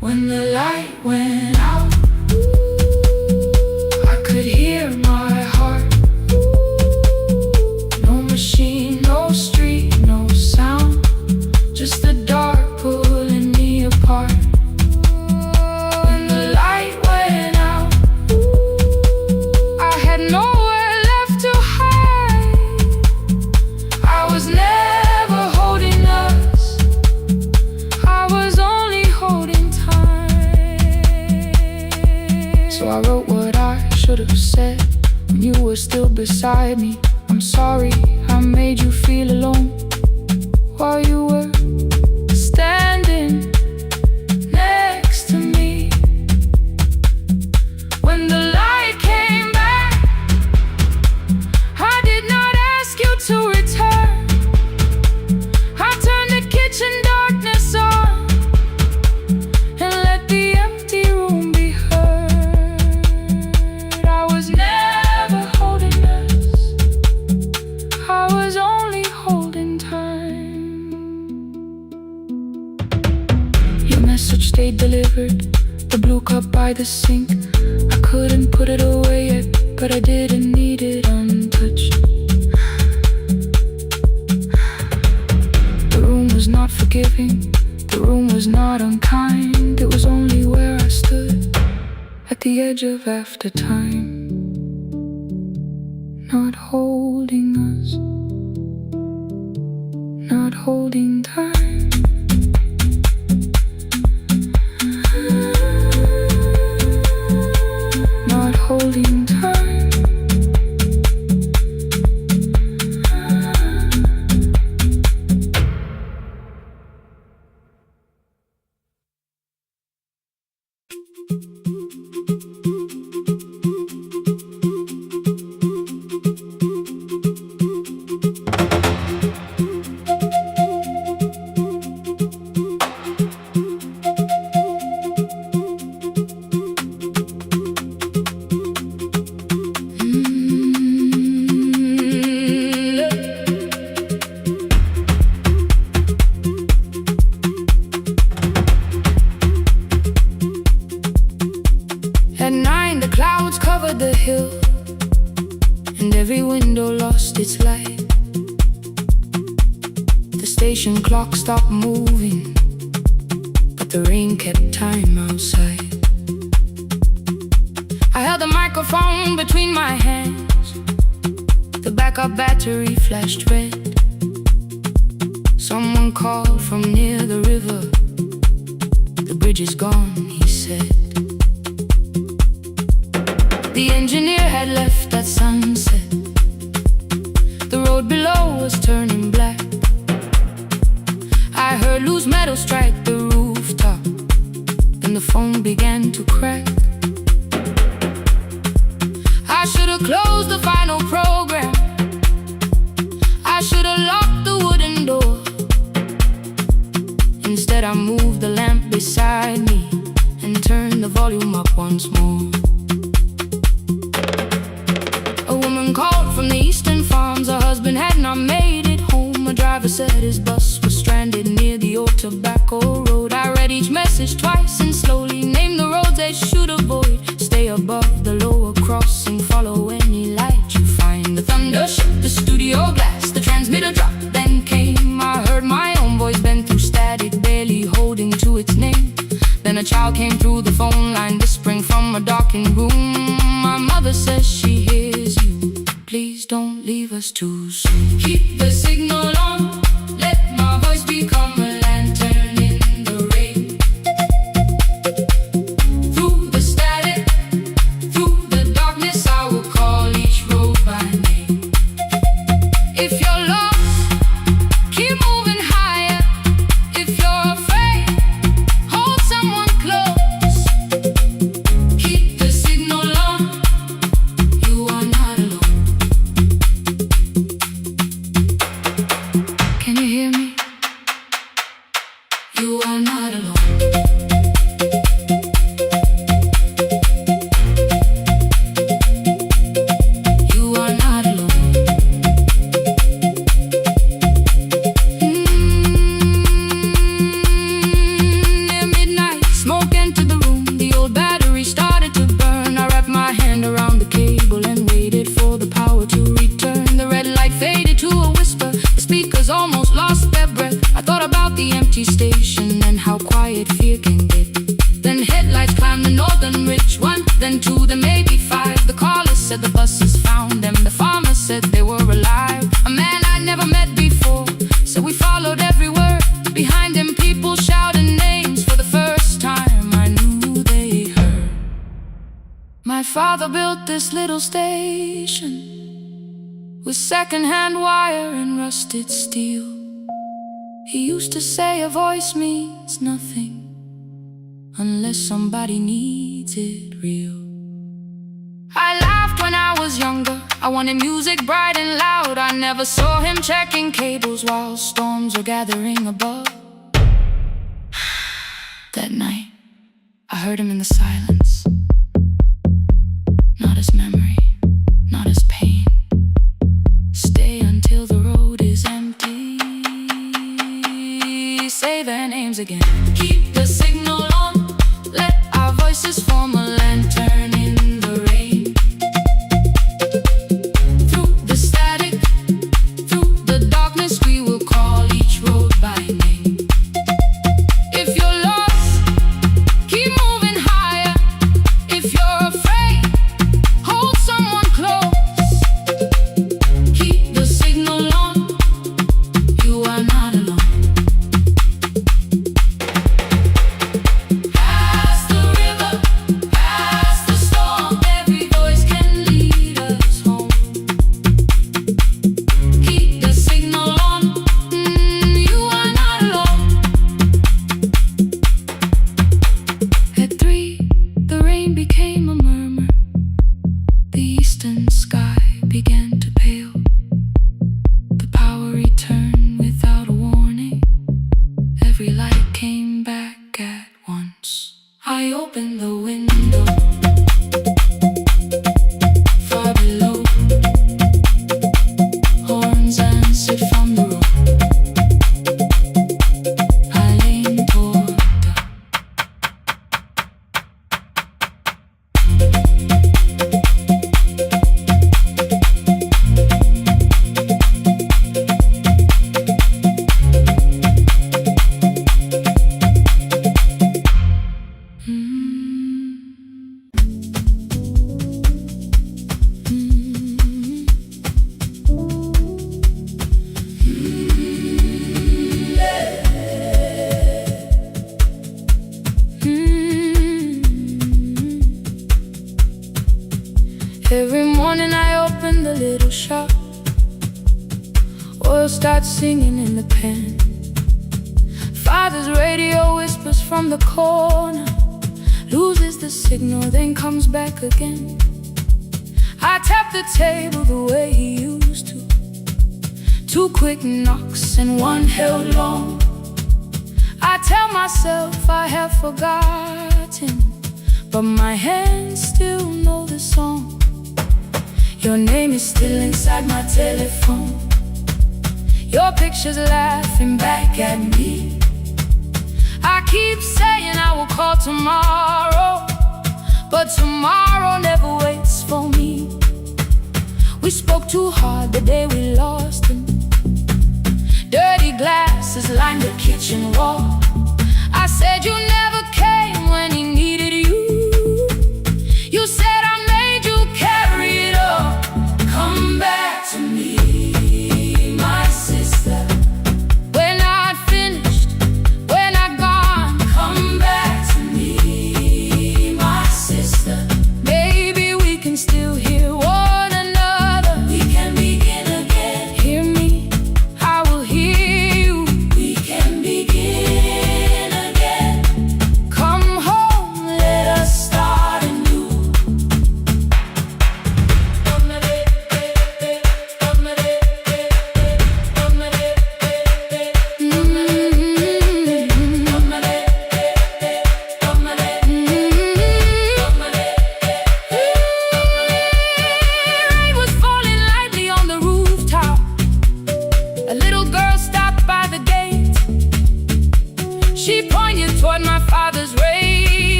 When the light went out, I could hear my heart. No machine, no street, no sound, just the dark pulling me apart. When the light went out, I had nowhere left to hide. I was never holding us, I was only holding time. So I wrote what I should have said when you were still beside me. I'm sorry I made you feel alone while you were standing next to me. When the light came back, I did not ask you to return. I turned the kitchen darkness on and let the empty room be heard. I was never holding us, I was only holding time. Your message stayed delivered, the blue cup by the sink. I couldn't put it away yet, but I didn't need it untouched. The room was not forgiving, the room was not unkind. It was only where I stood at the edge of after time, not holding us, not holding time. Not holding time. At 9 the clouds covered the hill, and every window lost its light. The station clock stopped moving, but the rain kept time outside. I held the microphone between my hands, the backup battery flashed red. Someone called from near the river, the bridge is gone, he said. The engineer had left at sunset, the road below was turning black. I heard loose metal strike the rooftop, and the phone began to crack. I should have closed the final program, I should have locked the wooden door. Instead I moved the lamp beside me and turned the volume up once more. A woman called from the eastern farms, her husband had not made it home. A driver said his bus was stranded near the old tobacco road. I read each message twice and slowly named the roads they should avoid. Stay above the lower crossing, follow any light you find. The thunder shook the studio glass, the transmitter dropped, then came. I heard my own voice bend through static, barely holding to its name. Then a child came through the phone line, whispering from a darkened room. My mother says she hears you, please You are not alone. You are not alone. Near midnight, smoke entered the room. The old battery started to burn. I wrapped my hand around the cable and waited for the power to return. The red light faded to a whisper. The speakers almost lost their breath. I thought about the empty station and how quiet fear can get. Then headlights climbed the northern ridge. One, then two, then maybe five. The caller said the buses found them. The farmer said they were alive. A man I'd never met before, so we followed every word. Behind him people shouted names. For the first time I knew they heard. My father built this little station with second-hand wire and rusted steel. He used to say a voice means nothing unless somebody needs it real. I laughed when I was younger. I wanted music bright and loud. I never saw him checking cables while storms were gathering above. That night, I heard him in the silence. Not as memory, not as pain. Stay until the road is empty. Say their names again. Keep the signal on. Let our voices form a lantern in the rain. Through the static, through the darkness, we will call each road by name. If you're lost, keep moving higher. If you're afraid, hold someone close. Keep the signal on. You are not alone. I opened the window. Far below, horns answered from the road. I leaned toward Every morning I open the little shop. Oil starts singing in the pan. Father's radio whispers from the corner, loses the signal, then comes back again. I tap the table the way he used to. 2 quick knocks and 1 held long. I tell myself I have forgotten, but my hands still know the song. Your name is still inside my telephone. Your picture's laughing back at me. I keep saying I will call tomorrow, but tomorrow never waits for me. We spoke too hard the day we lost him. Dirty glasses lined the kitchen wall. I said you never came when he needed you. You said I made you carry it all. Come back to me, my sister. We're not finished, we're not gone. Come back to me, my sister. Maybe we can still hear one another. We can begin again. Hear me, I will hear you. We can begin again.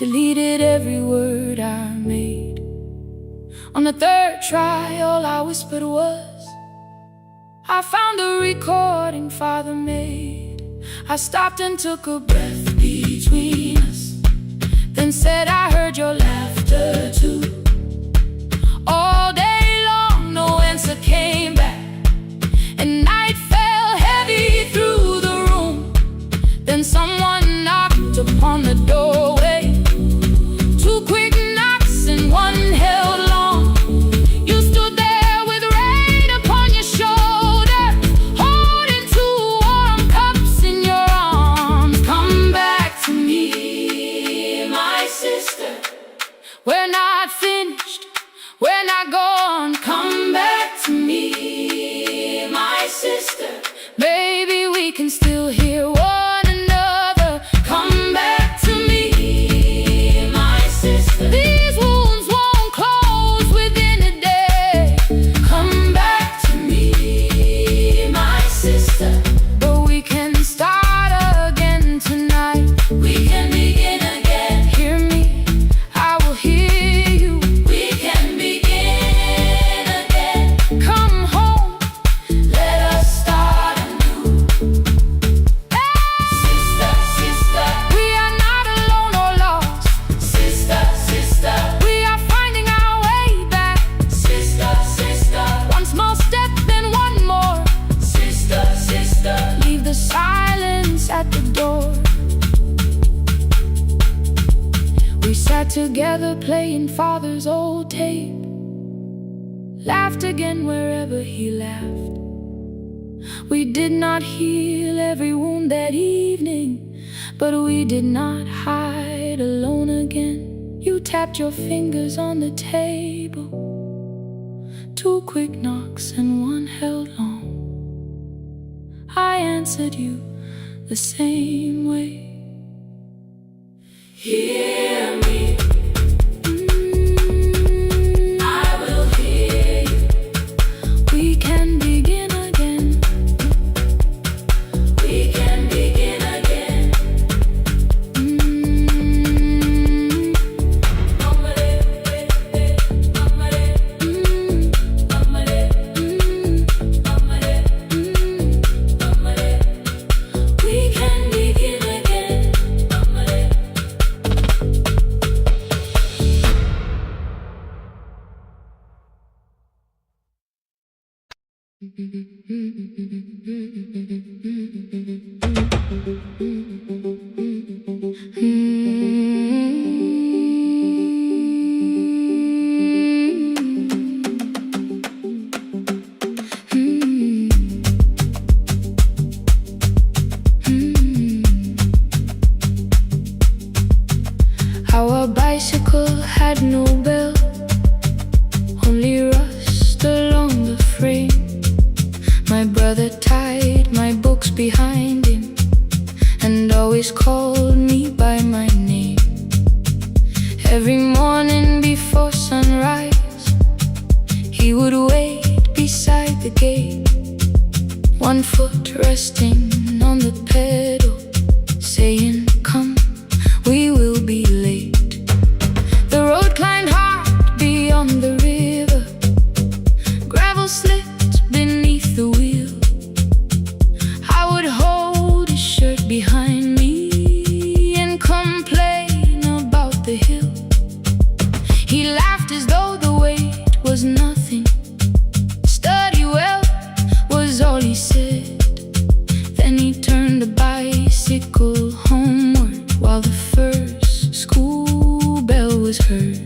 deleted every word I made. On the third try, all I whispered was, I found a recording Father made. I stopped and took a breath between us, then said I heard your laughter too. All day long no answer came back, and night fell heavy through the room. Then someone knocked upon the doorway. Two quick knocks and one held long. You stood there with rain upon your shoulder, holding two warm cups in your arms. Come back to me, my sister. We're not finished, we're not gone. Come back to me, my sister. Maybe we can still hear one another. Come back to me, my sister. These wounds won't close within a day. Come back to me, my sister. But we can start again tonight. We can begin again. Hear me, I will hear you. We can begin again. Come home, let us start anew. Sister, sister, we are not alone or lost. Sister, sister, we are finding our way back. Sister, sister, one small step, then one more. Sister, sister, leave the silence at the door. We sat together playing Father's old tape, laughed again wherever he laughed. We did not heal every wound that evening, but we did not hide alone again. You tapped your fingers on the table, two quick knocks and one held long. I answered you the same way. Hear me, I will hear you. We can begin again. We can begin again. We can begin again. Our bicycle had no bell, only rust along the frame. My brother tied my books behind him and always called me by my name. Every morning before sunrise, he would wait beside the gate, one foot resting on the pedal, saying, "Come, we will be late." The road climbed hard beyond the river, gravel slipped beneath the wheel. I would hold his shirt behind me and complain about the hill. He laughed as though the weight was nothing. Study well was all he said. Then he turned the bicycle homeward while the first school bell was heard.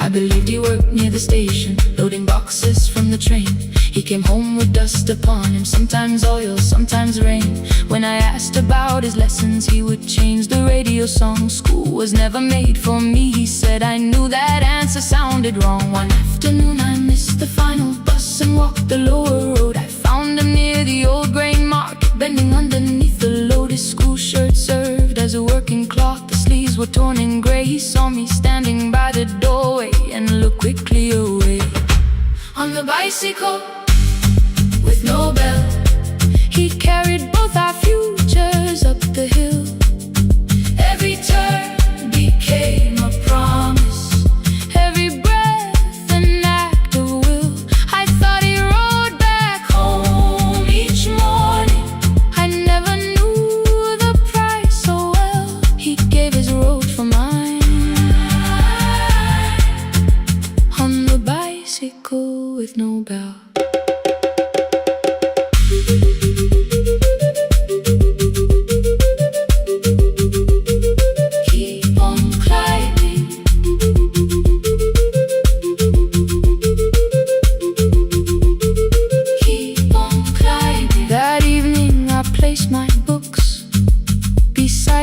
I believed he worked near the station, loading boxes from the train. He came home with dust upon him, sometimes oil, sometimes rain. When I asked about his lessons, he would change the radio song. School was never made for me, he said. I knew that answer sounded wrong. One afternoon I missed the final bus and walked the lower road. I found him near the old grain market, bending underneath the load. His school shirt served as a working cloth, the sleeves were torn and gray. He saw me standing by the doorway and looked quickly away. On the bicycle, with no bell, he carried both our futures up the hill. Every turn became a promise. Every breath an act of will. I thought he rode back home each morning. I never knew the price so well. He gave his road for mine. On the bicycle with no bell.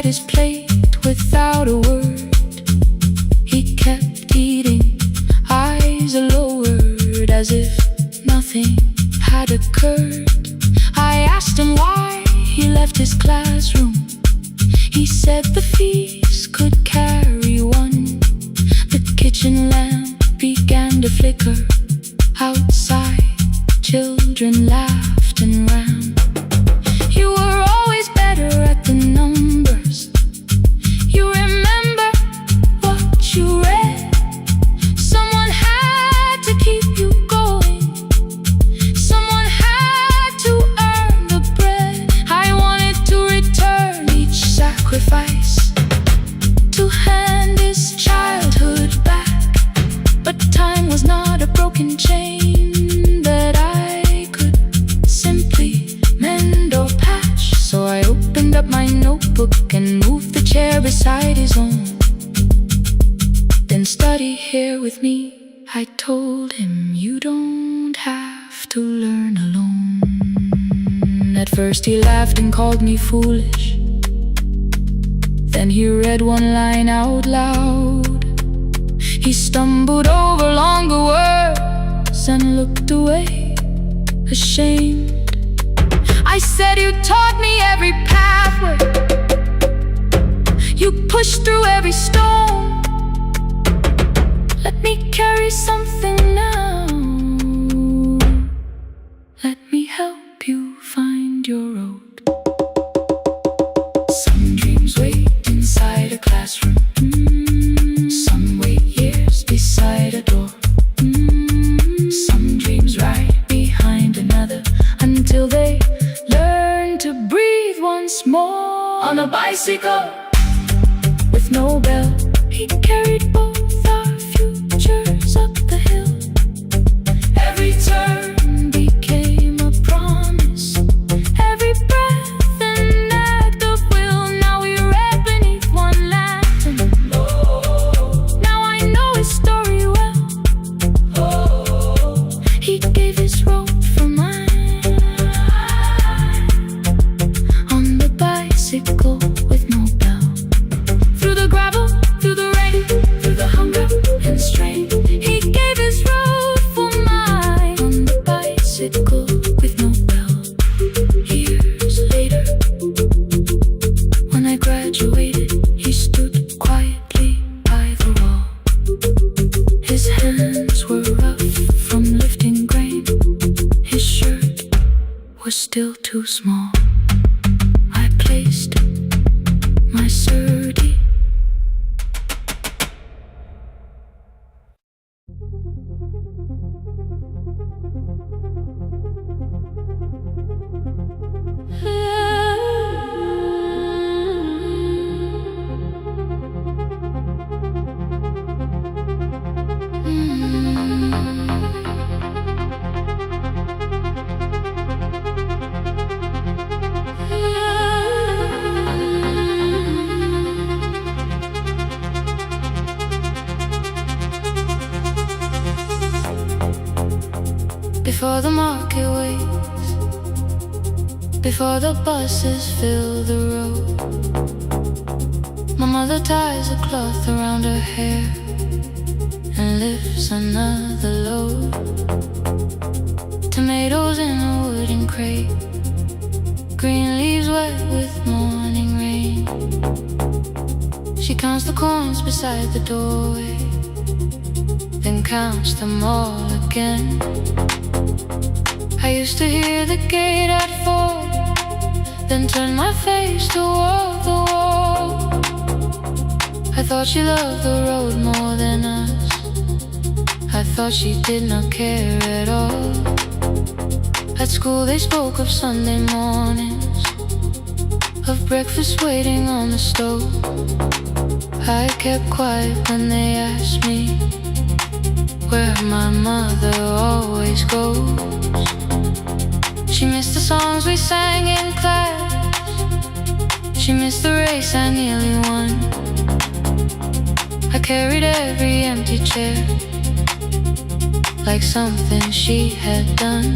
His plate without a word. He kept eating, eyes lowered, as if nothing had occurred. I asked him why he left his classroom. He said the feast could carry one. The kitchen lamp began to flicker. Outside, children laughed and ran. You were always better at the numbers. You remember what you read. Someone had to keep you going. Someone had to earn the bread. I wanted to return each sacrifice, to hand his childhood back. But time was not a broken chain that I could simply mend or patch. So I opened up my notebook and moved the chair beside his own. Then study here with me, I told him. You don't have to learn alone. At first he laughed and called me foolish. Then he read one line out loud. He stumbled over longer words and looked away, ashamed. I said, you taught me every pathway. You pushed through every stone. Let me carry something now. Let me help you find your road. Some dreams wait inside a classroom. Some wait years beside a door. Some dreams right behind another, until they learn to breathe once more. On a bicycle with no bell, he carried both our futures up the hill. Every turn became a promise. Every breath an act of will. Now we read beneath one lantern. Now I know his story well. He gave his road for mine. On the bicycle with no bell. Through the gravel, through the rain, through the hunger and strain, he gave his road for mine. On the bicycle with no bell. Years later, when I graduated, he stood quietly by the wall. His hands were rough from lifting grain. His shirt was still too small. I placed my surdy. Before the market waits, before the buses fill the road, my mother ties a cloth around her hair and lifts another load. Tomatoes in a wooden crate, green leaves wet with morning rain. She counts the coins beside the doorway, then counts them all again. I used to hear the gate at 4, then turn my face toward the wall. I thought she loved the road more than us. I thought she did not care at all. At school they spoke of Sunday mornings, of breakfast waiting on the stove. I kept quiet when they asked me where my mother always goes. She missed the songs we sang in class. She missed the race I nearly won. I carried every empty chair like something she had done.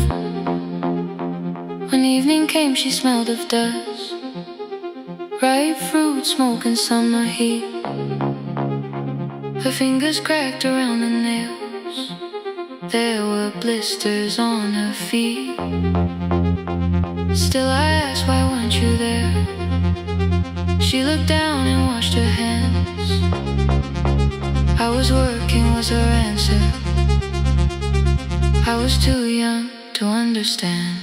When evening came she smelled of dust, ripe fruit, smoke and summer heat. Her fingers cracked around the nails. There were blisters on her feet. Still I asked, why weren't you there? She looked down and washed her hands. I was working was her answer. I was too young to understand.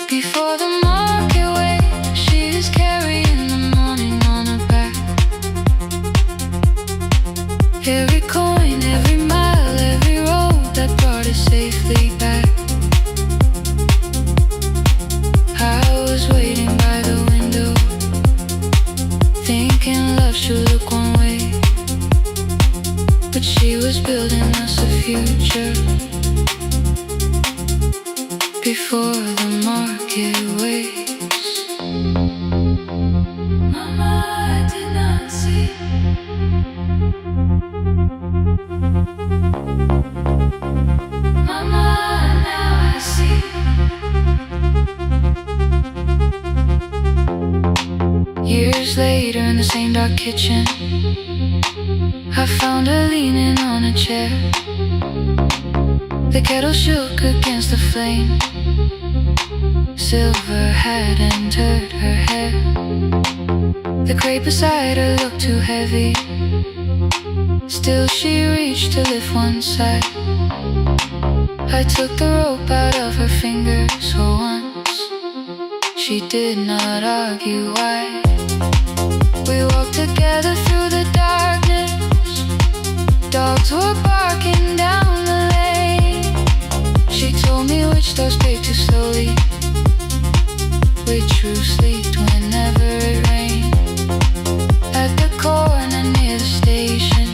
Before the market wake, she is carrying the morning on her back. Every coin, every mile, every road that brought her safely back. I was waiting by the window, thinking love should look one way, but she was building us a future. Before the market wakes, Mama, I did not see. Mama, now I see. Years later in the same dark kitchen, I found her leaning on a chair. The kettle shook against the flame. Silver had entered her hair. The crate beside her looked too heavy. Still she reached to lift one side. I took the rope out of her fingers for once. She did not argue why. We walked together through the darkness. Dogs were barking down the lane. She told me which doors paved too slowly, which roofs leaked whenever it rained. At the corner near the station,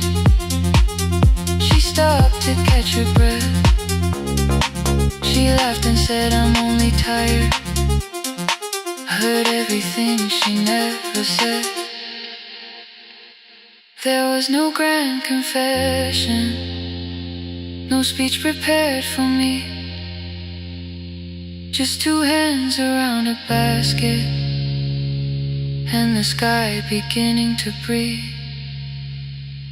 she stopped to catch her breath. She laughed and said, I'm only tired. I heard everything she never said. There was no grand confession, no speech prepared for me. Just two hands around a basket, and the sky beginning to breathe.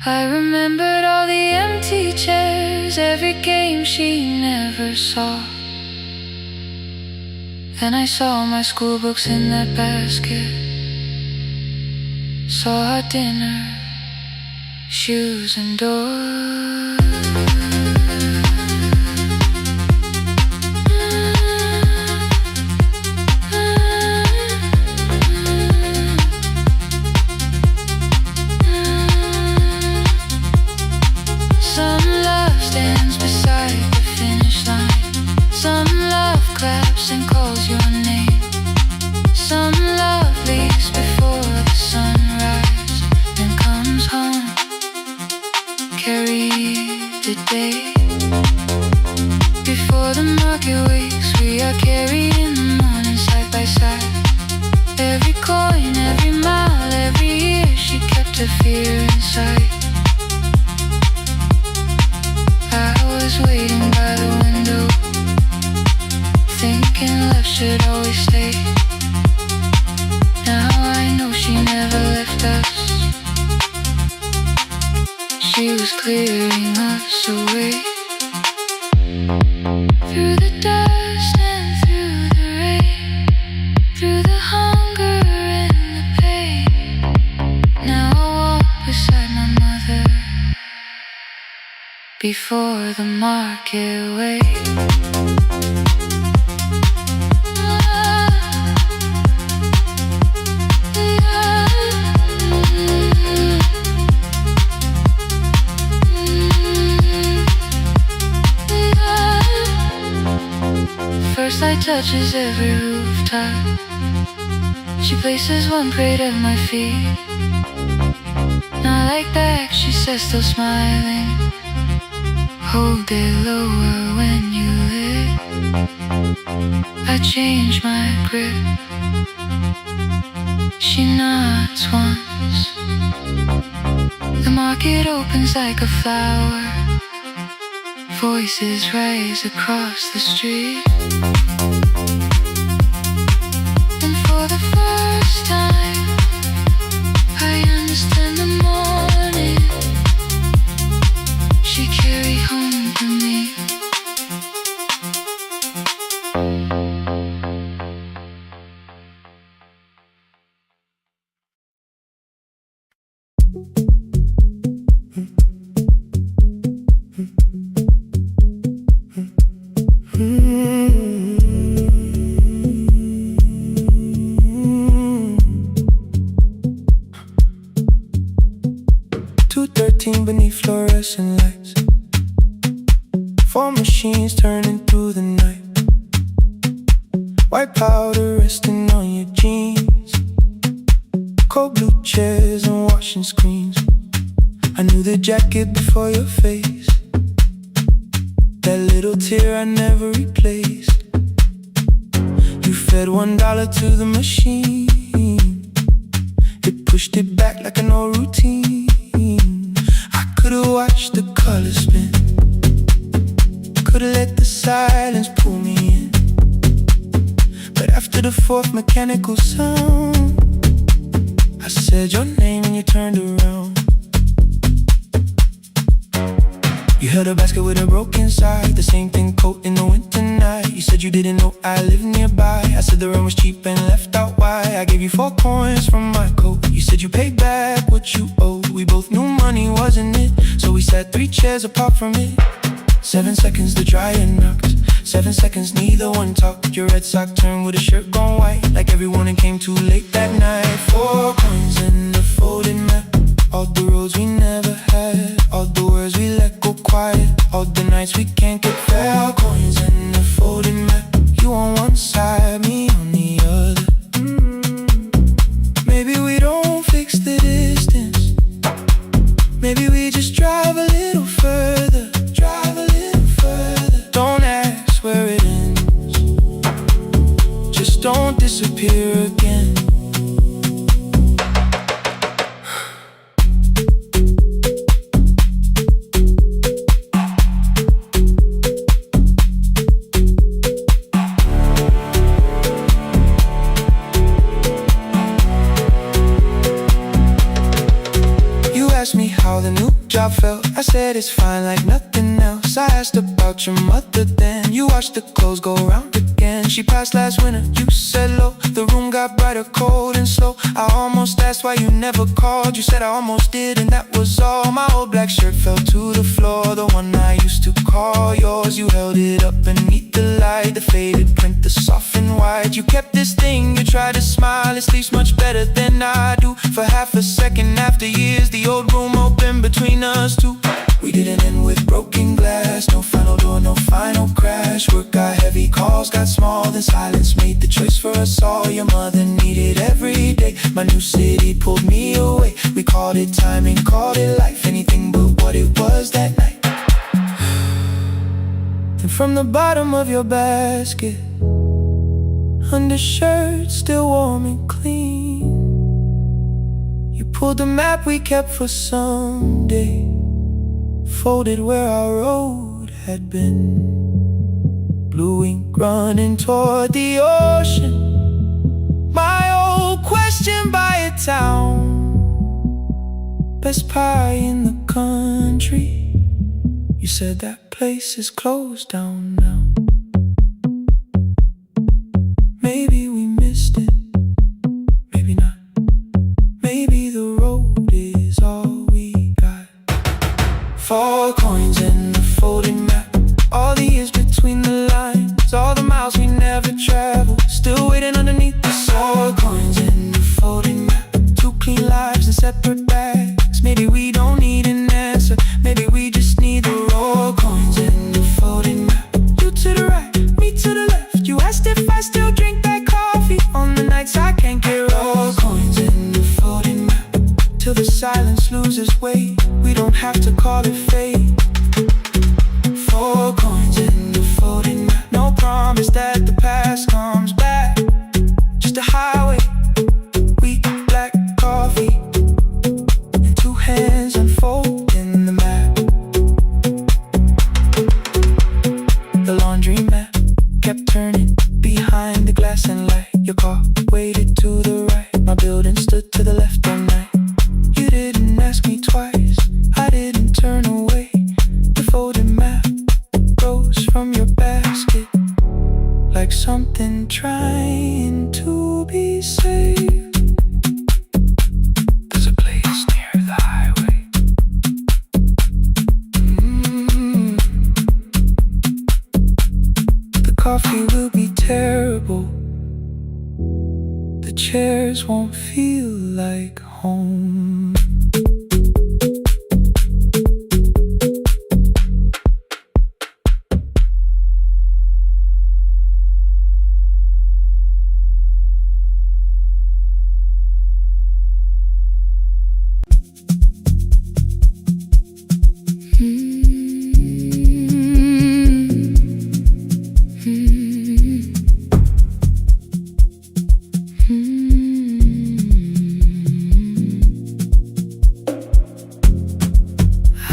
I remembered all the empty chairs, every game she never saw. Then I saw my school books in that basket, saw our dinner, shoes and doors. And calls your name. Some love leaves before the sunrise, then comes home, carry the day. Before the market wakes, we are carried in the morning side by side. Every coin, every mile, every year, she kept her fear inside. I was waiting by the window, thinking love should always stay. Now I know she never left us. was clearing us away. Through the dust and through the rain, through the hunger and the pain. Now I walk beside my mother before the market way. First light touches every rooftop. She places one plate at my feet. Not like that, she says, still smiling. Hold it lower when you lit. I change my grip. She nods once. The market opens like a flower. Voices rise across the street. And for the first time, I understand the morning she carried home to me. 213 beneath fluorescent lights. 4 machines turning through the night. White powder resting on your jeans. Cold blue chairs and washing screens. I knew the jacket before your face. That little tear I never replaced. You fed $1 to the machine. It pushed it back like an old routine. I could've watched the colors spin. Could've let the silence pull me in. But after the 4th mechanical sound, I said your name and you turned around. You held a basket with a broken side, the same thing coat in the winter night. You said you didn't know I lived nearby. I said the rent was cheap and left out why. I gave you 4 coins from my coat. You said you paid back what you owed. We both knew money wasn't it, so we sat 3 chairs apart from it. 7 seconds the dryer knocked. 7 seconds neither one talked. Your red sock turned with a shirt gone white, like everyone and came too late that night. 4 coins and a folded map. All the roads we never had, all the words we let go quiet, all the nights we can't get fair. Coins and a folded map. You on one side, me on the other. Maybe we don't fix the distance. Maybe we just drive a little further. Drive a little further. Don't ask where it ends. Just don't disappear again. Asked me how the new job felt. I said it's fine like nothing else. I asked about your mother then. You watched the clothes go round again. She passed last winter, you said low. The room got brighter, cold and slow. I almost asked why you never called. You said I almost did and that was all. My old black shirt fell to the floor, the one I used to call yours. You held it up beneath the light, the faded print, the soft and white. You kept this thing, you tried to smile. It sleeps much better than I do. For half a second after years, the old room open between us two. We didn't end with broken glass. No final door, no final crash. Work got heavy, calls got small. Then silence made the choice for us all. Your mother needed every day. My new city pulled me away. We called it timing, called it life. Anything but what it was that night. And from the bottom of your basket, undershirt still warm and clean, you pulled the map we kept for someday, folded where our road had been. Blue ink running toward the ocean. My old question by a town. best pie in the country. You said that place is closed down now. Maybe we missed it, maybe not. Maybe the road is all we got. 4 coins in the folded map. All the years between the lines, all the miles we never traveled, still waiting underneath the sun. 4 coins in the folded map. 2 clean lives in separate bags. Maybe we don't need an answer, maybe we just need the raw coins in the folded map. You to the right, me to the left. You asked if I still drink that coffee on the nights I can't get raw coins in the folded map. Till the silence loses weight, we don't have to call it fate. 4 coins in the folded map. No promise that the past comes back, just a highway, weak black coffee, and 2 hands unfolding the map. The laundry mat kept turning behind the glass and light. Your car waited to the right, my building stood to the left all night. You didn't ask me twice, I didn't turn away. The folded map rose from your basket, like something trying to be saved. There's a place near the highway. The coffee will be terrible, the chairs won't feel like home.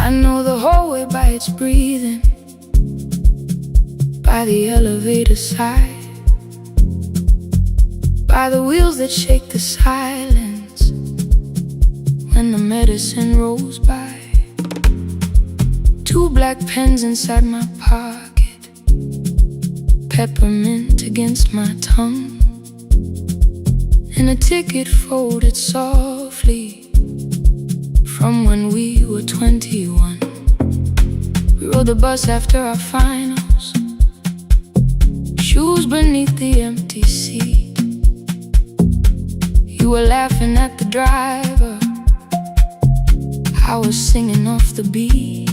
I know the hallway by its breathing, by the elevator side, by the wheels that shake the silence when the medicine rolls by. 2 black pens inside my pocket, peppermint against my tongue, and a ticket folded softly from when we were 21. We rode the bus after our finals, shoes beneath the empty seat. You were laughing at the driver, I was singing off the beat.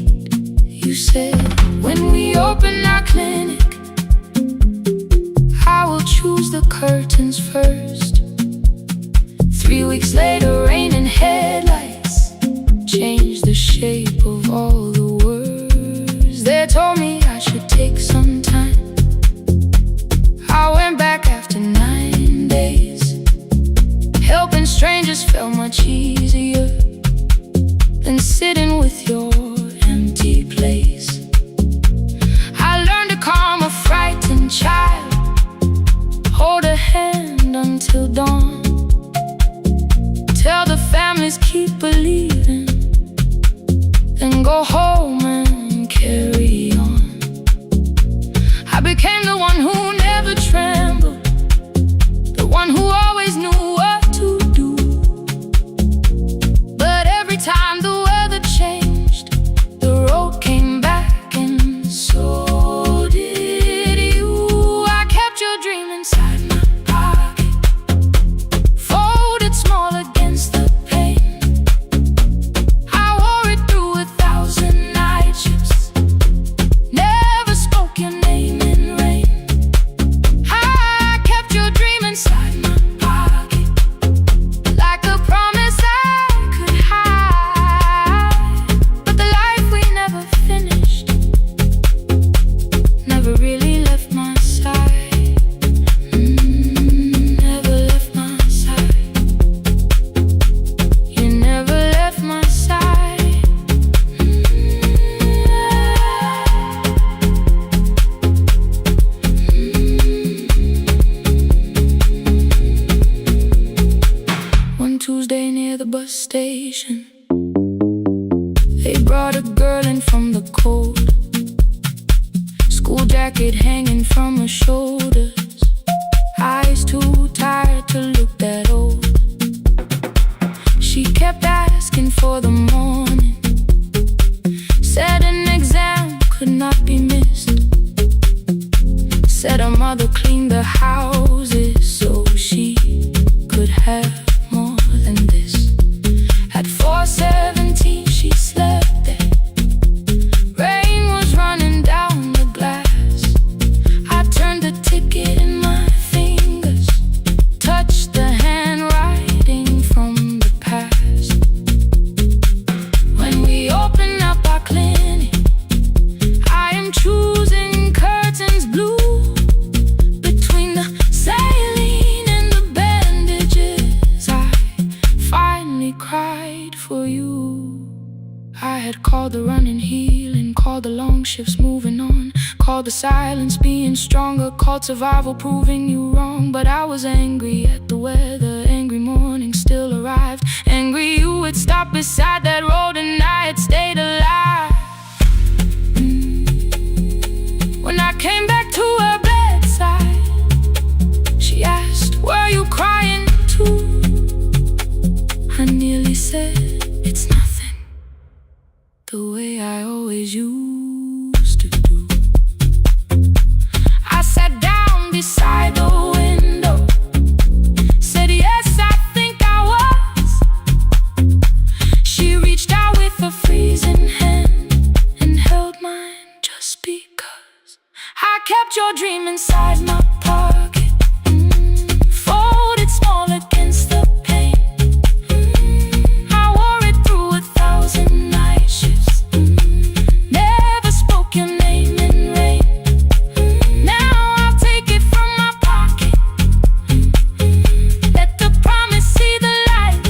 You said, when we open our clinic, I will choose the curtains first. 3 weeks later, rain and headlights changed the shape of all the words. They told me I should take some time. I went back after 9 days. Helping strangers felt much easier than sitting with your empty place. I learned to calm a frightened child, hold a hand until dawn, tell the families keep believing, then go home and carry on. I became the one who never trembled, the one who always knew what to do. But every time the weather changed, the road came back, and so did you. I kept your dream inside my pocket, folded small against the pain. I wore it through 1,000 night shifts, shoulders, eyes too tired to look that old. She kept asking for the morning, said an exam could not be missed, said her mother cleaned the houses so she could have more than this. At 4:17 she slept there. Rain was running down the glass. I turned the ticket in my fingers, touched the handwriting from the past. When we open up our clinic, I am choosing curtains blue. Between the saline and the bandages, I finally cried for you. I had called the running healing, called the long shifts moving on, called the silence being stronger, called survival proving you wrong. But I was angry at the weather, angry morning still arrived, angry you had stopped beside that road and I had stayed alive. When I came back to her bedside, she asked, "Were you crying too?" I nearly said, "It's nothing," the way I always used to do. I sat down beside the window, said, "Yes, I think I was." She reached out with a freezing hand and held mine just because I kept your dream inside my pocket, folded small against the pain. I wore it through 1,000 night shifts, never spoke your name in rain. Now I'll take it from my pocket, let the promise see the light,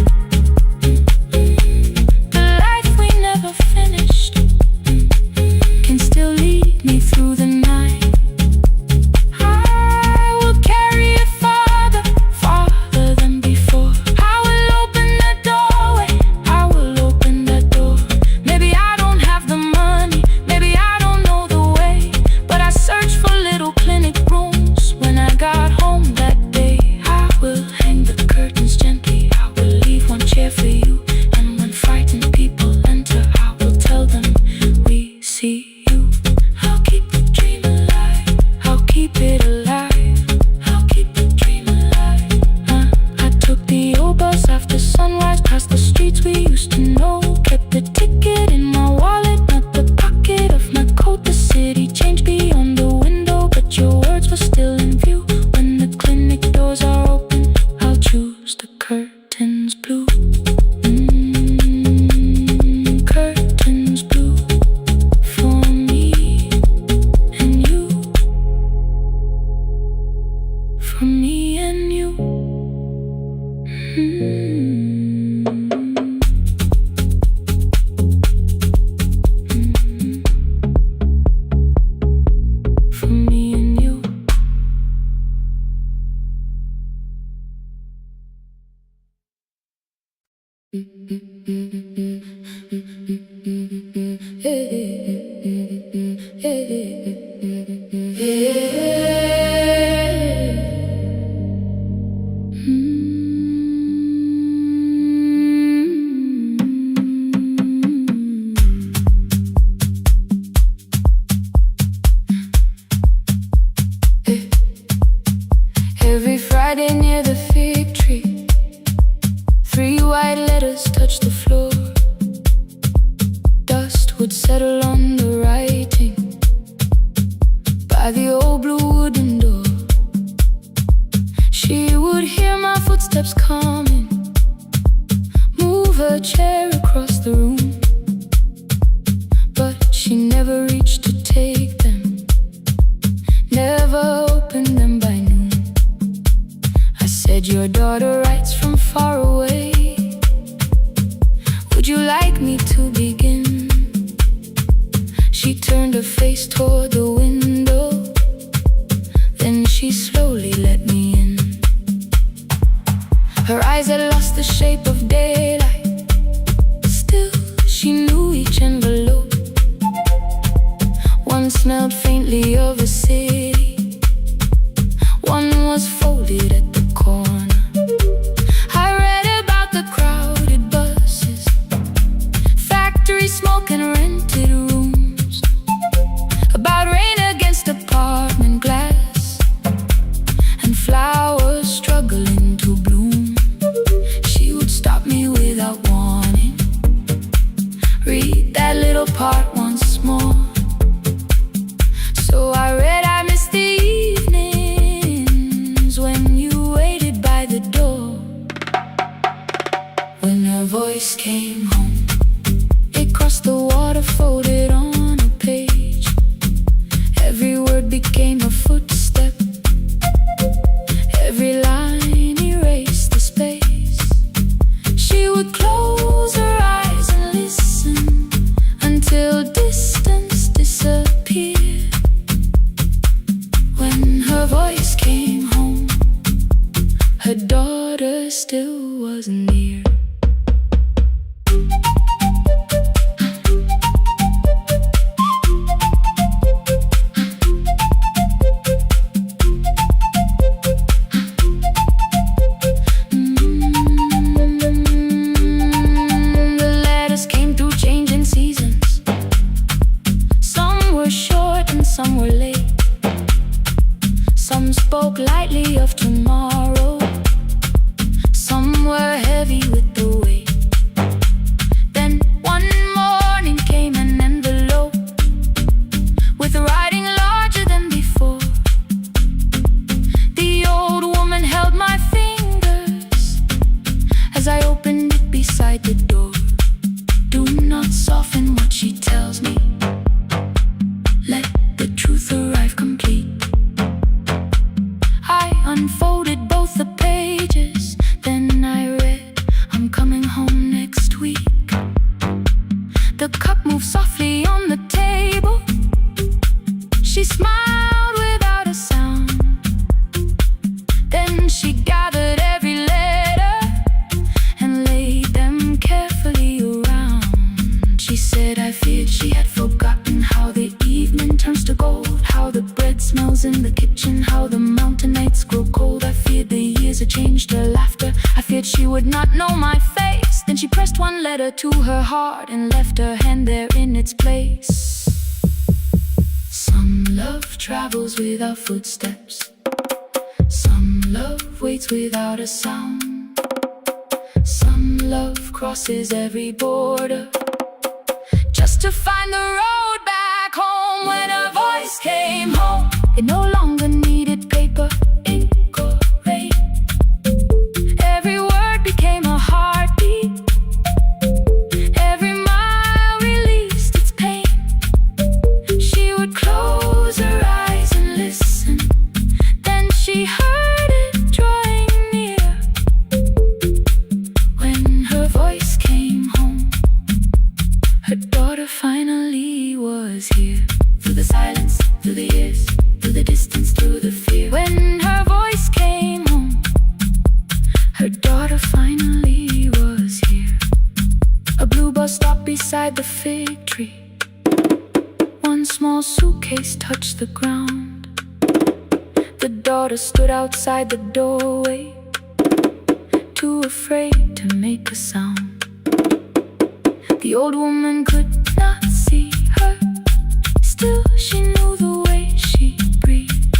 the life we never finished can still lead me through the night. I will carry it farther, farther than before. I will open that doorway, I will open that door. Maybe I don't have the money, maybe I don't know the way, but I searched for little clinic rooms when I got home that day. I will hang the curtains gently, I will leave one chair for you, and when frightened people enter, I will tell them we see you. I'll keep the dream alive, I'll keep it alive, I'll keep the dream alive. I took the old bus after sunrise, past the streets we used to know, kept the ticket in my wallet, not the pocket of my coat. The city changed beyond the window, but your words were still in view. When the clinic doors are open, I'll choose the curtains blue. Curtains blue for me and you, for me and you. For me and you. Every Friday near the fig tree, 3 white letters touched the floor. Dust would settle on the writing by the old blue wooden door. She would hear my footsteps coming, move her chair across the room, but she never reached to take them, never opened them by noon. I said, "Your daughter writes from far away, would you like me to begin?" She turned her face toward the window, then she slowly let me in. Her eyes had lost the shape of daylight, still she knew each envelope. One smelled faintly of a city, haunted rooms, about rain against apartment glass, and flowers struggling to bloom. She would stop me without warning, read that little part once more. So I read, I missed the evenings when you waited by the door. When her voice came home, it crossed the water, folded on a page. Every word became a footstep, every line erased the space. She would close her eyes and listen until distance disappeared. When her voice came home, her daughter still wasn't near. The letters came through changing seasons. Some were short and some were late. Some spoke lightly of tomorrow, some were heavy with the weight. Then one morning came an envelope with writing larger than before. The old woman held my fingers as I opened it beside the door. Do not soften what she tells me, let the truth arrive complete. I unfolded both the pages, then I read, I'm coming home next week. The cup moved softly on the table. She smiled without a sound. Then she gathered every letter and laid them carefully around. She said, I feared she had forgotten how the evening turns to gold, how the bread smells in the kitchen, how the mountain nights grow cold. I feared the years had changed her laughter. I feared she would not know my face. Then she pressed one letter to her heart and left her hand there in its place. Some love travels without footsteps, some love waits without a sound, some love crosses every border just to find the road back home. When her voice came home, it no longer needed paper, ink or rain. Every word became a heartbeat, every mile released its pain. She would close her eyes and listen, then she heard it drawing near. When her voice came home, her daughter finally was here. Through the silence, through the years, through the distance, through the fear. When her voice came home, her daughter finally was here. A blue bus stopped beside the fig tree. One small suitcase touched the ground. The daughter stood outside the doorway, too afraid to make a sound. The old woman could not see her, still she knew the way she breathed.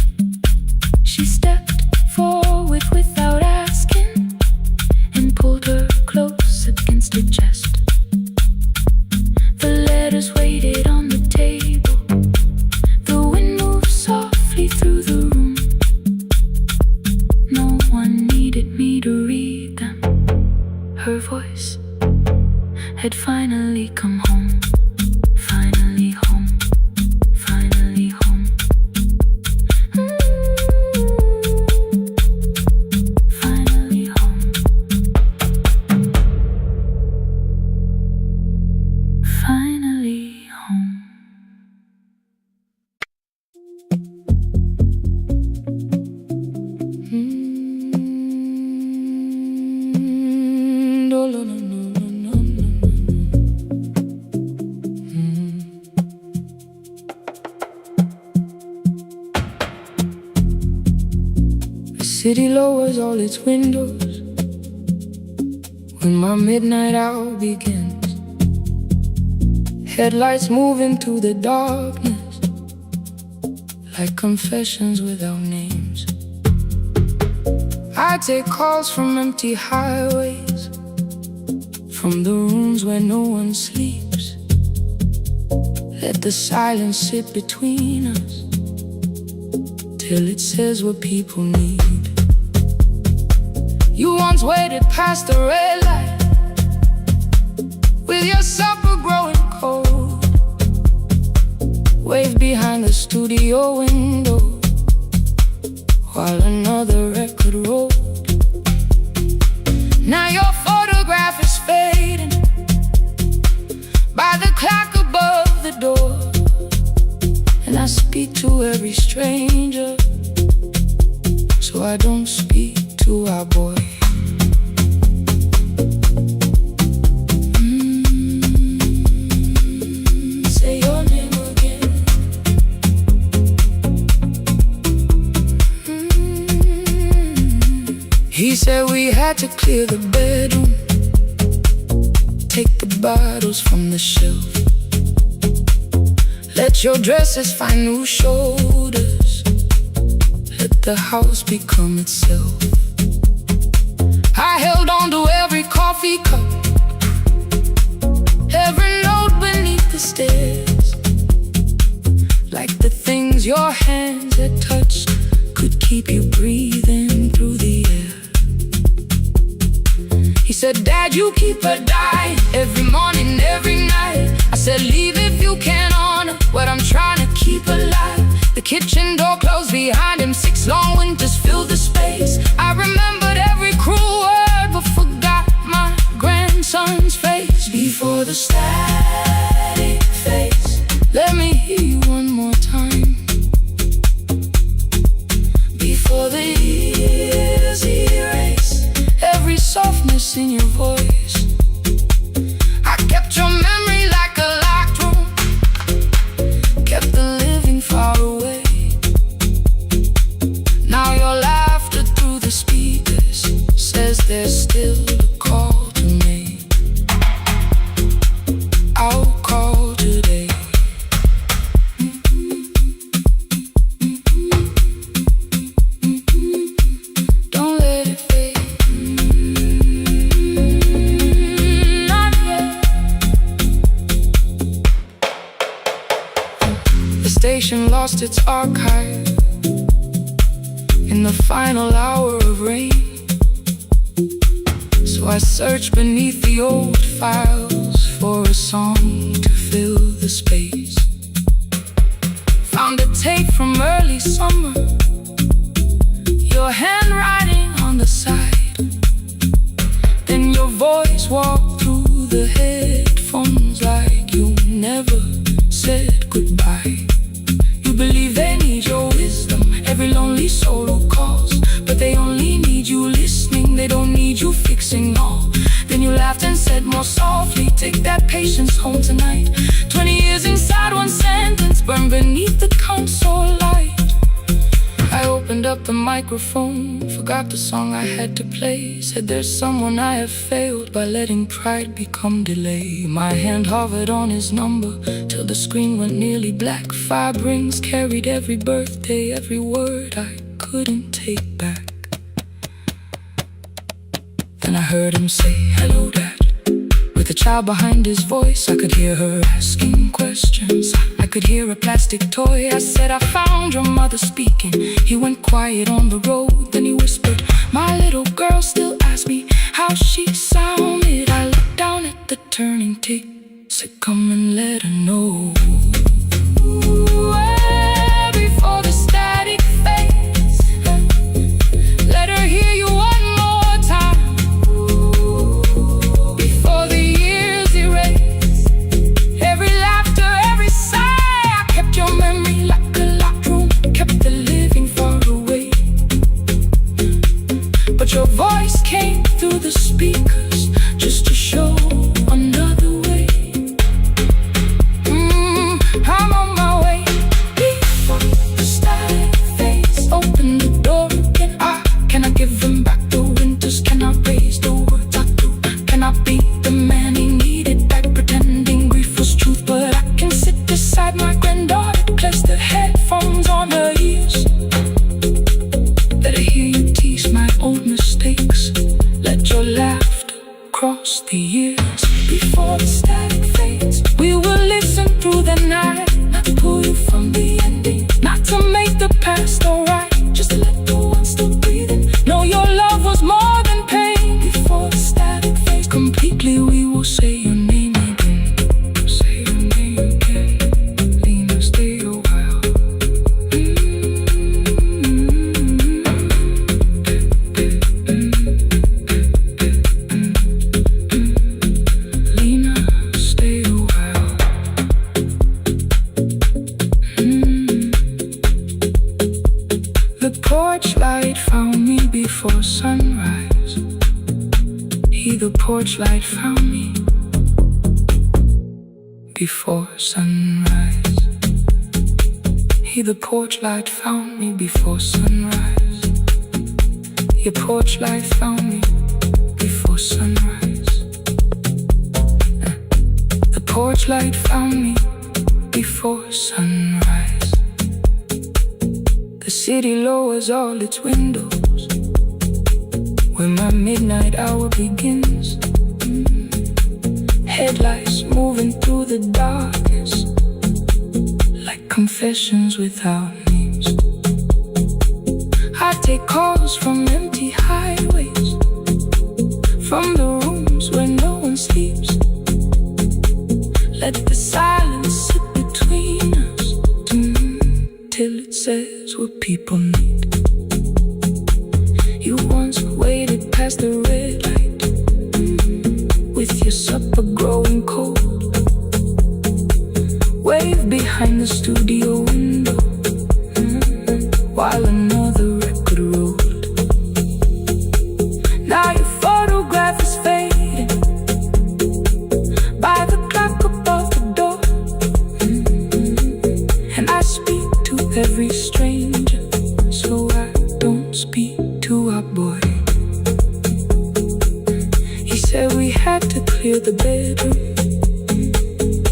She stepped forward without asking and pulled her close against her chest. The letters waited on the table. The wind moved softly through the room. No one needed me to read them. Her voice had finally come home. Finally home. Finally home. Finally home. Finally home. No, no, no, no, no, no, no. The city lowers all its windows when my midnight hour begins. Headlights moving through the darkness, like confessions without names. I take calls from empty highways, from the rooms where no one sleeps. Let the silence sit between us till it says what people need. You once waited past the red light with your supper growing cold, waved behind the studio window while another record rolled. Now your photograph is fading by the clock above the door, and I speak to every stranger, so I don't speak to our boy. Say your name again. He said we had to clear the bedroom, take the bottles from the shelf, let your dresses find new shoulders, let the house become itself. I held on to every coffee cup, every note beneath the stairs, like the things your hands had touched could keep you breathing through the air. He said, Dad, you keep her dying every morning, every night. I said, leave if you can honor what I'm trying to keep alive. The kitchen door closed behind him, 6 long winters filled the space. I remembered every cruel word but forgot my grandson's face. Before the static fades, let me hear you one more time. Before the years erase every softness in your voice, I kept your memory like a locked room, kept the living far away. Now your laughter through the speakers says there's still a call to make. I'll call today. Don't let it fade. Not yet. The station lost its archive in the final hour of rain, so I searched beneath the old files for a song to fill the space. Found a tape from early summer, your handwriting on the side, then your voice walked through the headphones like you never said goodbye. You believe they need your wisdom, every lonely soul who calls, but they only need you listening, they don't need you fixing all. Then you laughed and said more softly, take that patience home tonight. 20 years inside one sentence, burned beneath the console light. I opened up the microphone, forgot the song I had to play. Said there's someone I have failed by letting pride become delay. My hand hovered on his number till the screen went nearly black. 5 rings carried every birthday, every word I couldn't take back. Then I heard him say, hello, Dad. With a child behind his voice, I could hear her asking questions. I could hear a plastic toy. I said, I found your mother speaking. He went quiet on the road, then he whispered, my little girl still asks me how she sounded. I looked down at the turning tick, said, come and let her know. Before the static fades, let her hear you one more time. Before the years erase every laughter, every sigh, I kept your memory like a locked room, kept the living far away. But your voice came through the speakers just to show another way. light found me before sunrise. He, the porch light, found me before sunrise. He, the porch light, found me before sunrise. Your porch light found me before sunrise. The porch light found me before sunrise. The city lowers all its windows when my midnight hour begins. Headlights moving through the darkness like confessions without names. I take calls from empty highways, from the rooms where no one sleeps. Let the silence sit between us till it says what people need. You once waited past the red light with your supper growing cold. Wave behind the studio window while another record rolled. Now your photograph is fading by the clock above the door. And I speak to every stranger, so I don't speak to our boy. He said we had to clear the bedroom,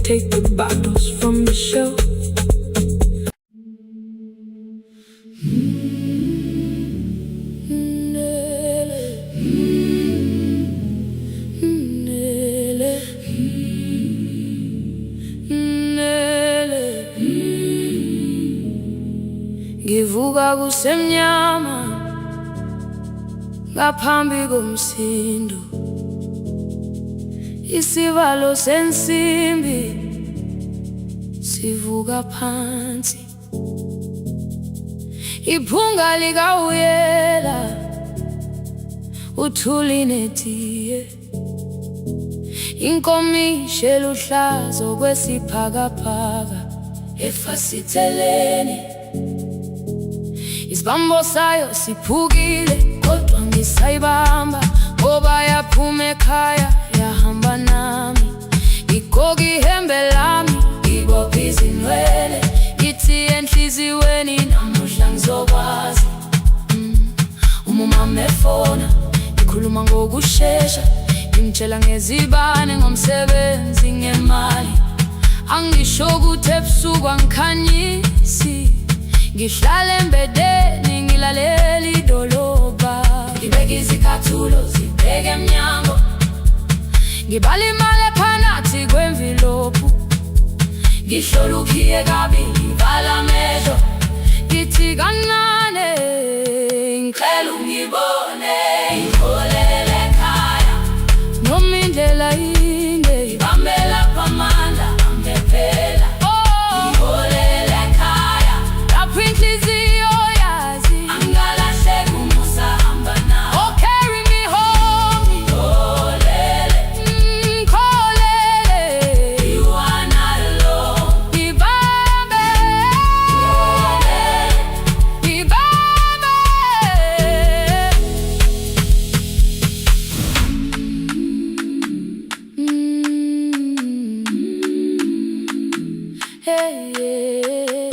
take the bottles from the shelf. Ngivuka kusemnyama ngaphambi komsindo, isivalo sensimbi sivuka phansi. Iphunga likawuyela uthuli netiye, inkomishi eluhlaza okwesiphakapaka efasiteleni. Isibambo sayo siphukile kodwa ngisayibamba, ngoba yaphuma ekhaya yahamba nami. Igqoka ihembe lami, ibopha izinwele, ithi enhliziyweni namuhla ngizokwazi. Umama efona, ikhuluma ngokushesha, imtshela ngezibane, ngomsebenzi, ngemali. Angisho ukuthi ebusuku angikhanyisi, ngihlala embedeni ngilalela idolobha. Ngibeka izicathulo zibheke emnyango, ngibala imali ephakathi kwemvilophu. Ngihlola ukhiye kabili, ngivala amehlo, ngithi kancane ngicela ungibone. Ngiholele ekhaya noma indlela inde, ngibambela phamandla angephela. Ngiholele ekhaya lapho inhliziyo yazi angalahleki umusa hamba nawe. Oh, carry me home. Ngiholele, ngiholele, you are not alone. Ngibambe, ngibambe. Hey, yeah.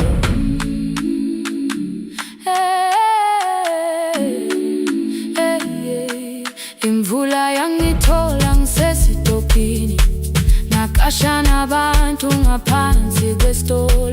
Hey, yeah. Imvula yangithola ngisesitopini, nakasha nabantu ngaphansi kwesitolo.